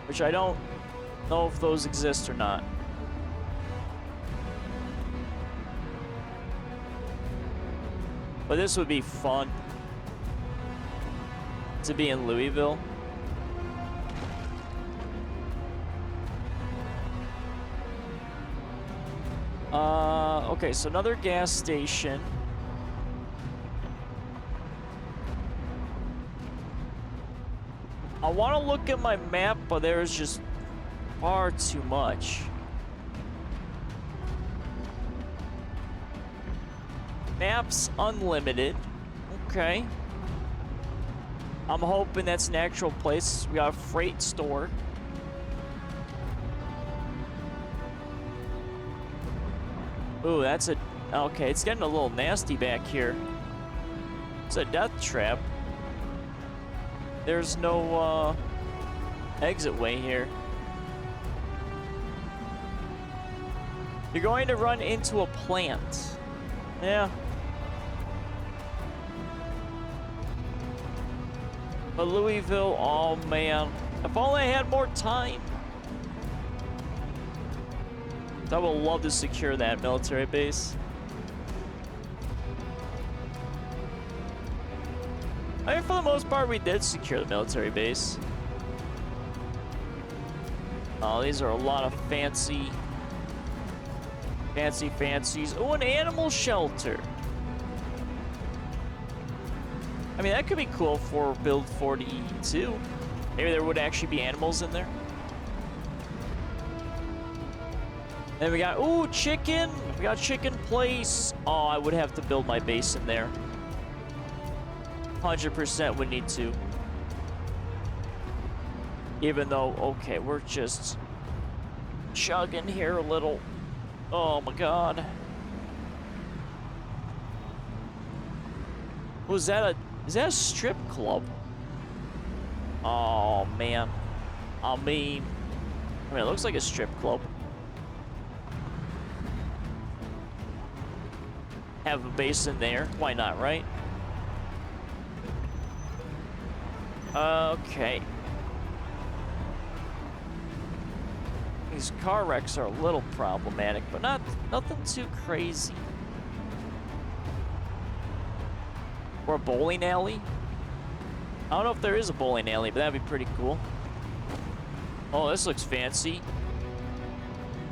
Which I don't know if those exist or not. But this would be fun to be in Louisville. Okay, so another gas station. I want to look at my map, but there's just far too much. Maps unlimited. Okay. I'm hoping that's an actual place. We got a freight store. Ooh, that's a... Okay, it's getting a little nasty back here. It's a death trap. There's no, exit way here. You're going to run into a plant. Yeah. But Louisville, oh man. If only I had more time. I would love to secure that military base. I mean, for the most part, we did secure the military base. Oh, these are a lot of fancies. Oh, an animal shelter. I mean, that could be cool for build 42. Maybe there would actually be animals in there. Then we got, ooh, chicken. We got chicken place. Oh, I would have to build my base in there. 100% would need to. Even though, okay, we're just chugging here a little. Oh my god. Was that is that a strip club? Oh man. I mean, it looks like a strip club. Have a base in there. Why not, right? Okay. These car wrecks are a little problematic, but nothing too crazy. Or a bowling alley? I don't know if there is a bowling alley, but that'd be pretty cool. Oh, this looks fancy.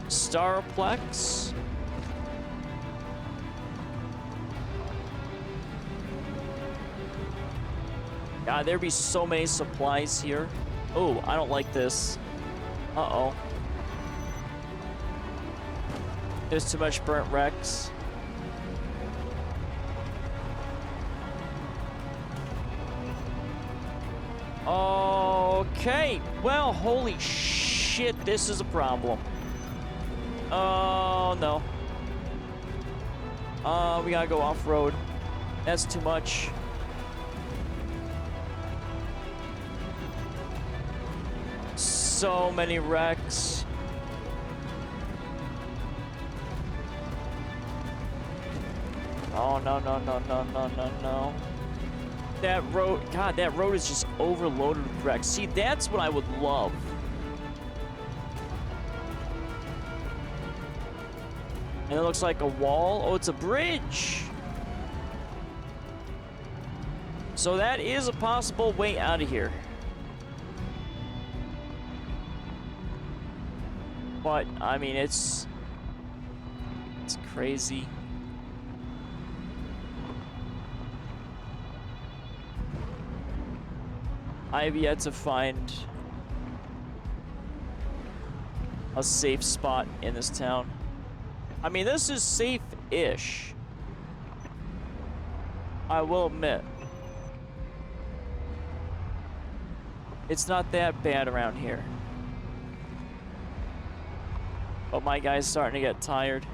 Starplex. God, there'd be so many supplies here. Oh, I don't like this. Uh-oh. There's too much burnt wrecks. Okay. Well, holy shit, this is a problem. Oh, no. We gotta go off-road. That's too much. So many wrecks. Oh, no, no, no, no, no, no, no. That road, God, that road is just overloaded with wrecks. See, that's what I would love. And it looks like a wall. Oh, it's a bridge. So that is a possible way out of here. But, I mean, it's crazy. I have yet to find a safe spot in this town. I mean, this is safe-ish. I will admit. It's not that bad around here. But my guy's starting to get tired.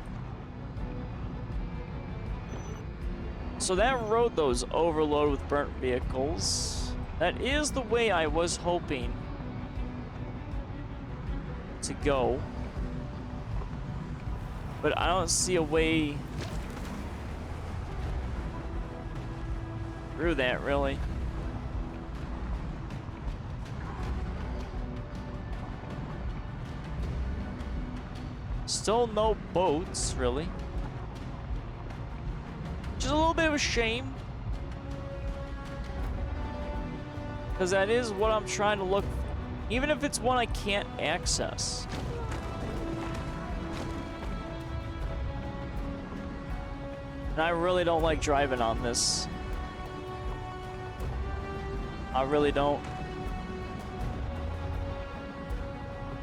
So that road, though, is overloaded with burnt vehicles. That is the way I was hoping to go. But I don't see a way through that, really. Still no boats, really. Which is a little bit of a shame. Because that is what I'm trying to look for. Even if it's one I can't access. And I really don't like driving on this. I really don't.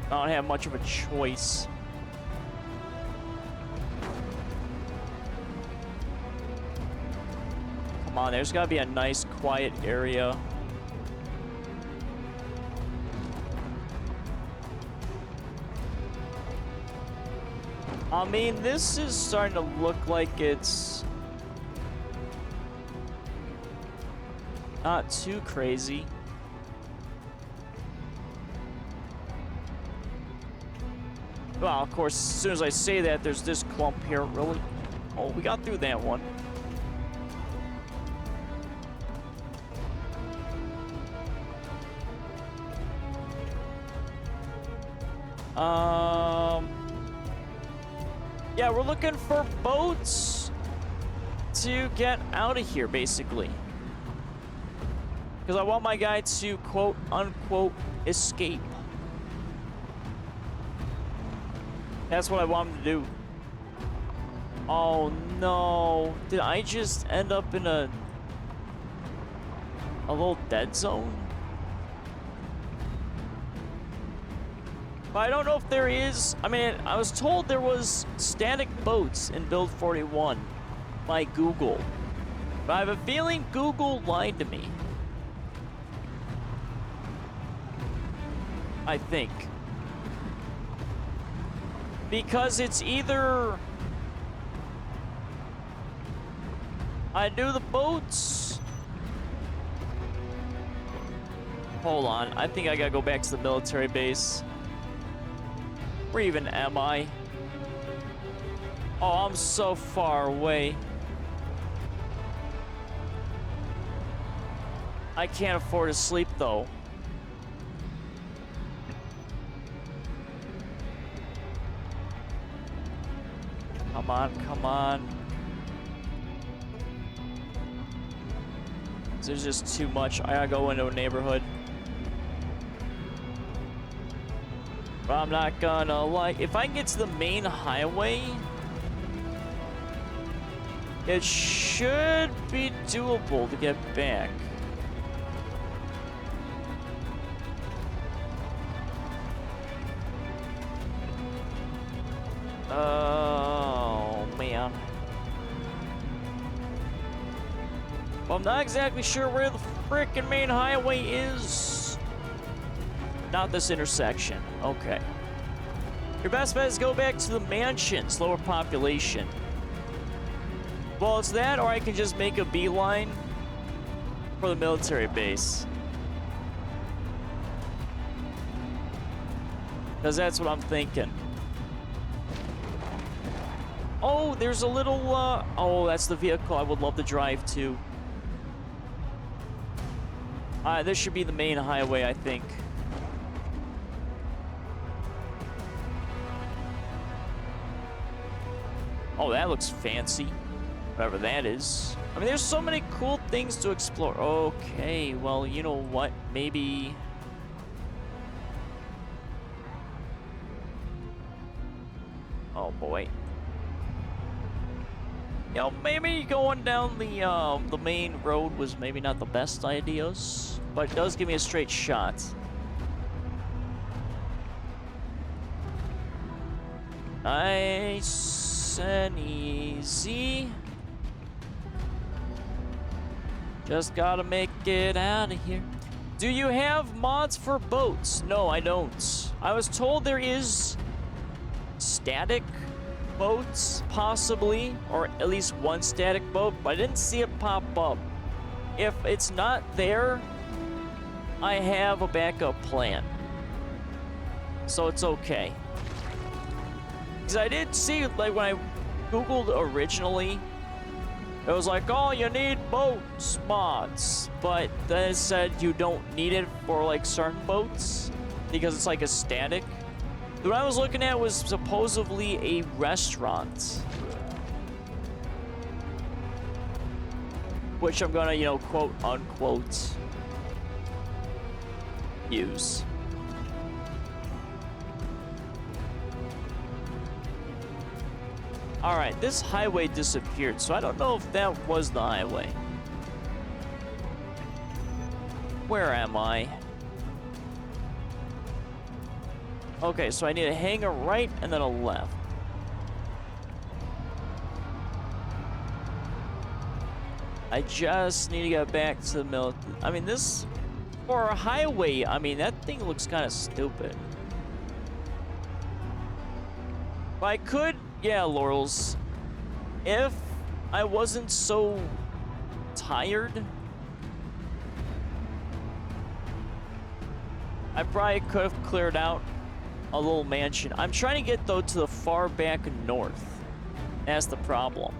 I don't have much of a choice. Come on, there's gotta be a nice quiet area. I mean, this is starting to look like it's not too crazy. Well, of course, as soon as I say that, there's this clump here, really. Oh, we got through that one. Yeah, we're looking for boats to get out of here, basically. Because I want my guy to, quote, unquote, escape. That's what I want him to do. Oh, no. Did I just end up in a little dead zone? But I don't know if there is. I mean, I was told there was static boats in Build 41 by Google. But I have a feeling Google lied to me. I think. Because it's either I do the boats. Hold on. I think I gotta go back to the military base. Where even am I? Oh, I'm so far away. I can't afford to sleep, though. Come on, come on. There's just too much. I gotta go into a neighborhood. But I'm not gonna like, if I can get to the main highway, it should be doable to get back. Oh, man. Well, I'm not exactly sure where the frickin' main highway is. Not this intersection. Okay. Your best bet is go back to the mansion. Slower population. Well, it's that, or I can just make a beeline for the military base. Because that's what I'm thinking. Oh, there's a little, oh, that's the vehicle I would love to drive to. This should be the main highway, I think. Oh, that looks fancy. Whatever that is. I mean, there's so many cool things to explore. Okay, well, you know what? Maybe... Oh, boy. You know, maybe going down the main road was maybe not the best ideas, but it does give me a straight shot. Nice and easy. Just gotta make it out of here. Do you have mods for boats? No, I don't. I was told there is static boats, possibly, or at least one static boat, but I didn't see it pop up. If it's not there, I have a backup plan. So it's okay. Because I did see, like, when I Googled originally, it was like, oh, you need boats mods. But then it said you don't need it for, like, certain boats, because it's like a static. What I was looking at was supposedly a restaurant. Which I'm gonna, you know, quote unquote use. Alright, this highway disappeared, so I don't know if that was the highway. Where am I? Okay, so I need to hang a right and then a left. I just need to get back to the military. I mean, this, for a highway, I mean, that thing looks kind of stupid. But I could, yeah, Laurels, if I wasn't so tired, I probably could have cleared out a little mansion. I'm trying to get, though, to the far back north. That's the problem.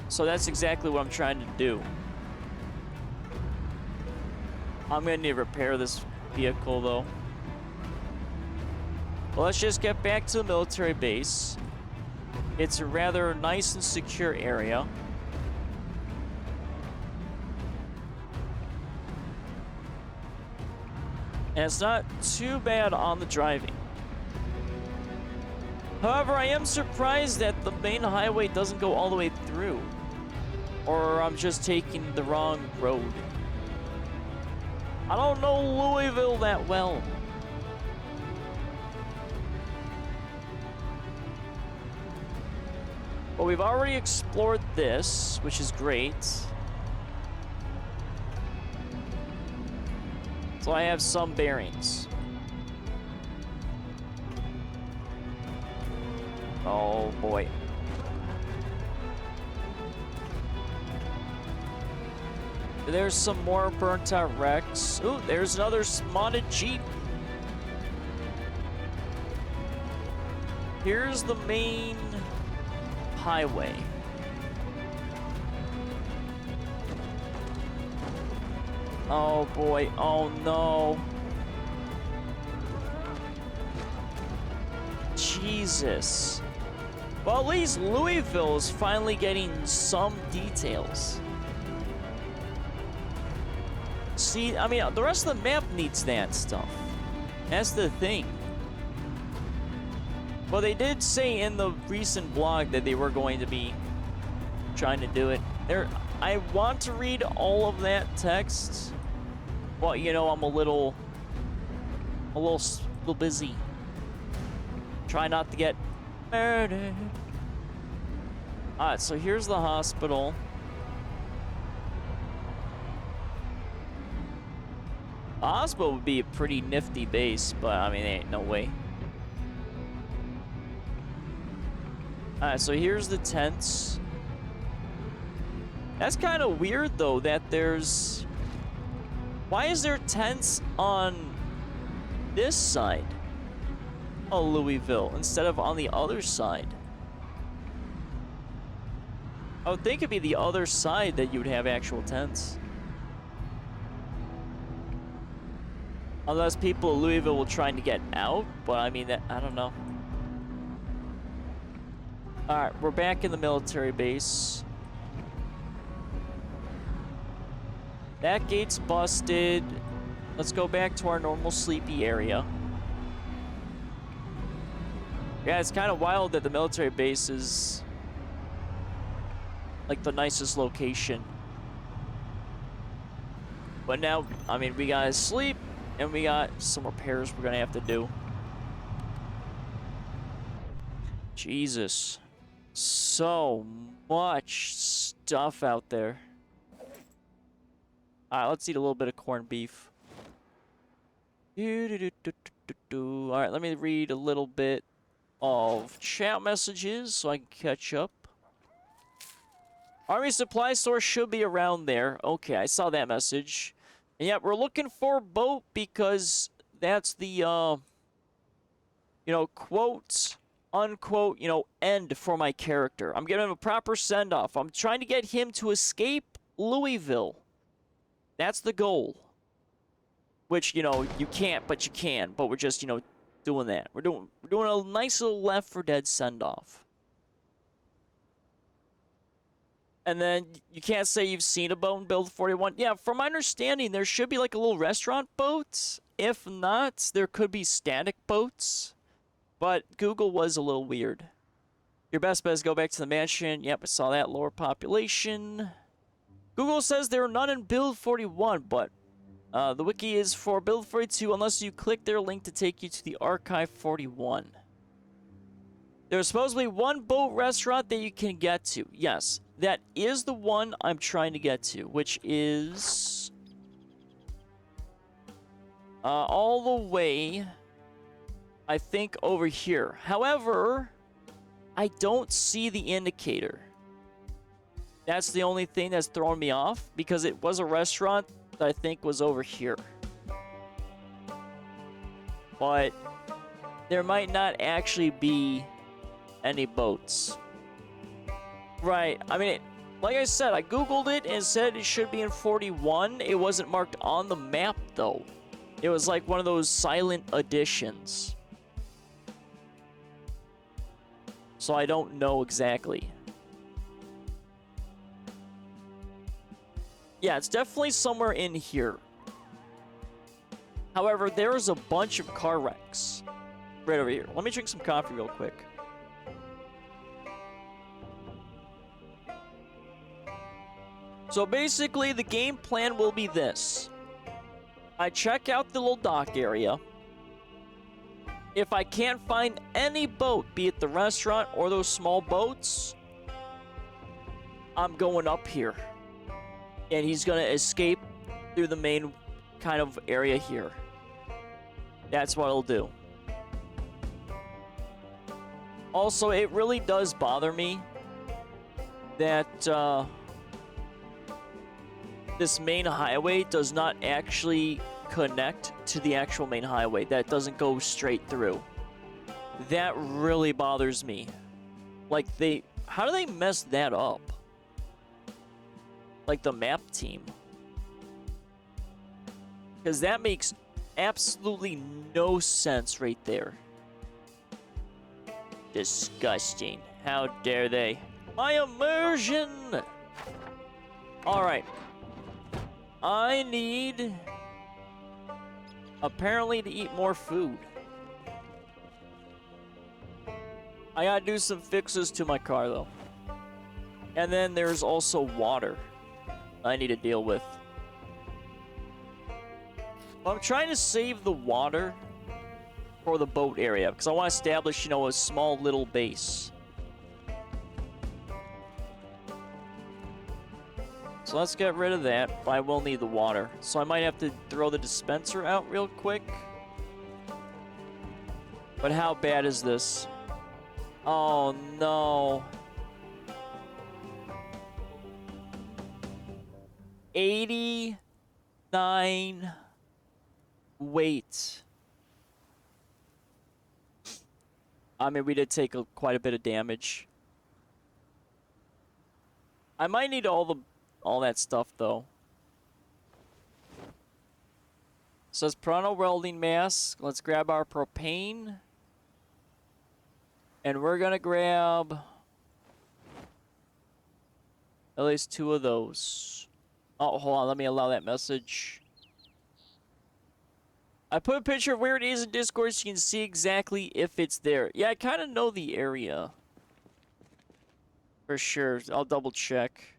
So that's exactly what I'm trying to do. I'm gonna need to repair this vehicle, though. Well, let's just get back to the military base. It's a rather nice and secure area. And it's not too bad on the driving. However, I am surprised that the main highway doesn't go all the way through. Or I'm just taking the wrong road. I don't know Louisville that well. But we've already explored this, which is great. So I have some bearings. Oh boy. There's some more burnt out wrecks. Ooh, there's another modded Jeep. Here's the main highway. Oh boy, oh no. Jesus. Well, at least Louisville is finally getting some details. See, I mean, the rest of the map needs that stuff. That's the thing. Well, they did say in the recent blog that they were going to be trying to do it. I want to read all of that text, but you know, I'm a little busy. Try not to get murdered. Alright, so here's the hospital. The hospital would be a pretty nifty base, but I mean, there ain't no way. Alright, so here's the tents. That's kind of weird, though, that there's... Why is there tents on this side of Louisville instead of on the other side? I would think it'd be the other side that you would have actual tents. Unless people in Louisville were trying to get out, but I mean, I don't know. Alright, we're back in the military base. That gate's busted. Let's go back to our normal sleepy area. Yeah, it's kind of wild that the military base is like the nicest location. But now, I mean, we gotta sleep and we got some repairs we're gonna have to do. Jesus. So much stuff out there. Alright, let's eat a little bit of corned beef. Alright, let me read a little bit of chat messages so I can catch up. Army supply store should be around there. Okay, I saw that message. And yeah, we're looking for a boat because that's the, you know, quote, unquote, you know, end for my character. I'm giving him a proper send-off. I'm trying to get him to escape Louisville. That's the goal. Which, you know, you can't, but you can. But we're just, you know, doing that. We're doing a nice little Left 4 Dead send-off. And then you can't say you've seen a boat in Build 41. Yeah, from my understanding, there should be like a little restaurant boat. If not, there could be static boats. But Google was a little weird. Your best bet is go back to the mansion. Yep, I saw that. Lower population. Google says there are none in Build 41, but the wiki is for Build 42 unless you click their link to take you to the Archive 41. There's supposedly one boat restaurant that you can get to. Yes, that is the one I'm trying to get to, which is all the way, I think, over here. However, I don't see the indicator. That's the only thing that's throwing me off, because it was a restaurant that I think was over here. But there might not actually be any boats. Right, I mean, like I said, I googled it and said it should be in 41. It wasn't marked on the map, though. It was like one of those silent additions. So I don't know exactly. Yeah, it's definitely somewhere in here. However, there's a bunch of car wrecks right over here. Let me drink some coffee real quick. So basically, the game plan will be this. I check out the little dock area. If I can't find any boat, be it the restaurant or those small boats, I'm going up here. And he's going to escape through the main kind of area here. That's what I'll do. Also, it really does bother me that this main highway does not actually connect to the actual main highway. That doesn't go straight through. That really bothers me. Like, how do they mess that up? Like the map team. Because that makes absolutely no sense right there. Disgusting. How dare they? My immersion! Alright. I need, apparently, to eat more food. I gotta do some fixes to my car, though. And then there's also water I need to deal with. I'm trying to save the water for the boat area, because I want to establish, you know, a small little base. So let's get rid of that, but I will need the water. So I might have to throw the dispenser out real quick. But how bad is this? Oh no. 89 weight. I mean, we did take quite a bit of damage. I might need all that stuff though. Says Prano welding mask. Let's grab our propane. And we're gonna grab at least 2 of those. Oh, hold on, let me allow that message. I put a picture of where it is in Discord so you can see exactly if it's there. Yeah, I kind of know the area. For sure. I'll double check.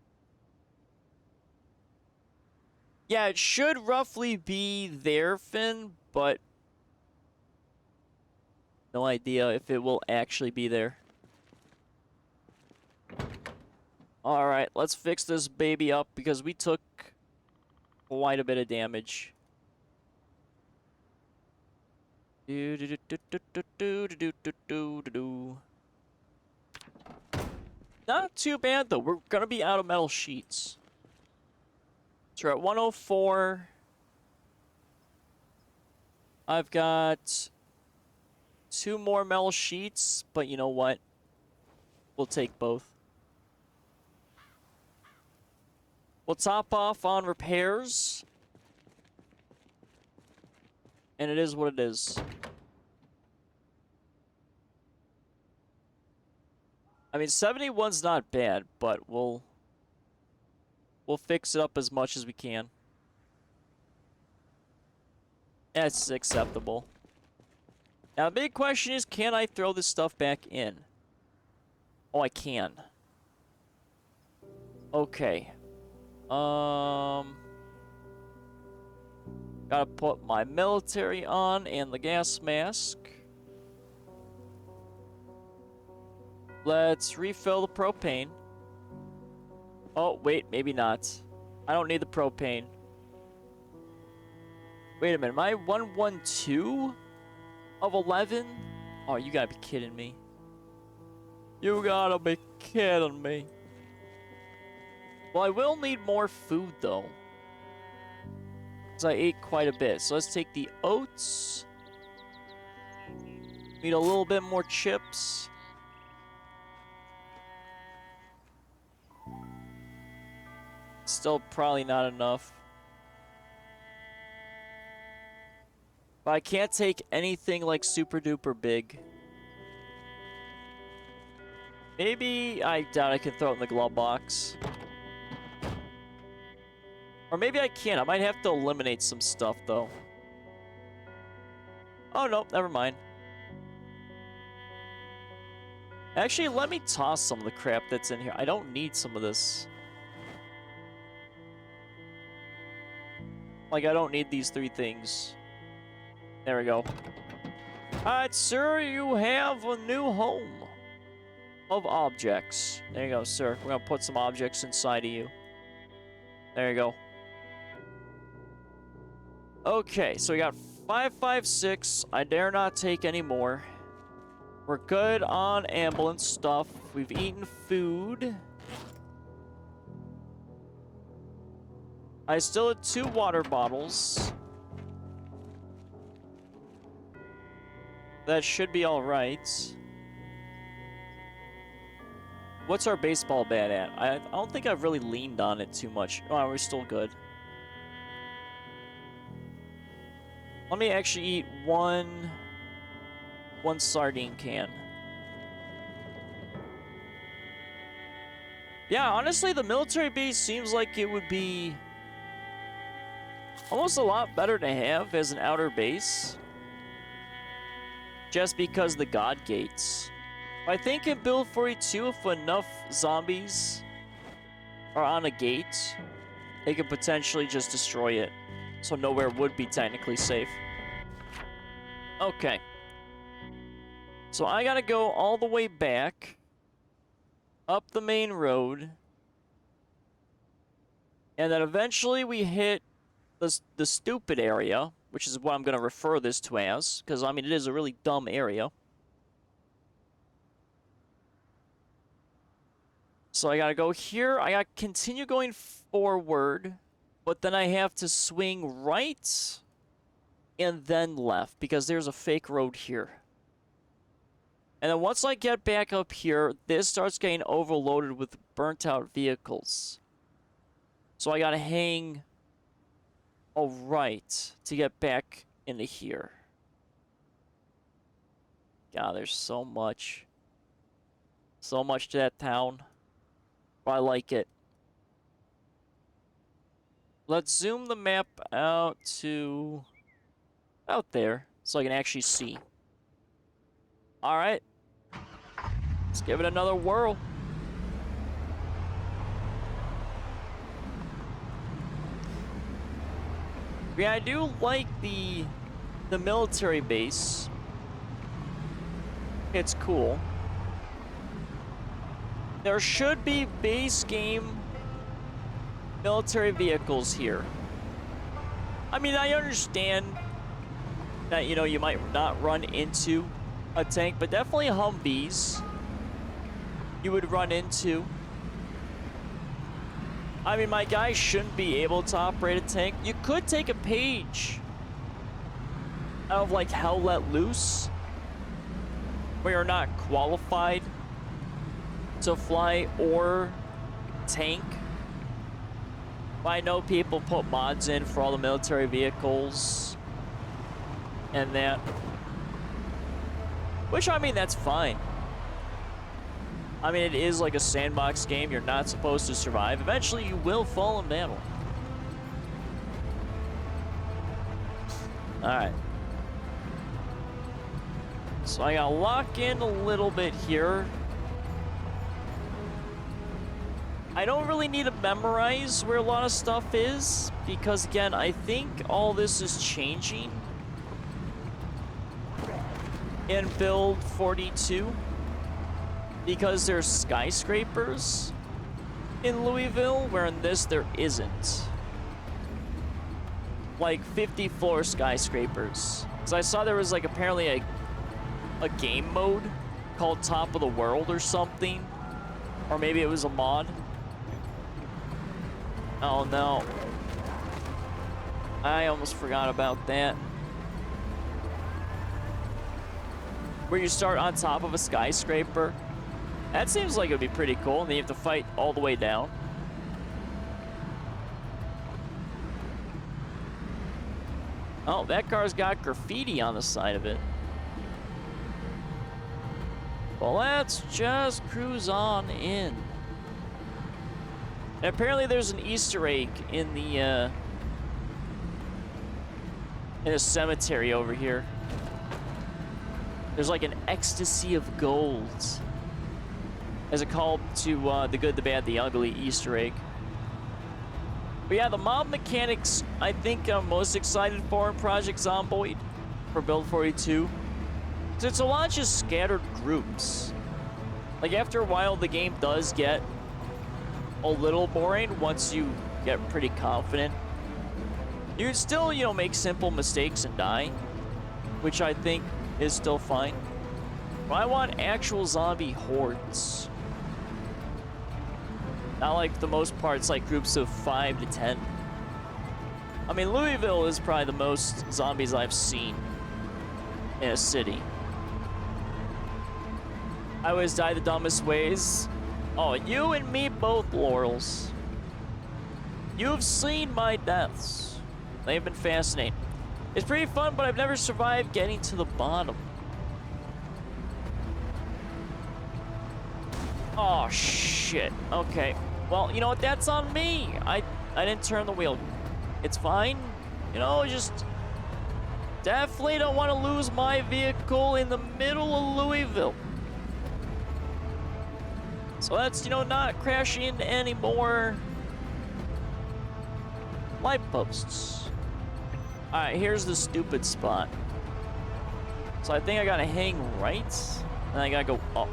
Yeah, it should roughly be there, Finn, but no idea if it will actually be there. Alright, let's fix this baby up because we took quite a bit of damage. Not too bad though. We're gonna be out of metal sheets. So we're at 104. I've got 2 more metal sheets, but you know what? We'll take both. We'll top off on repairs. And it is what it is. I mean, 71's not bad, but we'll fix it up as much as we can. That's acceptable. Now, the big question is, can I throw this stuff back in? Oh, I can. Okay. Gotta put my military on and the gas mask. Let's refill the propane. Oh, wait, maybe not. I don't need the propane. Wait a minute, am I 112 of 11? Oh, you gotta be kidding me. You gotta be kidding me. Well, I will need more food, though. Because I ate quite a bit. So let's take the oats. Need a little bit more chips. Still probably not enough. But I can't take anything like super duper big. Maybe, I doubt I can throw it in the glove box. Or maybe I can. I might have to eliminate some stuff, though. Oh, no, never mind. Actually, let me toss some of the crap that's in here. I don't need some of this. Like, I don't need these 3 things. There we go. Alright, sir, you have a new home of objects. There you go, sir. We're gonna put some objects inside of you. There you go. Okay, so we got 556. I dare not take any more. We're good on ambulance stuff. We've eaten food. I still had 2 water bottles. That should be alright. What's our baseball bat at? I don't think I've really leaned on it too much. Oh, we're still good. Let me actually eat one sardine can. Yeah, honestly, the military base seems like it would be almost a lot better to have as an outer base. Just because the God Gates. I think in Build 42, if enough zombies are on a gate, they could potentially just destroy it. So nowhere would be technically safe. Okay. So I gotta go all the way back, up the main road, and then eventually we hit the stupid area, which is what I'm gonna refer this to as, because I mean it is a really dumb area. So I gotta go here. I gotta continue going forward, but then I have to swing right and then left because there's a fake road here. And then once I get back up here, this starts getting overloaded with burnt out vehicles. So I gotta hang a right to get back into here. God, there's so much. So much to that town. But I like it. Let's zoom the map out to out there so I can actually see. Alright. Let's give it another whirl. Yeah, I do like the military base. It's cool. There should be base game military vehicles here. I mean, I understand that, you know, you might not run into a tank, but definitely Humvees you would run into. I mean, my guy shouldn't be able to operate a tank. You could take a page out of, like, Hell Let Loose, where you're not qualified to fly or tank. But I know people put mods in for all the military vehicles and that. Which, I mean, that's fine. I mean, it is like a sandbox game. You're not supposed to survive. Eventually, you will fall in battle. Alright. So I gotta lock in a little bit here. I don't really need to memorize where a lot of stuff is, because again, I think all this is changing in build 42, because there's skyscrapers in Louisville, where in this there isn't. Like 50-floor skyscrapers. Because I saw there was like apparently a game mode called Top of the World or something. Or maybe it was a mod. Oh no. I almost forgot about that. Where you start on top of a skyscraper. That seems like it would be pretty cool, and then you have to fight all the way down. Oh, that car's got graffiti on the side of it. Well, let's just cruise on in. And apparently there's an Easter egg in the, in a cemetery over here. There's like an ecstasy of gold. As a call to the good, the bad, the ugly Easter egg. But yeah, the mob mechanics I think I'm most excited for in Project Zomboid for Build 42. Because it's a lot of just scattered groups. Like after a while the game does get a little boring once you get pretty confident. You can still, you know, make simple mistakes and die, which I think is still fine. But I want actual zombie hordes. Not like the most parts, like groups of 5 to 10. I mean, Louisville is probably the most zombies I've seen in a city. I always die the dumbest ways. Oh, you and me both, Laurels. You've seen my deaths. They've been fascinating. It's pretty fun, but I've never survived getting to the bottom. Oh, shit. Okay. Well, you know what? That's on me. I didn't turn the wheel. It's fine. You know, just definitely don't want to lose my vehicle in the middle of Louisville. So let's, you know, not crash into any more light posts. Alright, here's the stupid spot. So I think I gotta hang right, and I gotta go up.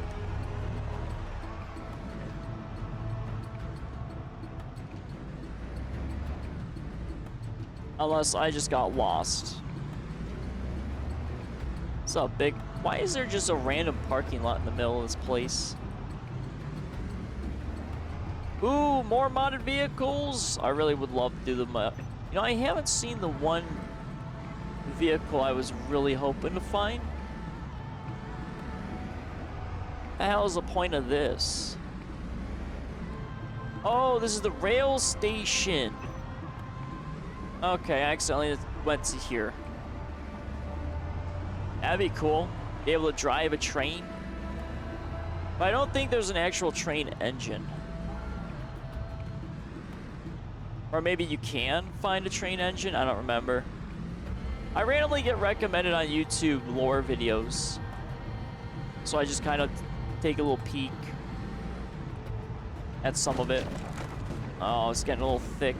Unless I just got lost. What's up, big? Why is there just a random parking lot in the middle of this place? Ooh, more modded vehicles. I really would love to do them. You know, I haven't seen the one vehicle I was really hoping to find. The hell is the point of this? Oh, this is the rail station. Okay, I accidentally went to here. That'd be cool. Be able to drive a train. But I don't think there's an actual train engine. Or maybe you can find a train engine. I don't remember. I randomly get recommended on YouTube lore videos. So I just kind of take a little peek at some of it. Oh, it's getting a little thick.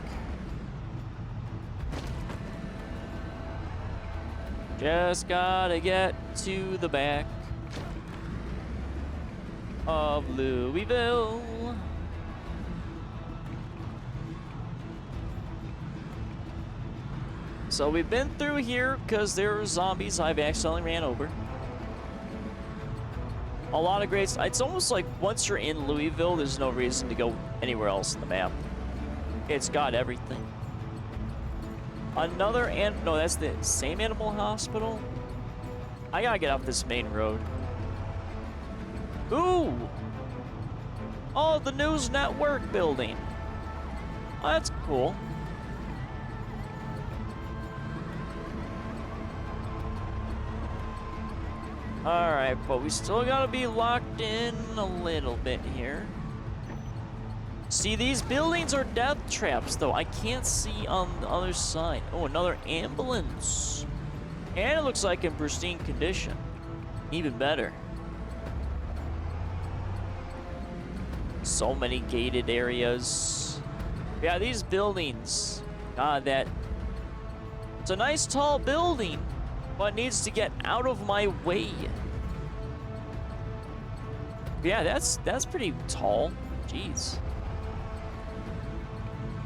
Just gotta get to the back of Louisville. So we've been through here because there are zombies I've accidentally ran over. A lot of great. It's almost like once you're in Louisville, there's no reason to go anywhere else in the map. It's got everything. Another no, that's the same animal hospital. I gotta get off this main road. Ooh! Oh, the News Network building. Oh, that's cool. Alright, but we still gotta be locked in a little bit here. See, these buildings are death traps, though. I can't see on the other side. Oh, another ambulance. And it looks like in pristine condition. Even better. So many gated areas. Yeah, these buildings. God, that... It's a nice tall building, but needs to get out of my way. Yeah, that's pretty tall. Jeez.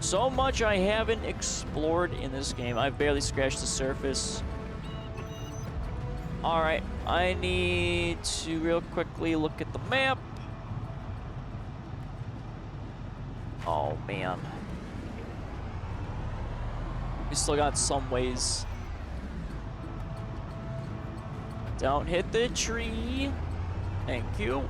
So much I haven't explored in this game. I've barely scratched the surface. Alright, I need to real quickly look at the map. Oh, man. We still got some ways. Don't hit the tree. Thank you.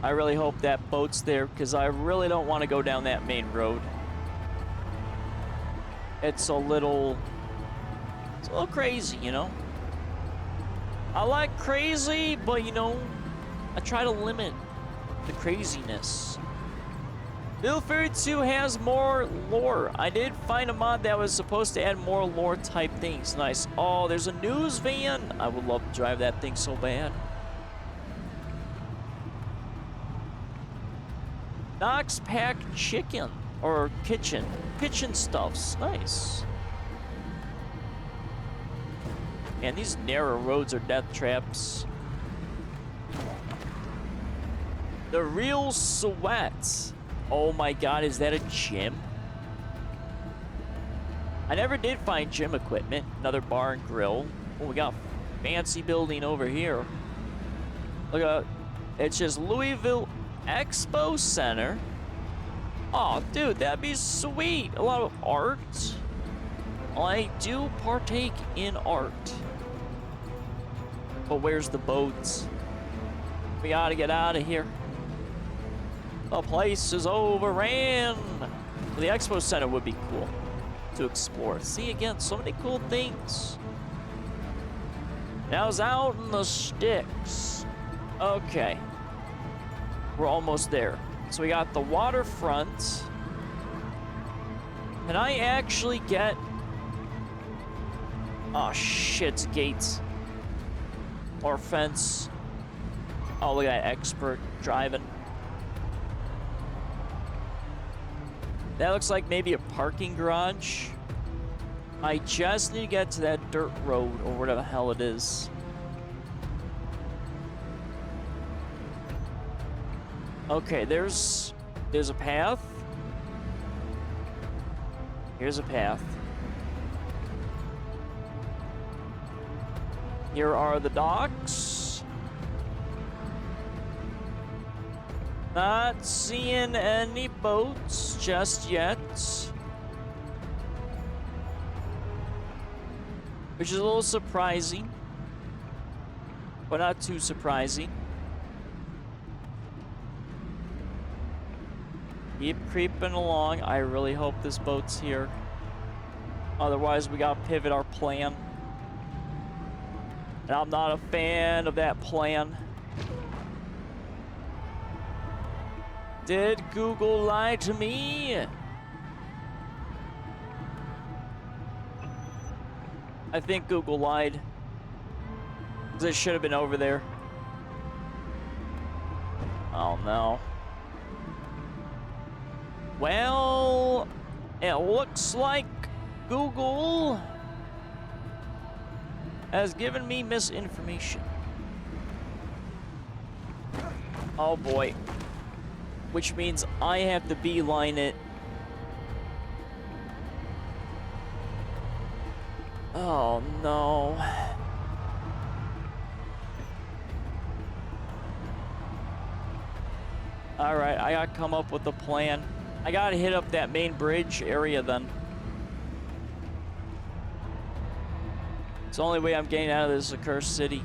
I really hope that boat's there because I really don't want to go down that main road. It's a little crazy, you know? I like crazy, but you know, I try to limit the craziness. Battlefield 2 has more lore. I did find a mod that was supposed to add more lore type things. Nice. Oh, there's a news van. I would love to drive that thing so bad. Knox packed chicken or kitchen stuffs. Nice. Man, these narrow roads are death traps. The real sweat. Oh my god, is that a gym? I never did find gym equipment. Another bar and grill. Oh, we got a fancy building over here. Look at it's just Louisville Expo Center. Oh, dude, that'd be sweet. A lot of art. I do partake in art. But where's the boats? We gotta get out of here. The place is overran. Well, the Expo Center would be cool to explore. See, again, so many cool things. Now it's out in the sticks. Okay. We're almost there. So we got the waterfront. Can I actually get... Oh, shit, gates. Or fence. Oh, look at that expert driving. That looks like maybe a parking garage. I just need to get to that dirt road or whatever the hell it is. Okay, there's a path. Here's a path. Here are the docks. Not seeing any boats just yet. Which is a little surprising. But not too surprising. Keep creeping along. I really hope this boat's here. Otherwise, we gotta pivot our plan. And I'm not a fan of that plan. Did Google lie to me? I think Google lied. Because it should have been over there. Oh no. Well, it looks like Google has given me misinformation. Oh boy. Which means I have to beeline it. Oh no. Alright, I gotta come up with a plan. I gotta hit up that main bridge area then. It's the only way I'm getting out of this accursed city.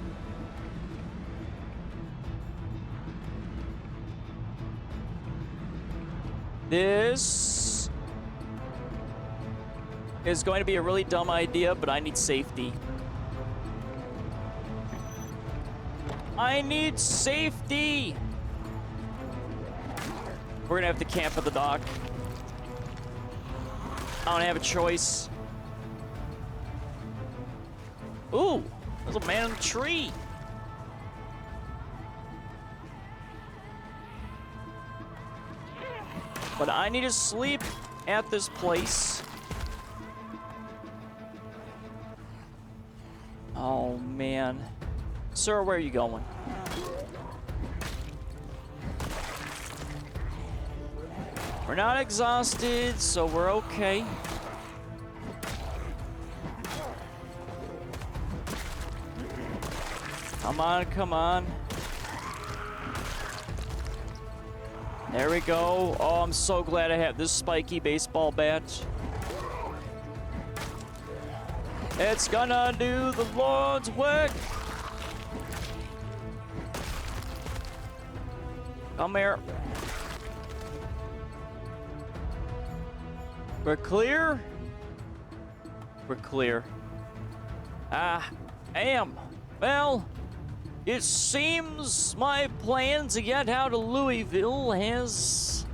This is going to be a really dumb idea, but I need safety. I need safety! We're gonna have to camp at the dock. I don't have a choice. Ooh, there's a man in the tree. But I need to sleep at this place. Oh, man. Sir, where are you going? We're not exhausted, so we're okay. Come on, come on. There we go. Oh, I'm so glad I have this spiky baseball bat. It's gonna do the Lord's work. Come here. We're clear? We're clear. Well, it seems my plan to get out of Louisville has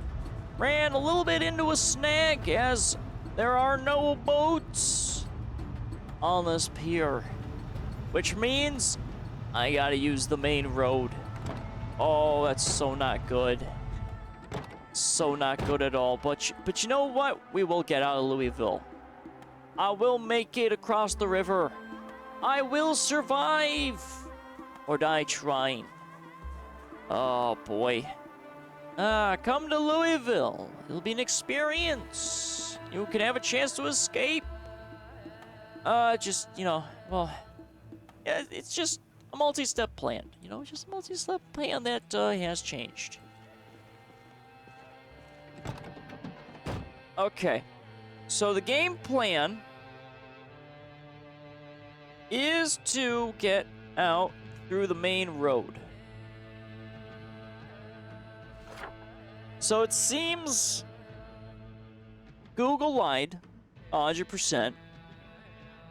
ran a little bit into a snag, as there are no boats on this pier, which means I gotta use the main road. Oh, that's so not good. So not good at all. But you know what? We will get out of Louisville. I will make it across the river. I will survive. Or die trying. Oh, boy. Come to Louisville. It'll be an experience. You can have a chance to escape. Just, you know, well, yeah, it's just a multi-step plan. You know, just a multi-step plan that has changed. Okay. So the game plan is to get out through the main road. So it seems Google lied 100%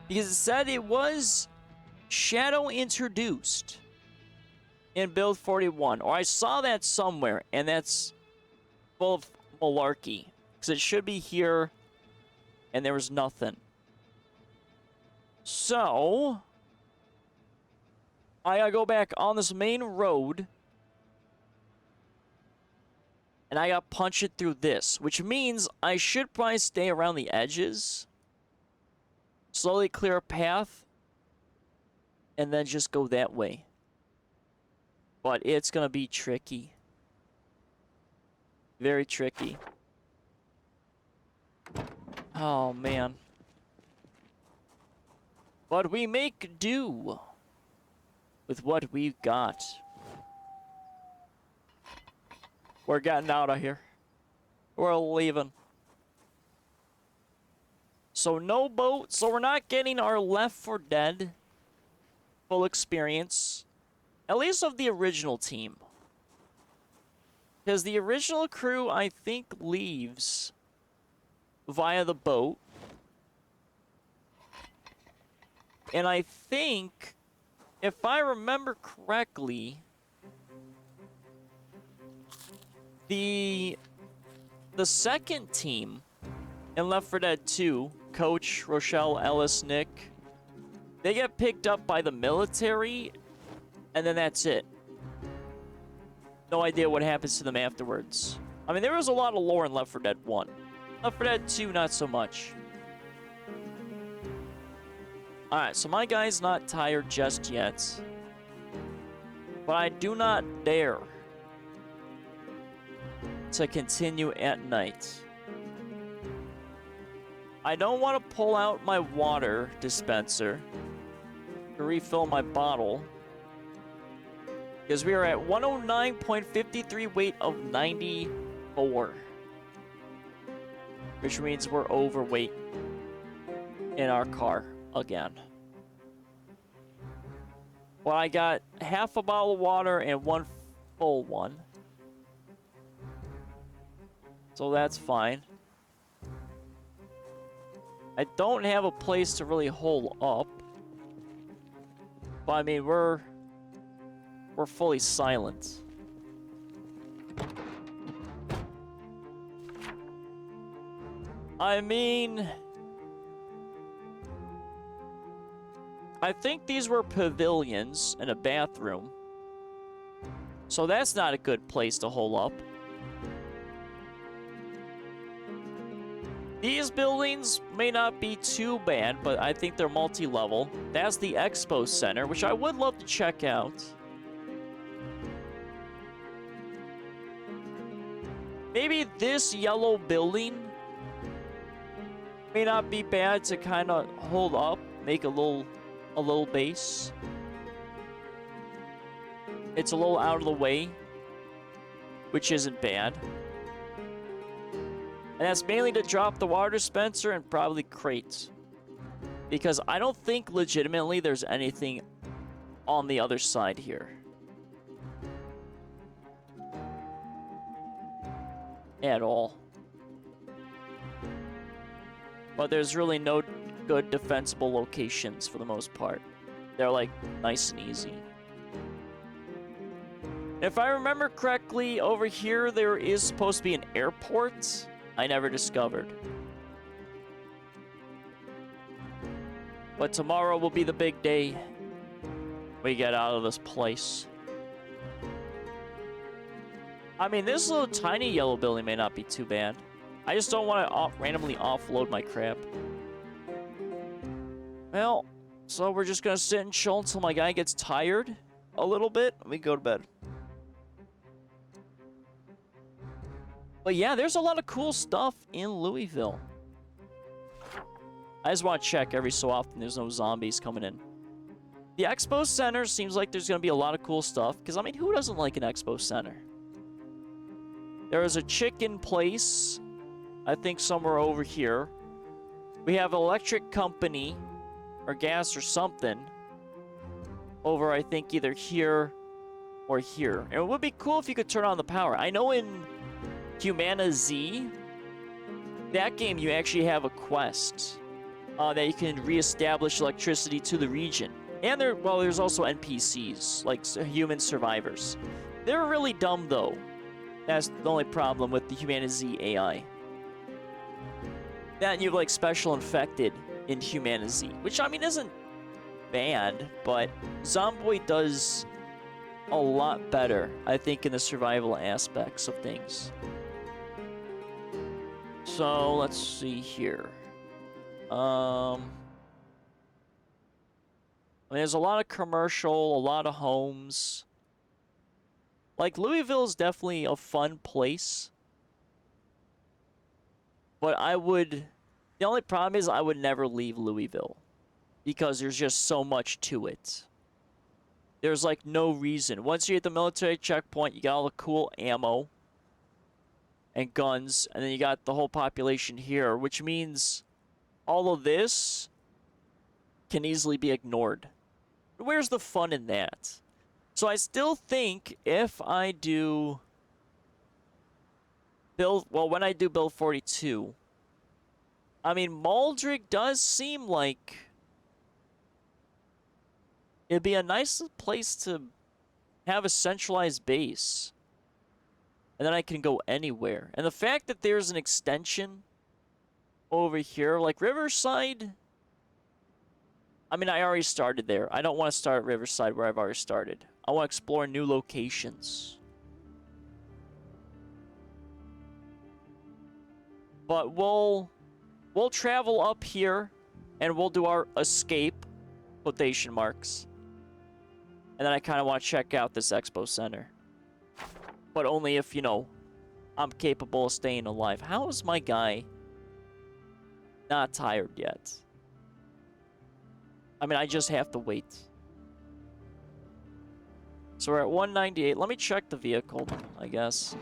because it said it was shadow introduced in build 41, or I saw that somewhere, and that's full of malarkey because it should be here and there was nothing. So I gotta go back on this main road, and I gotta punch it through this, which means I should probably stay around the edges, slowly clear a path, and then just go that way. But it's gonna be tricky. Very tricky. Oh, man. But we make do with what we've got. We're getting out of here. We're leaving. So no boat. So we're not getting our Left 4 Dead full experience. At least of the original team. Because the original crew, I think, leaves via the boat. And I think, if I remember correctly, the second team in Left 4 Dead 2, Coach, Rochelle, Ellis, Nick, they get picked up by the military, and then that's it. No idea what happens to them afterwards. I mean, there was a lot of lore in Left 4 Dead 1. Left 4 Dead 2, not so much. Alright, so my guy's not tired just yet. But I do not dare to continue at night. I don't want to pull out my water dispenser to refill my bottle, because we are at 109.53, weight of 94. Which means we're overweight in our car again. Well, I got half a bottle of water and one full one. So that's fine. I don't have a place to really hole up. But I mean, we're fully silent. I mean, I think these were pavilions and a bathroom. So that's not a good place to hole up. These buildings may not be too bad, but I think they're multi-level. That's the Expo Center, which I would love to check out. Maybe this yellow building may not be bad to kind of hold up, make a little base. It's a little out of the way, which isn't bad. And that's mainly to drop the water dispenser and probably crates. Because I don't think legitimately there's anything on the other side here. At all. But there's really no good defensible locations for the most part. They're like nice and easy. If I remember correctly, over here there is supposed to be an airport I never discovered. But tomorrow will be the big day we get out of this place. I mean, this little tiny yellow building may not be too bad. I just don't want to randomly offload my crap. Well, so we're just going to sit and chill until my guy gets tired a little bit. And we go to bed. But yeah, there's a lot of cool stuff in Louisville. I just want to check every so often there's no zombies coming in. The Expo Center seems like there's going to be a lot of cool stuff. Because, I mean, who doesn't like an Expo Center? There is a chicken place, I think somewhere over here. We have an electric company, or gas or something, over, I think, either here or here. And it would be cool if you could turn on the power. I know in Humana Z, that game, you actually have a quest that you can reestablish electricity to the region. And there's also NPCs, like human survivors. They're really dumb, though. That's the only problem with the Humana Z AI. That and you have, like, special infected in Humana Z, which, I mean, isn't bad, but Zomboid does a lot better, I think, in the survival aspects of things. So, let's see here. I mean, there's a lot of commercial, a lot of homes. Like, Louisville is definitely a fun place. But the only problem is I would never leave Louisville. Because there's just so much to it. There's, like, no reason. Once you're at the military checkpoint, you got all the cool ammo. and guns, and then you got the whole population here, which means all of this can easily be ignored. Where's the fun in that? So I still think if I do build, well, when I do build 42, I mean, Maldrick does seem like it'd be a nice place to have a centralized base. And then I can go anywhere. And the fact that there's an extension over here, like Riverside, I mean, I already started there. I don't want to start at Riverside where I've already started. I want to explore new locations. But we'll travel up here and we'll do our escape, quotation marks. And then I kind of want to check out this expo center. But only if, you know, I'm capable of staying alive. How is my guy not tired yet? I mean, I just have to wait. So we're at 198. Let me check the vehicle, I guess.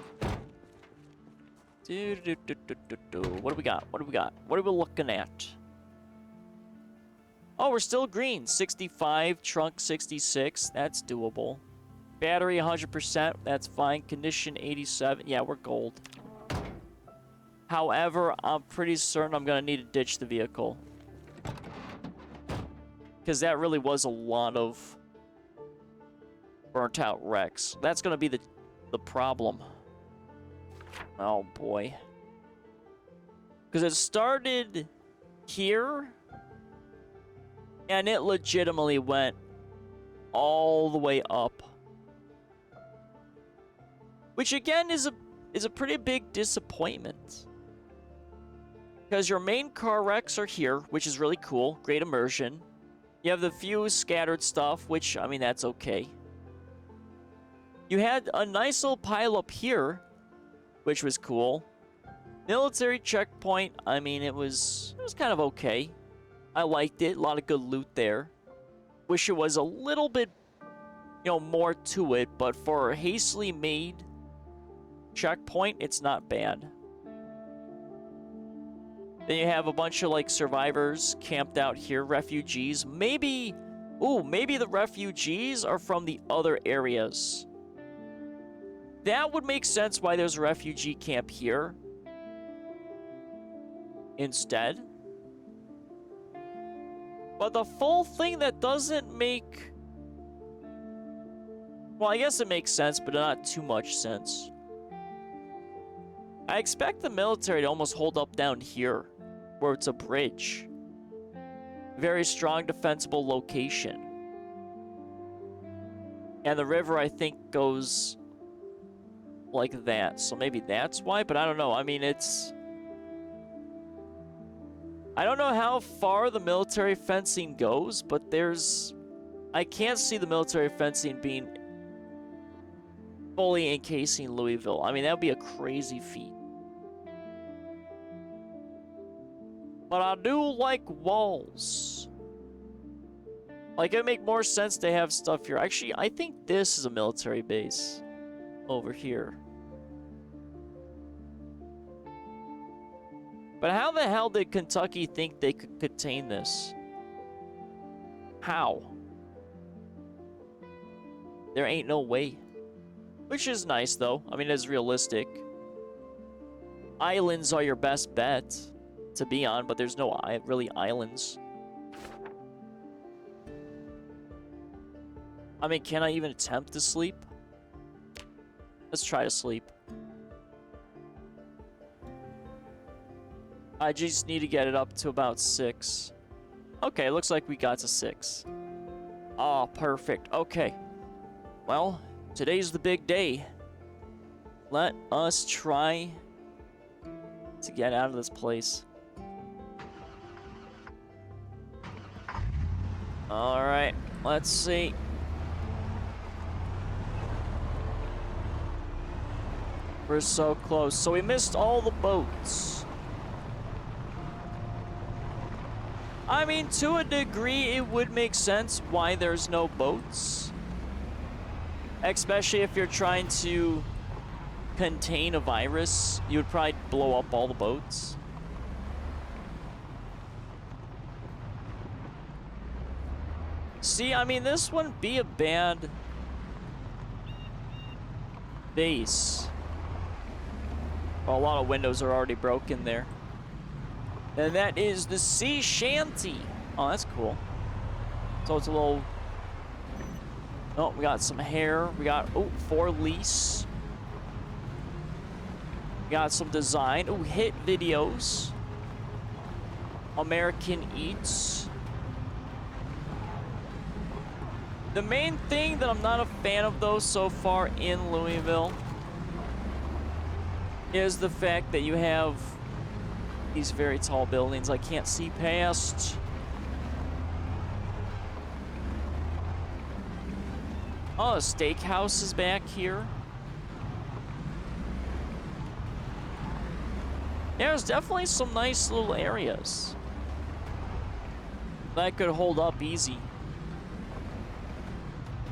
What do we got? What do we got? What are we looking at? Oh, we're still green. 65, trunk 66. That's doable. Battery 100%. That's fine. Condition 87. Yeah, we're gold. However, I'm pretty certain I'm going to need to ditch the vehicle. Because that really was a lot of burnt out wrecks. That's going to be the problem. Oh, boy. Because it started here, and it legitimately went all the way up. Which, again, is a pretty big disappointment. Because your main car wrecks are here, which is really cool. Great immersion. You have the few scattered stuff, which, I mean, that's okay. You had a nice little pile up here, which was cool. Military checkpoint, I mean, it was kind of okay. I liked it. A lot of good loot there. Wish it was a little bit, you know, more to it, but for a hastily made checkpoint, it's not bad. Then you have a bunch of, like, survivors camped out here, refugees. Maybe the refugees are from the other areas. That would make sense why there's a refugee camp here instead. But the full thing, that doesn't make... Well, I guess it makes sense, but not too much sense. I expect the military to almost hold up down here, where it's a bridge. Very strong defensible location. And the river, I think, goes like that. So maybe that's why, but I don't know. I mean, it's... I don't know how far the military fencing goes, but there's... I can't see the military fencing being fully encasing Louisville. I mean, that would be a crazy feat. But I do like walls. Like, it would make more sense to have stuff here. Actually, I think this is a military base over here. But how the hell did Kentucky think they could contain this? How? There ain't no way. Which is nice, though. I mean, it's realistic. Islands are your best bet to be on, but there's no really islands. I mean, can I even attempt to sleep? Let's try to sleep. I just need to get it up to about 6. Okay, looks like we got to 6. Oh, perfect. Okay. Well, today's the big day. Let us try to get out of this place. Alright, let's see. We're so close. So we missed all the boats. I mean, to a degree, it would make sense why there's no boats. Especially if you're trying to contain a virus, you would probably blow up all the boats. See, I mean, this wouldn't be a bad base. Well, a lot of windows are already broken there. And that is the sea shanty. Oh, that's cool. So it's a little... Oh, we got some hair. We got, oh, for lease. We got some design. Oh, hit videos. American Eats. The main thing that I'm not a fan of, though, so far in Louisville is the fact that you have these very tall buildings I can't see past. Oh, a steakhouse is back here. There's definitely some nice little areas that could hold up easy.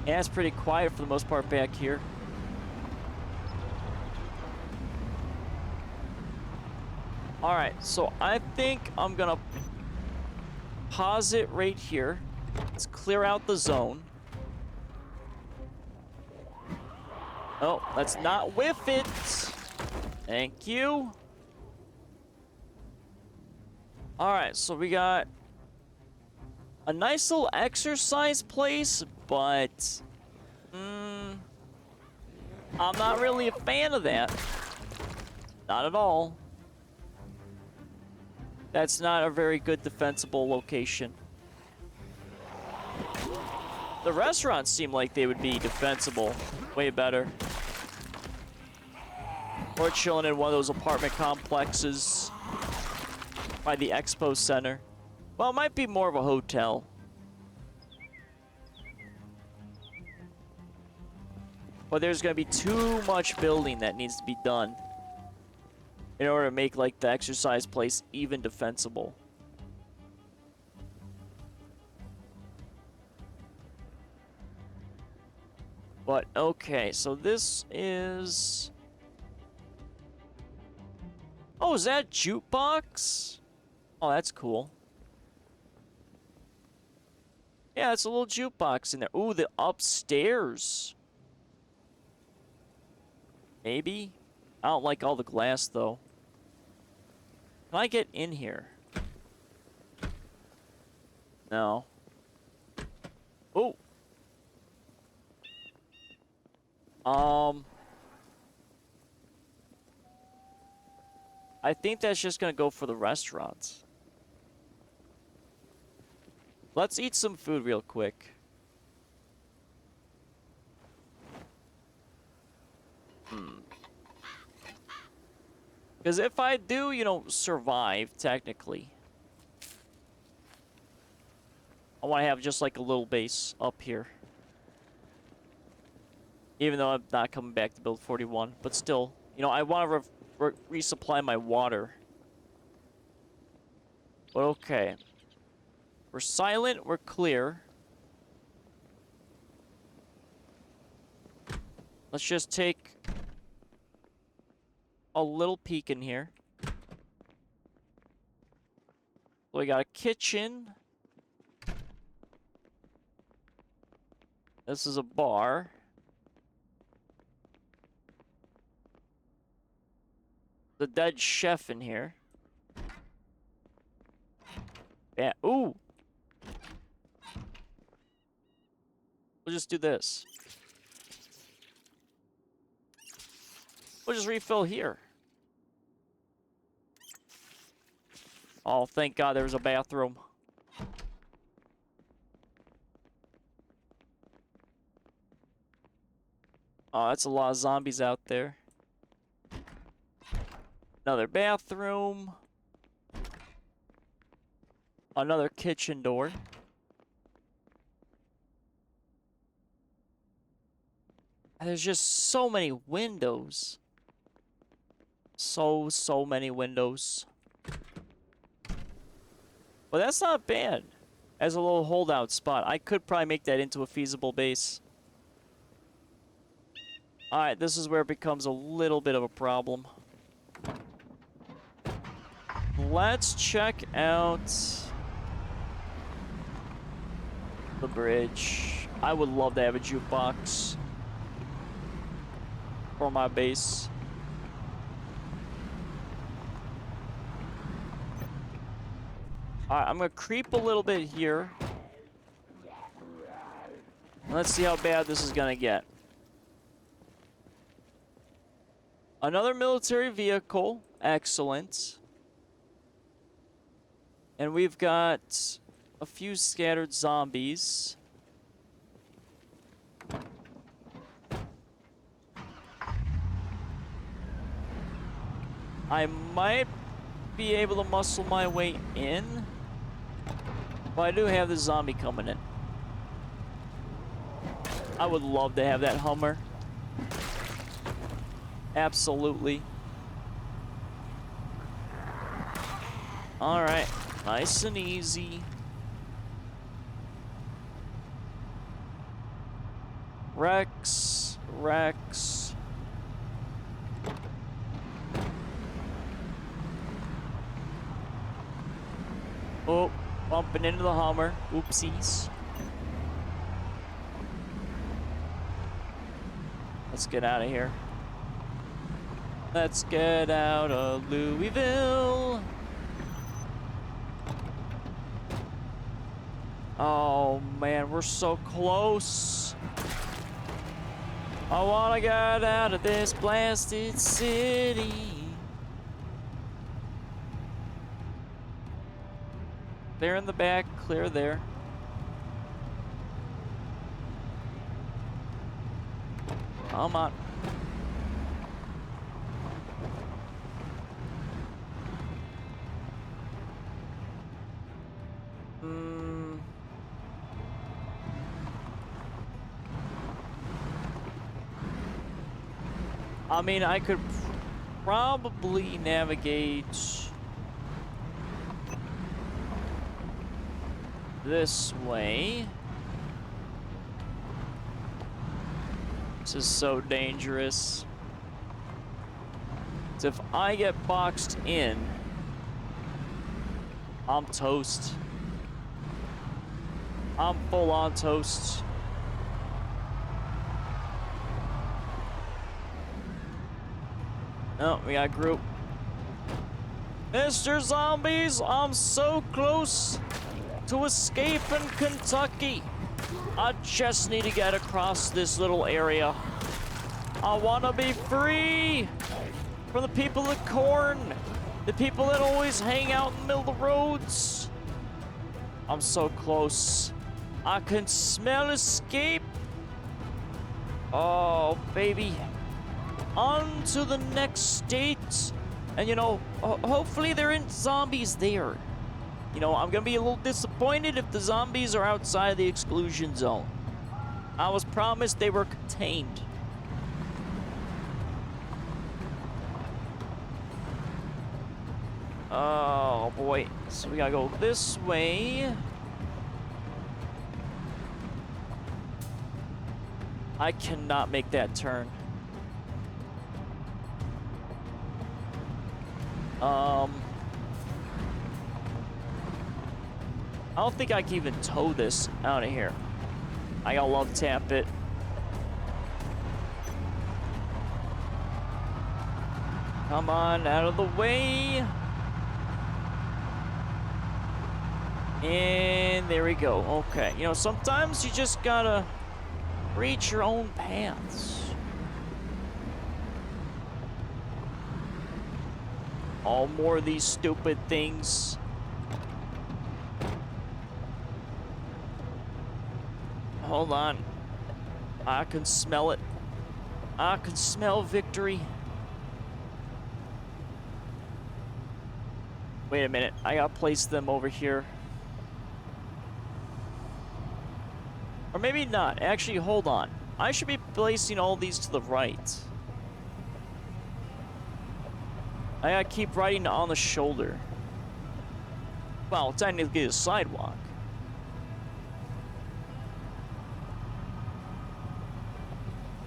Yeah, it's pretty quiet for the most part back here. Alright, so I think I'm gonna pause it right here. Let's clear out the zone. Oh, let's not whiff it. Thank you. Alright, so we got a nice little exercise place, but I'm not really a fan of that. Not at all. That's not a very good defensible location. The restaurants seem like they would be defensible. Way better. Or chilling in one of those apartment complexes by the expo center. Well, it might be more of a hotel. But there's gonna be too much building that needs to be done in order to make, like, the exercise place even defensible. But, okay, so this is... Oh, is that jukebox? Oh, that's cool. Yeah, it's a little jukebox in there. Ooh, the upstairs. Maybe? I don't like all the glass, though. Can I get in here? No. Oh. I think that's just gonna go for the restaurants. Let's eat some food real quick. Because if I do, you know, survive, technically, I want to have just like a little base up here. Even though I'm not coming back to build 41. But still, you know, I want to resupply my water. But okay. We're silent, we're clear. Let's just take a little peek in here. So we got a kitchen. This is a bar. The dead chef in here. Yeah, ooh! We'll just do this. We'll just refill here. Oh, thank God there was a bathroom. Oh, that's a lot of zombies out there. Another bathroom. Another kitchen door. And there's just so many windows. So many windows. Well, that's not bad. As a little holdout spot. I could probably make that into a feasible base. Alright, this is where it becomes a little bit of a problem. Let's check out the bridge. I would love to have a jukebox for my base. Alright, I'm gonna creep a little bit here. Let's see how bad this is gonna get. Another military vehicle. Excellent. And we've got a few scattered zombies. I might be able to muscle my way in. But I do have the zombie coming in. I would love to have that Hummer. Absolutely. Alright. Nice and easy. Rex. Rex. Oh, bumping into the Hummer. Oopsies. Let's get out of here. Let's get out of Louisville. Oh man, we're so close. I wanna get out of this blasted city. Clear in the back, clear there. Come on. I mean, I could probably navigate this way. This is so dangerous. So if I get boxed in, I'm toast. I'm full on toast. Oh, we got a group. Mr. Zombies, I'm so close to escaping Kentucky. I just need to get across this little area. I want to be free from the people of corn, the people that always hang out in the middle of the roads. I'm so close. I can smell escape. Oh, baby. On to the next state. And, you know, hopefully there aren't zombies there. You know, I'm gonna be a little disappointed if the zombies are outside the exclusion zone. I was promised they were contained. Oh, boy. So we gotta go this way. I cannot make that turn. I don't think I can even tow this out of here. I gotta love tap it. Come on, out of the way. And there we go. Okay, you know, sometimes you just gotta create your own paths. All more of these stupid things. Hold on. I can smell it. I can smell victory. Wait a minute. I gotta place them over here. Or maybe not. Actually, hold on. I should be placing all these to the right. I gotta keep riding on the shoulder. Well, technically a sidewalk.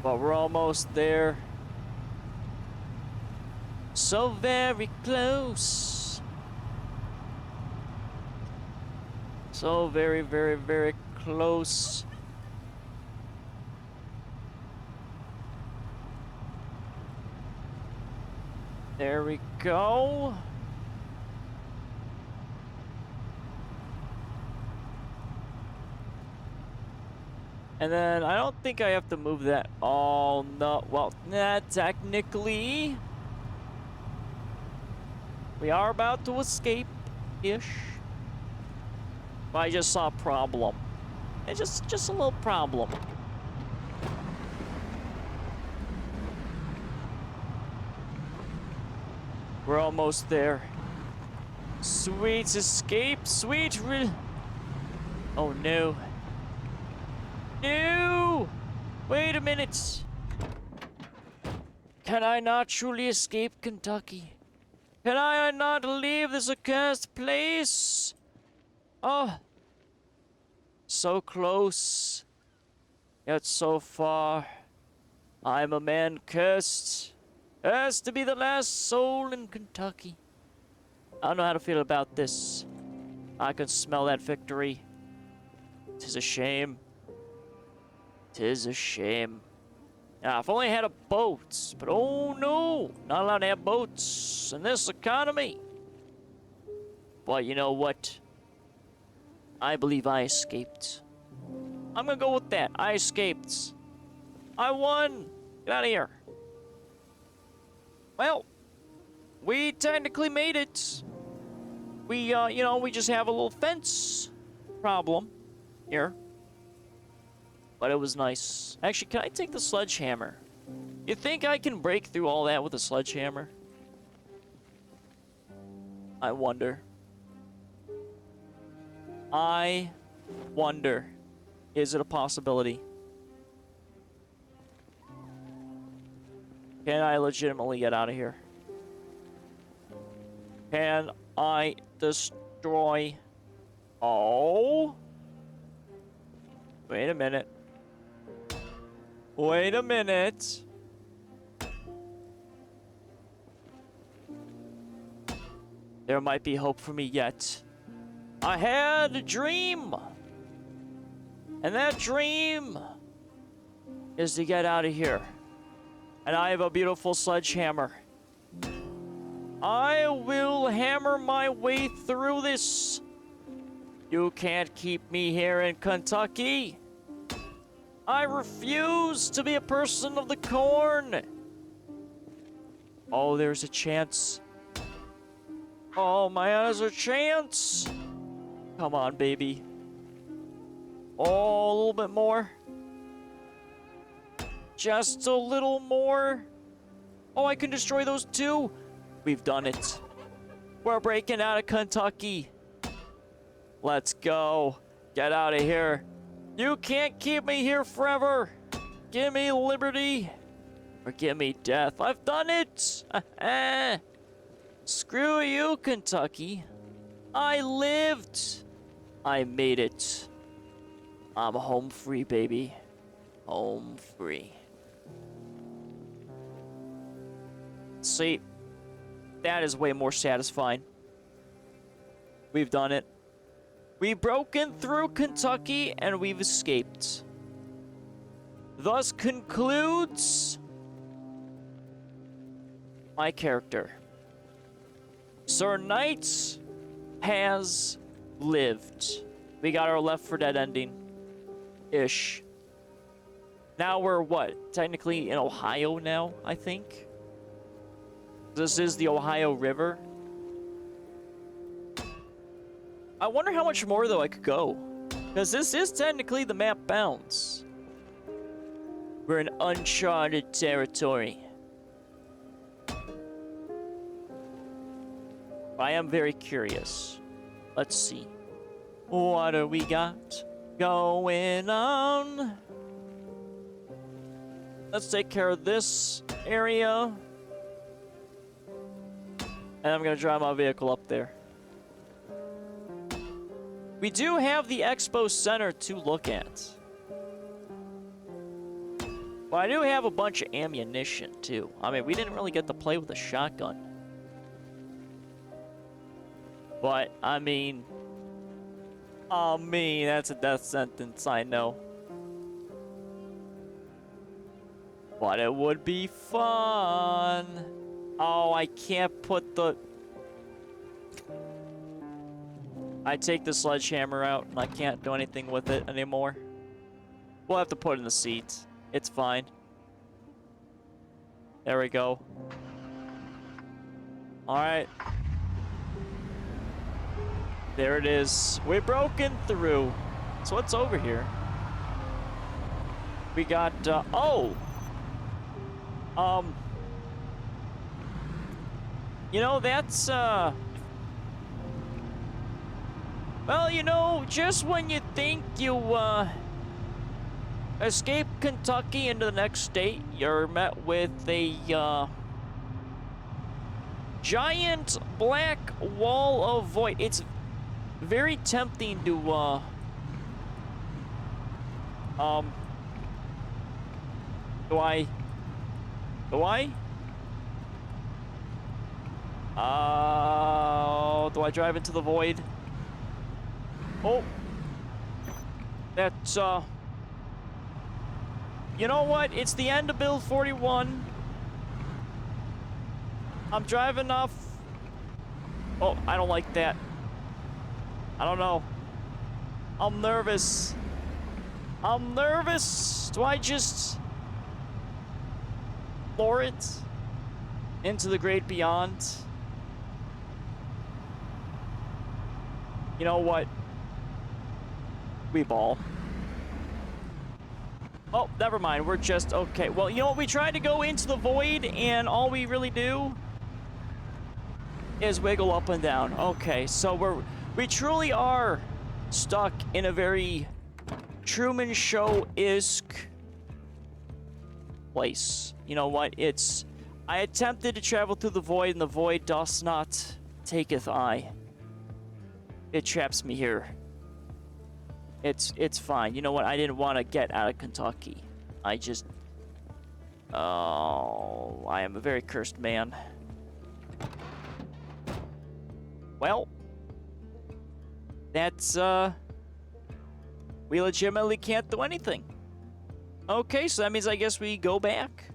But we're almost there. So very close. So very, very, very close. There we go. And then I don't think I have to move that. Oh, no. Well, technically. We are about to escape-ish. But I just saw a problem. It's just a little problem. We're almost there. Sweet escape, sweet Oh no. No! Wait a minute. Can I not truly escape Kentucky? Can I not leave this accursed place? Oh. So close. Yet so far. I'm a man cursed. Cursed to be the last soul in Kentucky. I don't know how to feel about this. I can smell that victory. 'Tis a shame. 'Tis a shame. Now, if only I had a boat, but oh no, not allowed to have boats in this economy. But you know what? I believe I escaped. I'm gonna go with that. I escaped. I won. Get out of here. Well, we technically made it. We, you know, we just have a little fence problem here. But it was nice. Actually, can I take the sledgehammer? You think I can break through all that with a sledgehammer? I wonder. I wonder. Is it a possibility? Can I legitimately get out of here? Can I destroy... Oh? Wait a minute. Wait a minute. There might be hope for me yet. I had a dream. And that dream is to get out of here. And I have a beautiful sledgehammer. I will hammer my way through this. You can't keep me here in Kentucky. I refuse to be a person of the corn. Oh, there's a chance. Oh, there's a chance. Come on, baby. Oh, a little bit more. Just a little more. Oh, I can destroy those too. We've done it. We're breaking out of Kentucky. Let's go. Get out of here. You can't keep me here forever. Give me liberty. Or give me death. I've done it. Screw you, Kentucky. I lived. I made it. I'm home free, baby. Home free. See, that is way more satisfying. We've done it. We've broken through Kentucky and we've escaped. Thus concludes my character. Sir Knight has lived. We got our Left 4 Dead ending-ish. Now we're what? Technically in Ohio now, I think. This is the Ohio River. I wonder how much more, though, I could go. Because this is technically the map bounds. We're in uncharted territory. I am very curious. Let's see. What do we got going on? Let's take care of this area. And I'm going to drive my vehicle up there. We do have the Expo Center to look at. But I do have a bunch of ammunition, too. I mean, we didn't really get to play with a shotgun. But, I mean... Oh, me, that's a death sentence, I know. But it would be fun. Oh, I can't put the... I take the sledgehammer out, and I can't do anything with it anymore. We'll have to put it in the seat. It's fine. There we go. Alright. There it is. We're broken through. So what's over here? We got, oh! You know, that's, well, you know, just when you think you, escape Kentucky into the next state, you're met with a, giant black wall of void. It's very tempting to, do I? Do I drive into the void? Oh. That's, you know what? It's the end of Build 41. I'm driving off. Oh, I don't like that. I don't know. I'm nervous. I'm nervous. Do I just floor it into the great beyond? You know what? We ball. Oh, never mind. We're just okay. Well, you know what? We tried to go into the void, and all we really do is wiggle up and down. Okay, so we truly are stuck in a very Truman Show-esque place. You know what? I attempted to travel through the void, and the void doth not taketh I. It traps me here. It's fine. You know what? I didn't want to get out of Kentucky. Oh, I am a very cursed man. Well, that's, we legitimately can't do anything. Okay, so that means I guess we go back.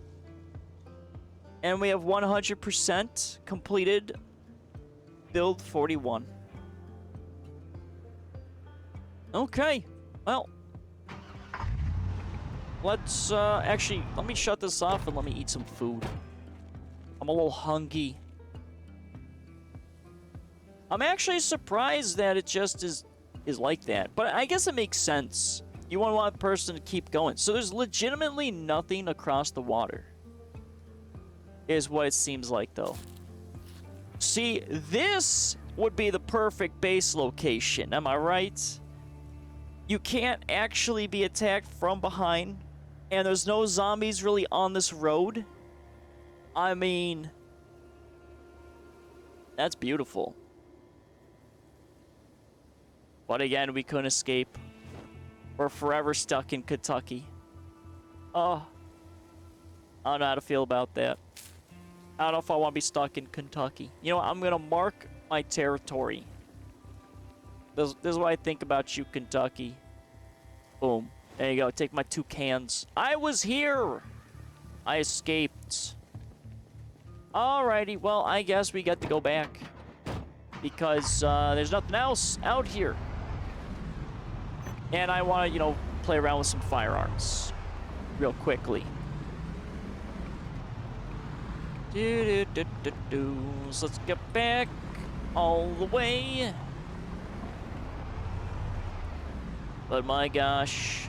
And we have 100% completed Build 41. Okay, well, let's, actually, let me shut this off and let me eat some food. I'm a little hungry. I'm actually surprised that it just is like that, but I guess it makes sense. You want one person to keep going. So there's legitimately nothing across the water, is what it seems like, though. See, this would be the perfect base location, am I right? You can't actually be attacked from behind, and there's no zombies really on this road. I mean, that's beautiful. But again, we couldn't escape. We're forever stuck in Kentucky. Oh, I don't know how to feel about that. I don't know if I want to be stuck in Kentucky. You know what? I'm going to mark my territory. This is what I think about you, Kentucky. Boom. There you go. Take my 2 cans. I was here. I escaped. Alrighty. Well, I guess we got to go back. Because there's nothing else out here. And I want to, you know, play around with some firearms. Real quickly. So let's get back all the way. But my gosh.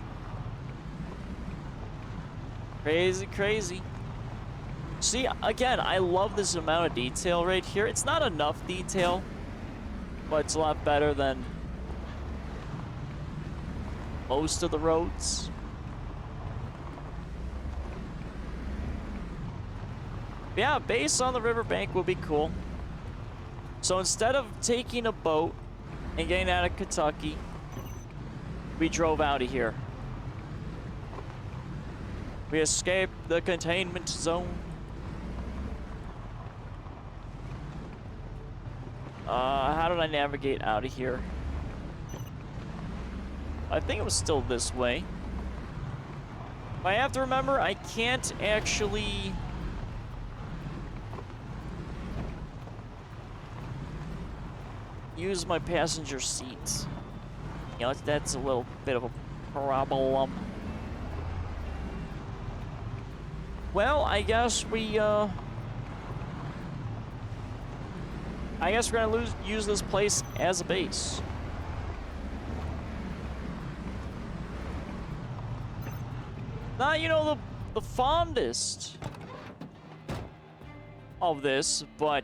Crazy, crazy. See, again, I love this amount of detail right here. It's not enough detail, but it's a lot better than most of the roads. Yeah, base on the riverbank would be cool. So instead of taking a boat and getting out of Kentucky, we drove out of here. We escaped the containment zone. How did I navigate out of here? I think it was still this way. I have to remember, I can't actually... use my passenger seat. You know, that's a little bit of a problem. Well, I guess we, I guess we're gonna use this place as a base. Not, you know, the fondest of this, but,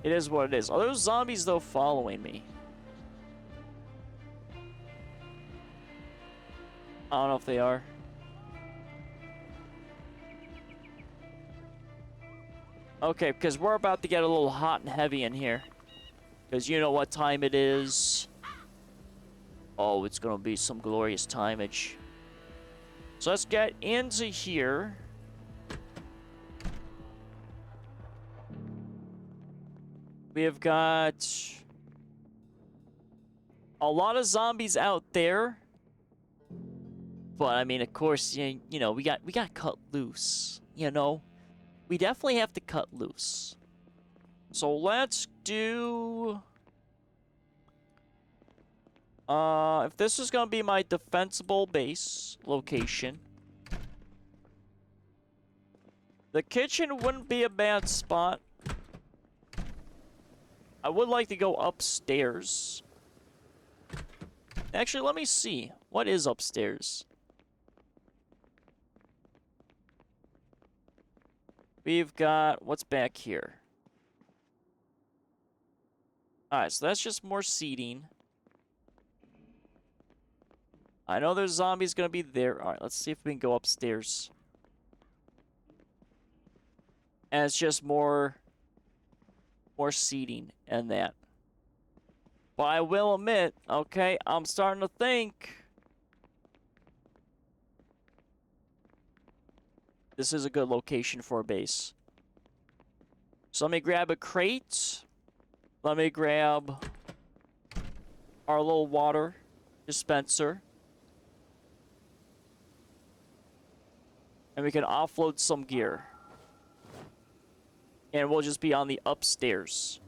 it is what it is. Are those zombies, though, following me? I don't know if they are. Okay, because we're about to get a little hot and heavy in here. Because you know what time it is. Oh, it's going to be some glorious timeage. So let's get into here. We have got a lot of zombies out there. But, I mean, of course, you know, we got cut loose, you know? We definitely have to cut loose. So let's do... if this is going to be my defensible base location, the kitchen wouldn't be a bad spot. I would like to go upstairs. Actually, let me see. What is upstairs? We've got... what's back here? Alright, so that's just more seating. I know there's zombies gonna be there. Alright, let's see if we can go upstairs. And it's just more seating and that. But I will admit, okay, I'm starting to think this is a good location for a base. So let me grab a crate. Let me grab our little water dispenser. And we can offload some gear. And we'll just be on the upstairs.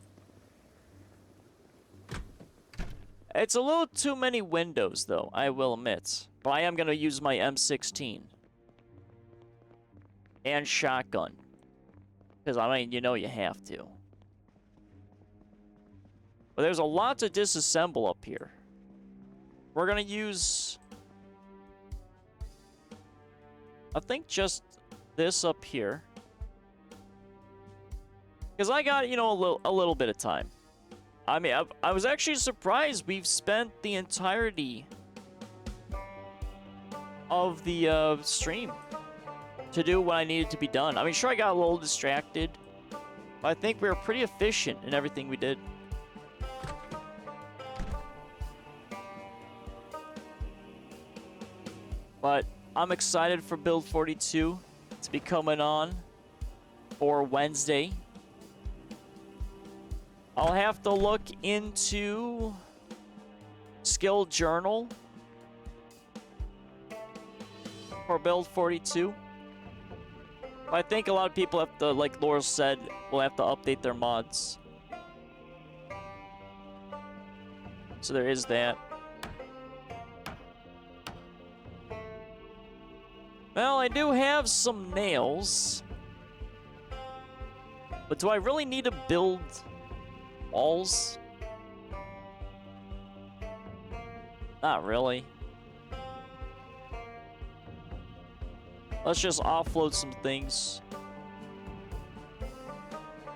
It's a little too many windows, though, I will admit. But I am going to use my M16. And shotgun. Because, I mean, you know you have to. But there's a lot to disassemble up here. We're going to use... I think just this up here. Because I got, you know, a little bit of time. I mean, I was actually surprised we've spent the entirety of the stream to do what I needed to be done. I mean, sure, I got a little distracted, but I think we were pretty efficient in everything we did. But I'm excited for Build 42 to be coming on for Wednesday. I'll have to look into Skill Journal for Build 42. I think a lot of people have to, like Laurel said, will have to update their mods. So there is that. Well, I do have some nails. But do I really need to build walls? Not really. Let's just offload some things.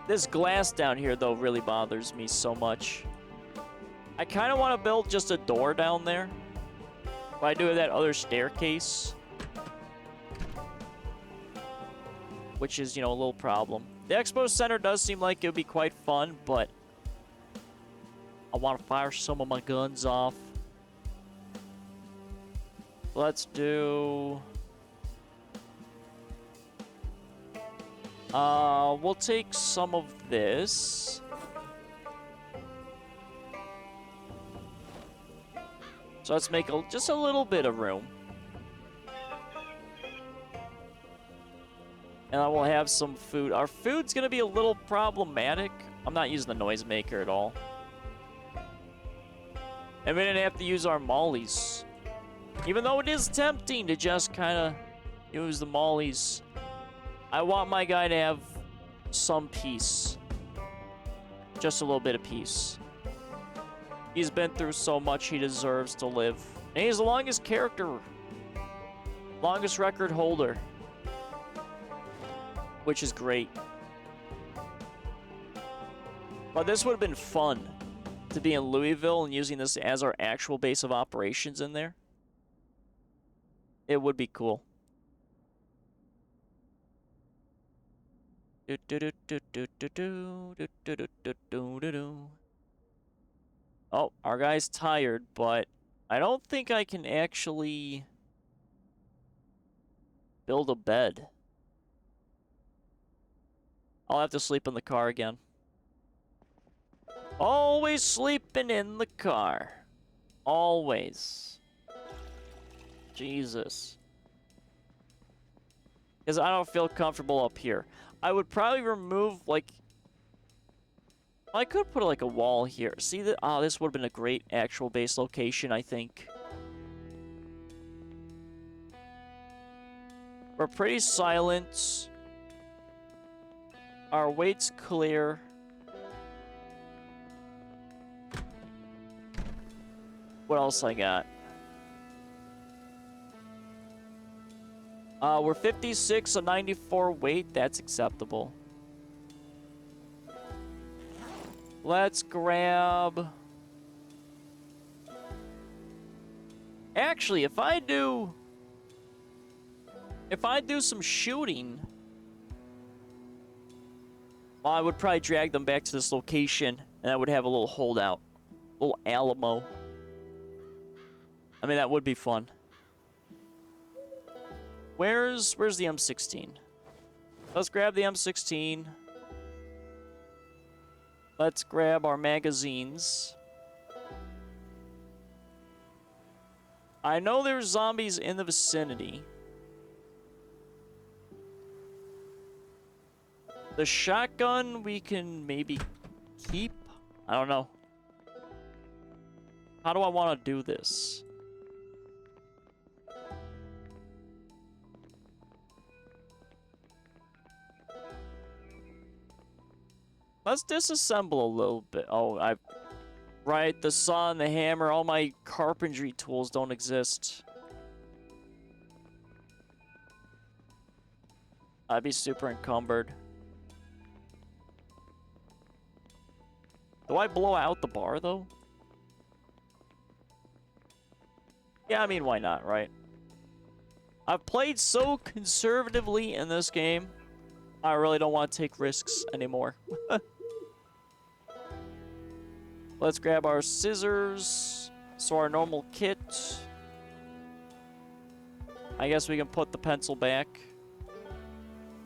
This glass down here, though, really bothers me so much. I kind of want to build just a door down there. But I do have that other staircase. Which is, you know, a little problem. The Expo Center does seem like it would be quite fun, but I want to fire some of my guns off. Let's do... We'll take some of this. So let's make just a little bit of room. And I will have some food. Our food's gonna be a little problematic. I'm not using the noisemaker at all. And we didn't have to use our mollies. Even though it is tempting to just kind of use the mollies. I want my guy to have some peace. Just a little bit of peace. He's been through so much, he deserves to live. And he's the longest character. Longest record holder. Which is great. But this would have been fun. To be in Louisville and using this as our actual base of operations in there. It would be cool. Oh, our guy's tired, but I don't think I can actually build a bed. I'll have to sleep in the car again. Always sleeping in the car. Always. Jesus. Because I don't feel comfortable up here. I would probably remove, like... I could put, like, a wall here. See that? Oh, this would have been a great actual base location, I think. We're pretty silent. Our weight's clear. What else I got? We're 56, so 94 weight. That's acceptable. Let's grab... Actually, if I do some shooting... Well, I would probably drag them back to this location, and I would have a little holdout. A little Alamo. I mean, that would be fun. Where's the M16? Let's grab the M16. Let's grab our magazines. I know there's zombies in the vicinity. The shotgun we can maybe keep? I don't know. How do I want to do this? Let's disassemble a little bit. Oh, right, the saw and the hammer, all my carpentry tools don't exist. I'd be super encumbered. Do I blow out the bar, though? Yeah, I mean, why not, right? I've played so conservatively in this game, I really don't want to take risks anymore. Let's grab our scissors. So our normal kit. I guess we can put the pencil back.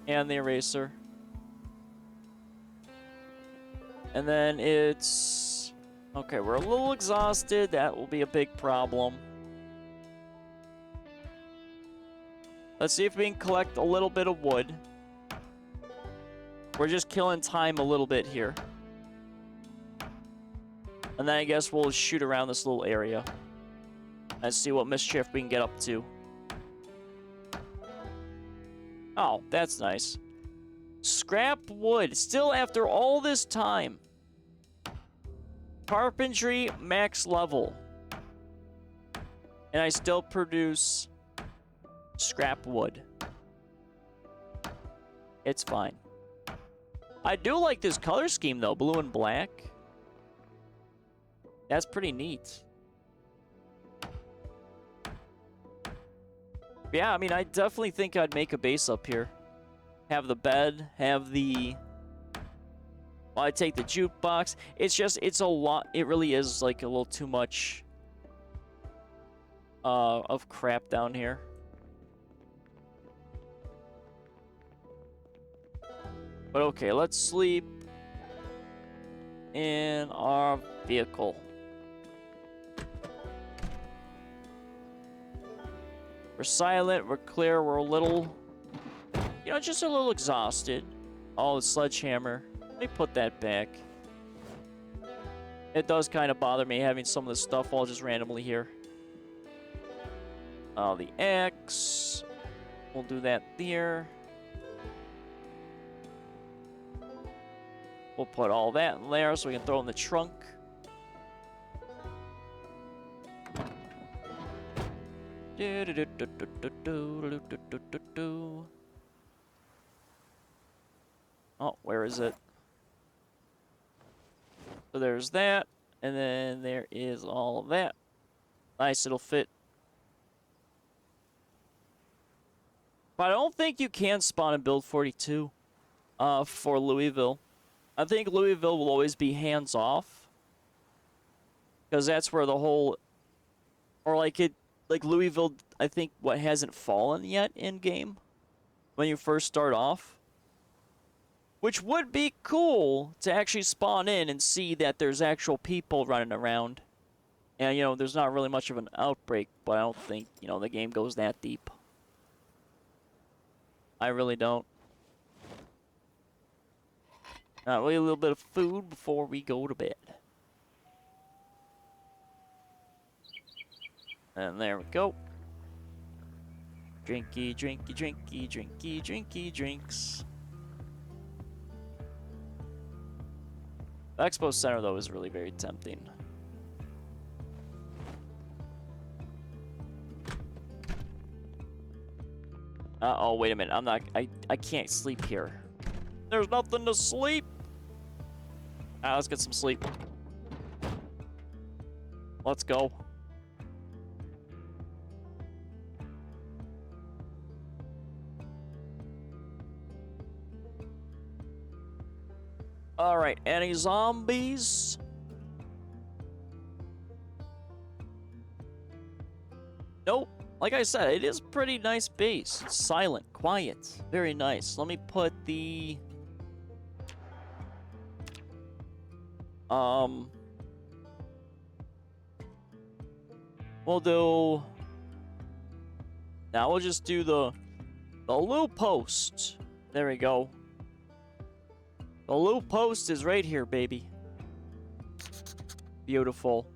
And the eraser. And then it's... Okay, we're a little exhausted. That will be a big problem. Let's see if we can collect a little bit of wood. We're just killing time a little bit here. And then I guess we'll shoot around this little area. And see what mischief we can get up to. Oh, that's nice. Scrap wood. Still after all this time. Carpentry max level. And I still produce scrap wood. It's fine. I do like this color scheme though, blue and black. That's pretty neat. Yeah, I mean, I definitely think I'd make a base up here. Have the bed, have the... Well, I'd take the jukebox. It's just, it's a lot. It really is like a little too much of crap down here. But okay, let's sleep in our vehicle. We're silent, we're clear, we're a little, you know, just a little exhausted. Oh, the sledgehammer. Let me put that back. It does kind of bother me having some of this stuff all just randomly here. Oh, the axe. We'll do that there. We'll put all that in there so we can throw in the trunk. Oh, where is it? So there's that, and then there is all of that. Nice, it'll fit. But I don't think you can spawn in build 42 for Louisville. I think Louisville will always be hands-off. Because that's where the whole... Or like Louisville, I think, what hasn't fallen yet in-game. When you first start off. Which would be cool to actually spawn in and see that there's actual people running around. And, you know, there's not really much of an outbreak, but I don't think, you know, the game goes that deep. I really don't. Really a little bit of food before we go to bed. And there we go. Drinky, drinky, drinky, drinky, drinky, drinks. The Expo Center, though, is really very tempting. Oh, wait a minute. I can't sleep here. There's nothing to sleep. Let's get some sleep. Let's go. Alright, any zombies? Nope. Like I said, it is a pretty nice base. It's silent, quiet. Very nice. Let me put the... We'll do... Now we'll just do the loop post. There we go. The loop post is right here, baby. Beautiful.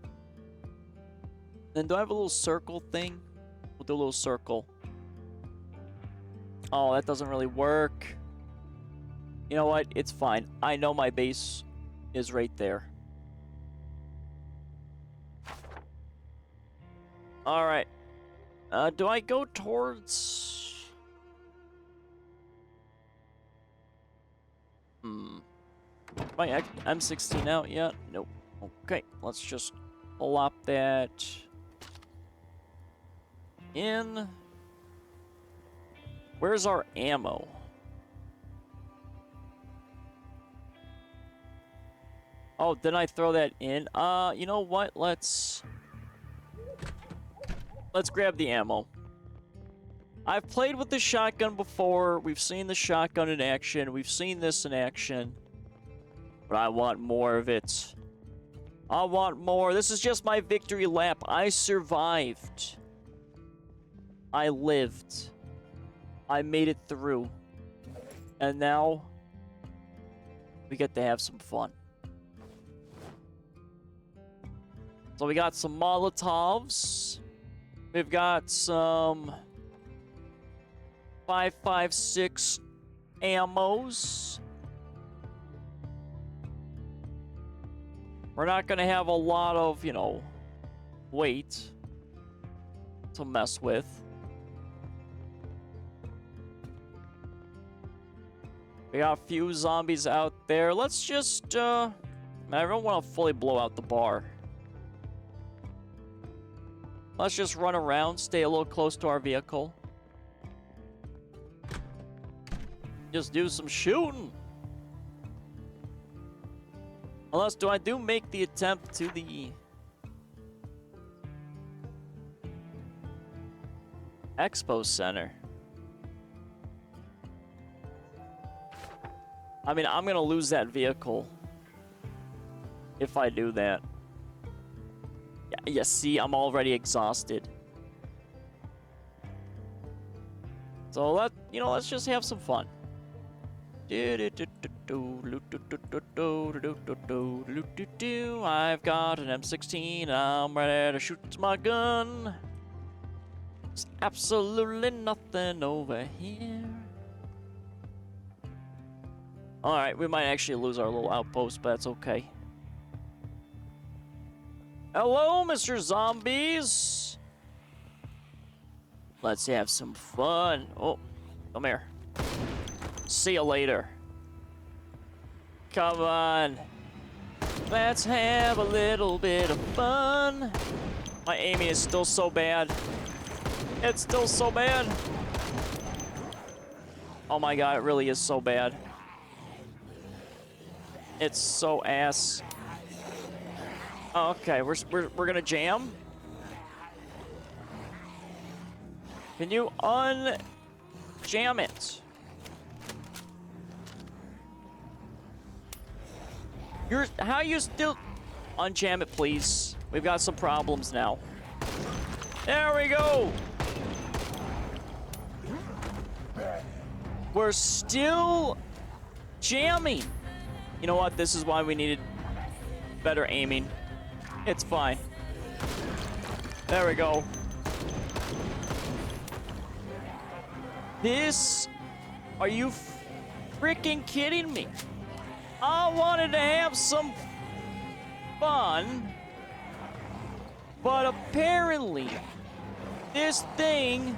Then do I have a little circle thing? We'll do a little circle. Oh, that doesn't really work. You know what? It's fine. I know my base is right there. Alright. Do I go towards... My M16 out yet? Nope. Okay, let's just plop that in. Where's our ammo? Oh, didn't I throw that in? You know what? Let's grab the ammo. I've played with the shotgun before. We've seen the shotgun in action. We've seen this in action. But I want more of it. I want more. This is just my victory lap. I survived. I lived. I made it through. And now we get to have some fun. So we got some Molotovs. We've got some 5.56 ammos. We're not going to have a lot of, you know, weight to mess with. We got a few zombies out there. Let's just, I don't want to fully blow out the bar. Let's just run around, stay a little close to our vehicle. Just do some shooting. Unless, I do make the attempt to the Expo Center. I mean, I'm gonna lose that vehicle if I do that. Yeah, see, I'm already exhausted. So let's just have some fun. I've got an M16. I'm ready to shoot my gun. There's absolutely nothing over here. Alright, we might actually lose our little outpost, but that's okay. Hello, Mr. Zombies! Let's have some fun. Oh, come here. See you later. Come on. Let's have a little bit of fun. My aiming is still so bad. It's still so bad. Oh my god, it really is so bad. It's so ass. Okay, we're gonna jam. Can you jam it? How you still unjam it, please? We've got some problems now. There we go. We're still jamming. You know what? This is why we needed better aiming. It's fine. There we go. This... Are you freaking kidding me? I wanted to have some fun, but apparently this thing...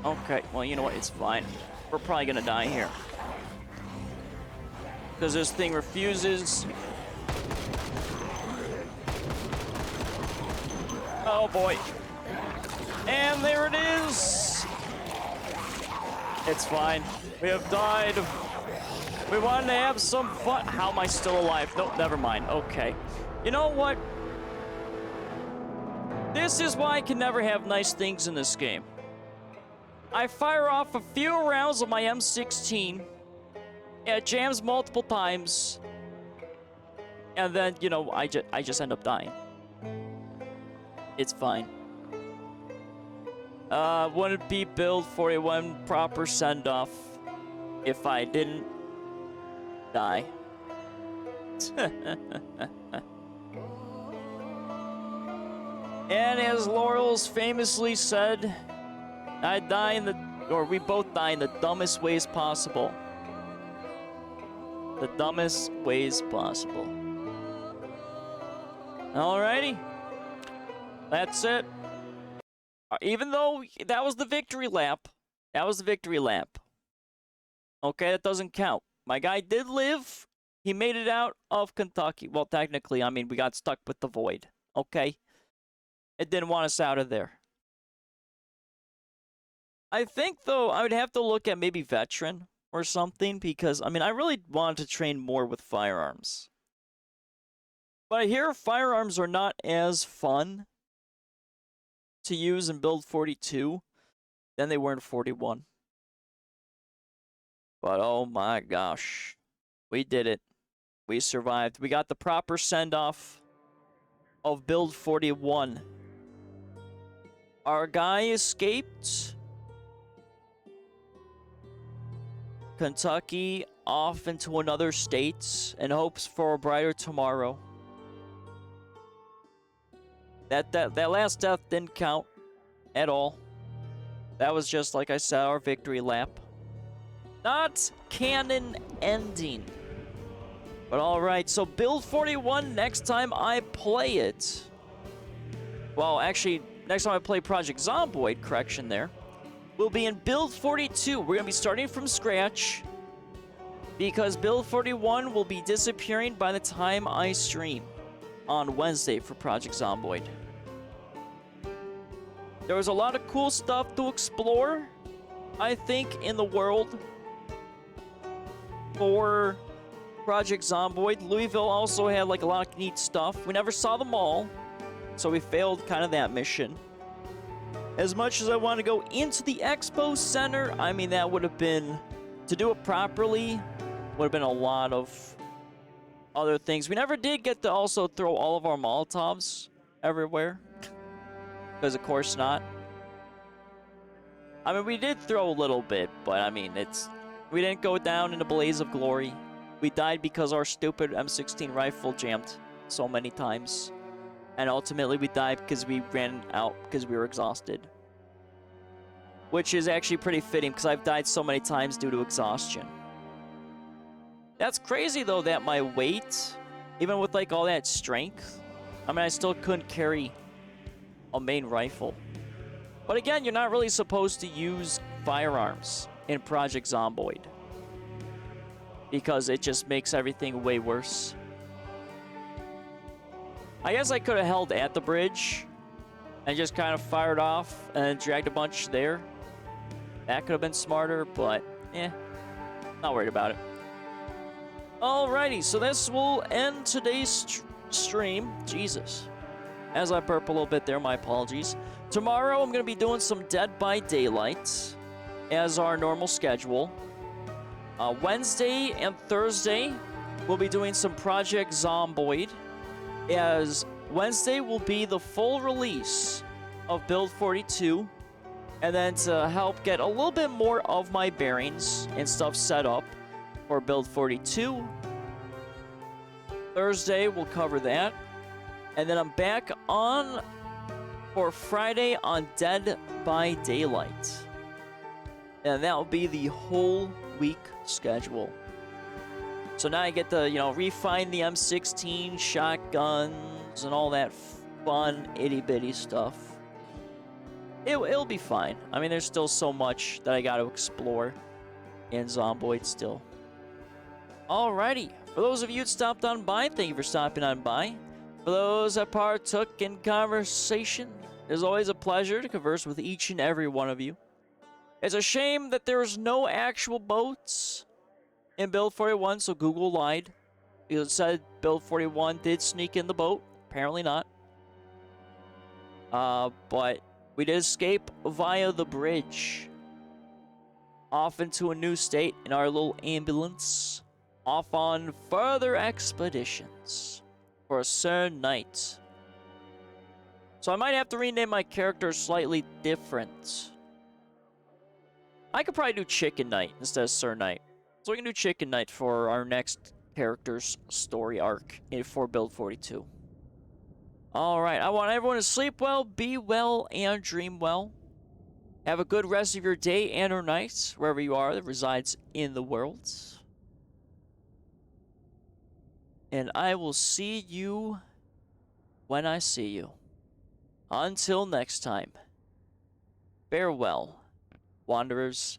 Okay, well, you know what? It's fine. We're probably gonna die here. Because this thing refuses. Oh boy. And there it is. It's fine. We have died. We wanted to have some fun. How am I still alive? Nope, never mind. Okay. You know what? This is why I can never have nice things in this game. I fire off a few rounds of my M16. It jams multiple times. And then, you know, I just end up dying. It's fine. Wouldn't be build 41 proper send-off if I didn't die. And as Laurel's famously said, we both die in the dumbest ways possible. The dumbest ways possible. Alrighty. That's it. Even though that was the victory lap. That was the victory lap. Okay, that doesn't count. My guy did live. He made it out of Kentucky. Well, technically, I mean, we got stuck with the void. Okay? It didn't want us out of there. I think, though, I would have to look at maybe veteran or something, because, I mean, I really wanted to train more with firearms. But I hear firearms are not as fun to use in build 42 than they were in 41. But oh my gosh, we did it. We survived. We got the proper send-off of build 41. Our guy escaped Kentucky off into another state in hopes for a brighter tomorrow. That last death didn't count at all. That was just, like I said, our victory lap. Not canon ending. But alright, so build 41, next time I play it. Well, actually, next time I play Project Zomboid, correction there, will be in build 42. We're going to be starting from scratch, because build 41 will be disappearing by the time I stream on Wednesday for Project Zomboid. There was a lot of cool stuff to explore, I think, in the world for Project Zomboid. Louisville also had like a lot of neat stuff. We never saw them all, so we failed kind of that mission. As much as I want to go into the expo center, I mean, that would have been to do it properly would have been a lot of other things. We never did get to also throw all of our Molotovs everywhere. Because of course not. I mean, we did throw a little bit, but I mean, we didn't go down in a blaze of glory. We died because our stupid M16 rifle jammed so many times. And ultimately we died because we ran out because we were exhausted. Which is actually pretty fitting because I've died so many times due to exhaustion. That's crazy though that my weight, even with like all that strength, I mean I still couldn't carry a main rifle. But again, you're not really supposed to use firearms in Project Zomboid. Because it just makes everything way worse. I guess I could have held at the bridge and just kind of fired off and dragged a bunch there. That could have been smarter, but not worried about it. Alrighty, so this will end today's stream. Jesus. As I burp a little bit there, my apologies. Tomorrow I'm going to be doing some Dead by Daylight as our normal schedule. Wednesday and Thursday we'll be doing some Project Zomboid, as Wednesday will be the full release of Build 42, and then to help get a little bit more of my bearings and stuff set up for Build 42. Thursday we'll cover that, and then I'm back on for Friday on Dead by Daylight, and that will be the whole week schedule. So now I get to, refine the M16, shotguns, and all that fun itty-bitty stuff. It'll be fine. I mean, there's still so much that I got to explore in Zomboid still. Alrighty. For those of you that stopped on by, thank you for stopping on by. For those that partook in conversation, it's always a pleasure to converse with each and every one of you. It's a shame that there's no actual boats in Build 41, so Google lied. It said Build 41 did sneak in the boat. Apparently not. But we did escape via the bridge. Off into a new state in our little ambulance. Off on further expeditions for a certain night. So I might have to rename my character slightly different. I could probably do Chicken Night instead of Sir Knight. So we can do Chicken Night for our next character's story arc for Build 42. Alright, I want everyone to sleep well, be well, and dream well. Have a good rest of your day and or night, wherever you are that resides in the world. And I will see you when I see you. Until next time, farewell, wanderers